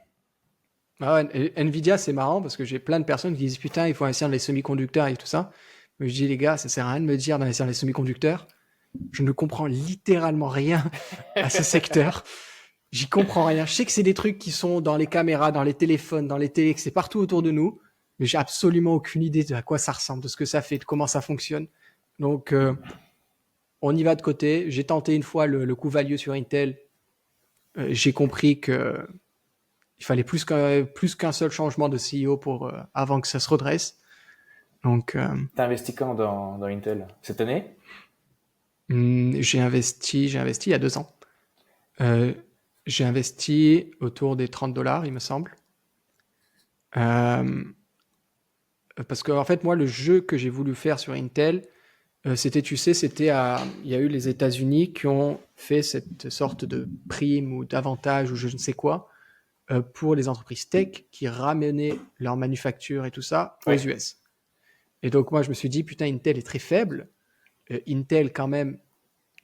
Ah ouais, Nvidia, c'est marrant parce que j'ai plein de personnes qui disent putain, il faut investir dans les semi-conducteurs et tout ça. Mais je dis les gars, ça sert à rien de me dire d'investir dans les semi-conducteurs. Je ne comprends littéralement rien à ce secteur. J'y comprends rien. Je sais que c'est des trucs qui sont dans les caméras, dans les téléphones, dans les télés, que c'est partout autour de nous, mais j'ai absolument aucune idée de à quoi ça ressemble, de ce que ça fait, de comment ça fonctionne. Donc, on y va de côté. J'ai tenté une fois le coup value sur Intel. J'ai compris que il fallait plus qu'un seul changement de CEO avant que ça se redresse. Donc, T'as investi quand dans Intel? Cette année? j'ai investi il y a 2 ans. Euh, j'ai investi autour des $30, il me semble. Euh, Parce que en fait, moi, le jeu que j'ai voulu faire sur Intel, c'était, tu sais, il y a eu les États-Unis qui ont fait cette sorte de prime ou d'avantage ou je ne sais quoi pour les entreprises tech qui ramenaient leur manufacture et tout ça aux Oui. US. Et donc moi, je me suis dit, putain, Intel est très faible. Intel, quand même,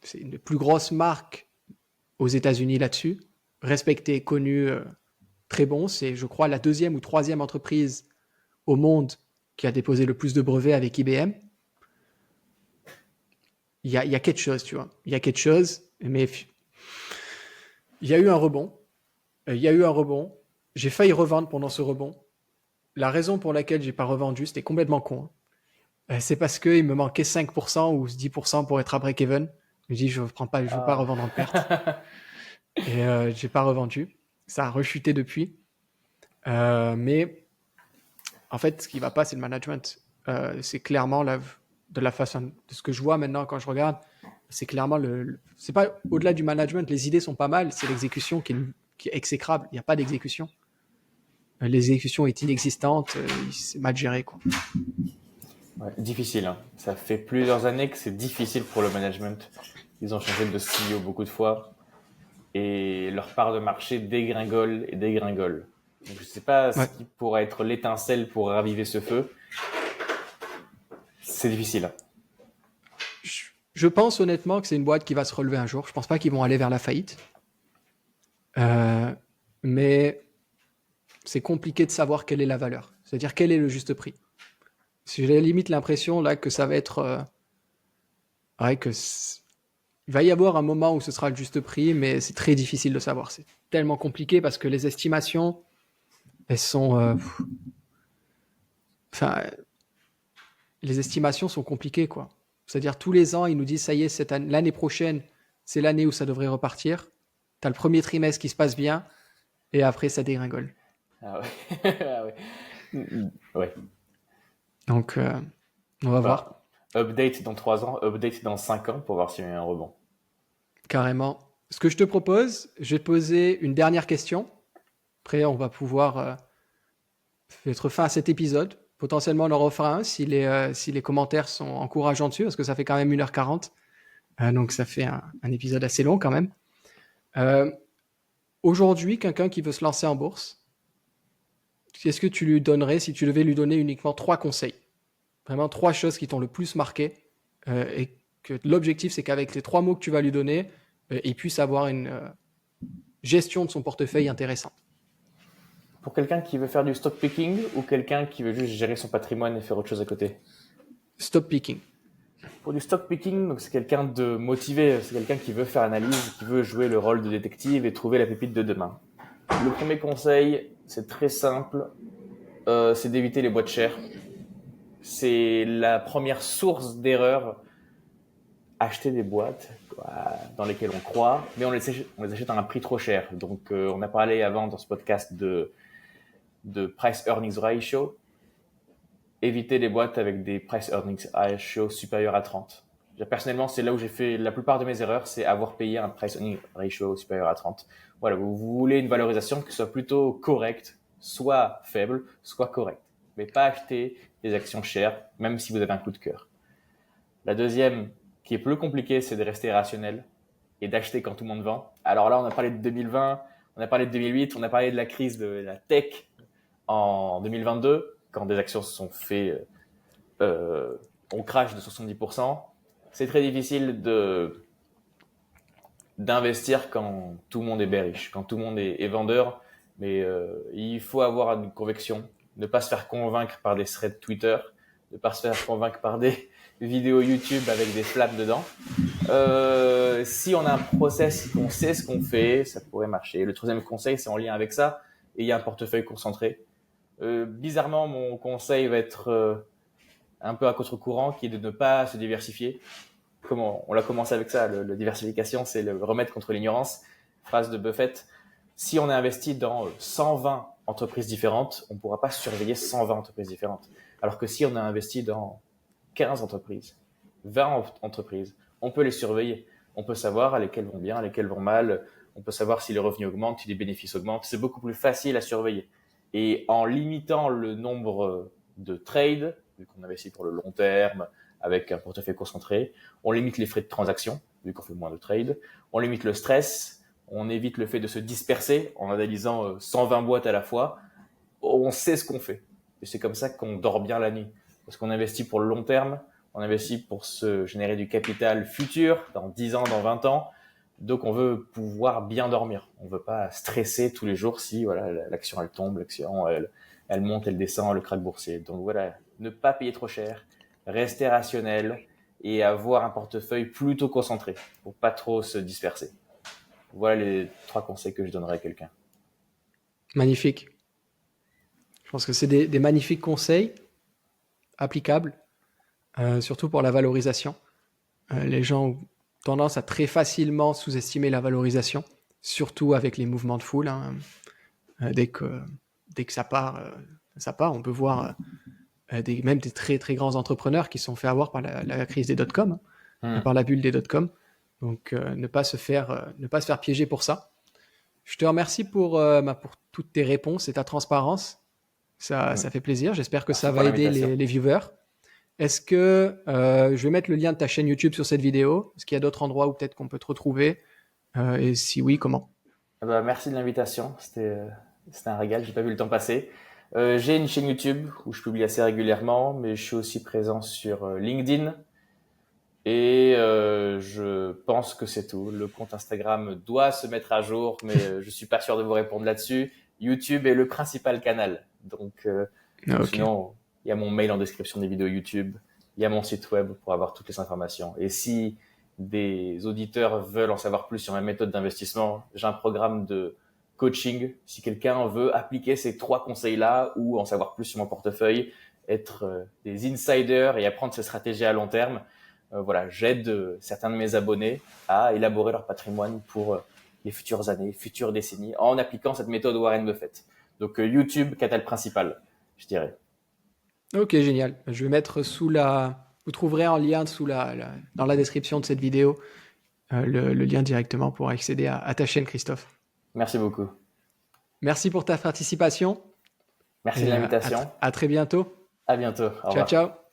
c'est une des plus grosses marques aux États-Unis là-dessus, respectée, connue, très bon. C'est, je crois, la deuxième ou troisième entreprise au monde qui a déposé le plus de brevets avec IBM. Il y a quelque chose, tu vois. Il y a quelque chose, mais il y a eu un rebond. Il y a eu un rebond. J'ai failli revendre pendant ce rebond. La raison pour laquelle j'ai pas revendu, c'était complètement con, hein. C'est parce qu'il me manquait 5% ou 10% pour être à break-even. Je dis, je veux pas Ah. revendre en perte. Et j'ai pas revendu. Ça a rechuté depuis. Mais en fait, ce qui va pas, c'est le management. C'est clairement de la façon, de ce que je vois maintenant quand je regarde, c'est clairement c'est pas au-delà du management, les idées sont pas mal, c'est l'exécution qui est exécrable. Il n'y a pas d'exécution. L'exécution est inexistante, c'est mal géré, quoi. Ouais, difficile, hein. Ça fait plusieurs années que c'est difficile pour le management. Ils ont changé de CEO beaucoup de fois et leur part de marché dégringole et dégringole. Donc, je sais pas ce Ouais. qui pourrait être l'étincelle pour raviver ce feu. C'est difficile, hein. Je pense honnêtement que c'est une boîte qui va se relever un jour. Je pense pas qu'ils vont aller vers la faillite. Mais c'est compliqué de savoir quelle est la valeur. C'est-à-dire quel est le juste prix. J'ai limite l'impression là que ça va être ouais, il va y avoir un moment où ce sera le juste prix, mais c'est très difficile de savoir. C'est tellement compliqué parce que les estimations, elles sont, enfin, les estimations sont compliquées, quoi. C'est-à-dire tous les ans, ils nous disent ça y est, l'année prochaine, c'est l'année où ça devrait repartir. T'as le premier trimestre qui se passe bien, et après ça dégringole. Ah ouais. Ah ouais. Ouais. Donc, on va voir Bah, update dans 3 ans, update dans 5 ans pour voir s'il y a eu un rebond. carrément. Ce que je te propose, je vais te poser une dernière question. Après, on va pouvoir mettre fin à cet épisode. Potentiellement, on en refera un si les commentaires sont encourageants dessus, parce que ça fait quand même 1h40. Donc, ça fait un épisode assez long quand même. Euh, Aujourd'hui, quelqu'un qui veut se lancer en bourse, qu'est-ce que tu lui donnerais si tu devais lui donner uniquement 3 conseils? Vraiment 3 choses qui t'ont le plus marqué. Et que l'objectif, c'est qu'avec les 3 mots que tu vas lui donner, il puisse avoir une gestion de son portefeuille intéressante. Pour quelqu'un qui veut faire du stock picking ou quelqu'un qui veut juste gérer son patrimoine et faire autre chose à côté? Stop picking. Pour du stock picking, donc c'est quelqu'un de motivé, c'est quelqu'un qui veut faire analyse, qui veut jouer le rôle de détective et trouver la pépite de demain. Le premier conseil, c'est très simple, c'est d'éviter les boîtes chères. C'est la première source d'erreur. Acheter des boîtes dans lesquelles on croit, mais on les achète à un prix trop cher. Donc, on a parlé avant dans ce podcast de price earnings ratio. Éviter les boîtes avec des price earnings ratio supérieurs à 30. Personnellement, c'est là où j'ai fait la plupart de mes erreurs, c'est avoir payé un price earnings ratio supérieur à 30. Voilà, vous voulez une valorisation qui soit plutôt correcte, soit faible, soit correcte. Mais pas acheter des actions chères, même si vous avez un coup de cœur. La deuxième, qui est plus compliquée, c'est de rester rationnel. et d'acheter quand tout le monde vend. Alors là, on a parlé de 2020, on a parlé de 2008, on a parlé de la crise de la tech en 2022, quand des actions se sont fait, on crash de 70%. C'est très difficile d'investir quand tout le monde est bearish, quand tout le monde est vendeur. Mais il faut avoir une conviction, ne pas se faire convaincre par des threads Twitter, ne pas se faire convaincre par des vidéos YouTube avec des flammes dedans. Si on a un process, qu'on sait ce qu'on fait, ça pourrait marcher. Le troisième conseil, c'est en lien avec ça, et il y a un portefeuille concentré. Bizarrement, mon conseil va être un peu à contre-courant, qui est de ne pas se diversifier. Comment on l'a commencé avec ça, la diversification, c'est le remède contre l'ignorance. Phrase de Buffett. Si on est investi dans 120 entreprises différentes, on ne pourra pas surveiller 120 entreprises différentes. Alors que si on a investi dans 15 entreprises, 20 entreprises, on peut les surveiller. On peut savoir lesquelles vont bien, lesquelles vont mal. On peut savoir si les revenus augmentent, si les bénéfices augmentent. C'est beaucoup plus facile à surveiller. Et en limitant le nombre de trades, vu qu'on investit pour le long terme, avec un portefeuille concentré, on limite les frais de transaction, vu qu'on fait moins de trades. On limite le stress. On évite le fait de se disperser en analysant 120 boîtes à la fois. On sait ce qu'on fait. Et c'est comme ça qu'on dort bien la nuit. Parce qu'on investit pour le long terme, on investit pour se générer du capital futur, dans 10 ans, dans 20 ans. Donc on veut pouvoir bien dormir. On ne veut pas stresser tous les jours si voilà, l'action elle tombe, l'action elle monte, elle descend, le krach boursier. Donc voilà, ne pas payer trop cher, rester rationnel et avoir un portefeuille plutôt concentré pour pas trop se disperser. Voilà les 3 conseils que je donnerais à quelqu'un. Magnifique. Je pense que c'est des magnifiques conseils applicables, surtout pour la valorisation. Les gens ont tendance à très facilement sous-estimer la valorisation, surtout avec les mouvements de foule. Hein. Dès que ça part, on peut voir même des très très grands entrepreneurs qui se sont fait avoir par la crise des dot-com, par la bulle des dot-com. Donc ne pas se faire piéger pour ça. Je te remercie pour toutes tes réponses et ta transparence. Ça fait plaisir. J'espère que ça va aider les viewers. Est-ce que je vais mettre le lien de ta chaîne YouTube sur cette vidéo? Est-ce qu'il y a d'autres endroits où peut-être qu'on peut te retrouver? Et si oui, comment? Merci de l'invitation. C'était un régal. J'ai pas vu le temps passer. J'ai une chaîne YouTube où je publie assez régulièrement, mais je suis aussi présent sur LinkedIn. Et je pense que c'est tout. Le compte Instagram doit se mettre à jour, mais je suis pas sûr de vous répondre là-dessus. YouTube est le principal canal. Donc, sinon, il y a mon mail en description des vidéos YouTube. Il y a mon site web pour avoir toutes les informations. Et si des auditeurs veulent en savoir plus sur ma méthode d'investissement, j'ai un programme de coaching. Si quelqu'un veut appliquer ces 3 conseils-là ou en savoir plus sur mon portefeuille, être des insiders et apprendre ces stratégies à long terme, voilà, j'aide certains de mes abonnés à élaborer leur patrimoine pour les futures années, futures décennies, en appliquant cette méthode Warren Buffett. Donc YouTube, canal principal, je dirais. Ok, génial. Je vais mettre vous trouverez un lien dans la description de cette vidéo, le lien directement pour accéder à ta chaîne, Christophe. Merci beaucoup. Merci pour ta participation. Merci de l'invitation. À très bientôt. À bientôt. Au revoir. Ciao, ciao.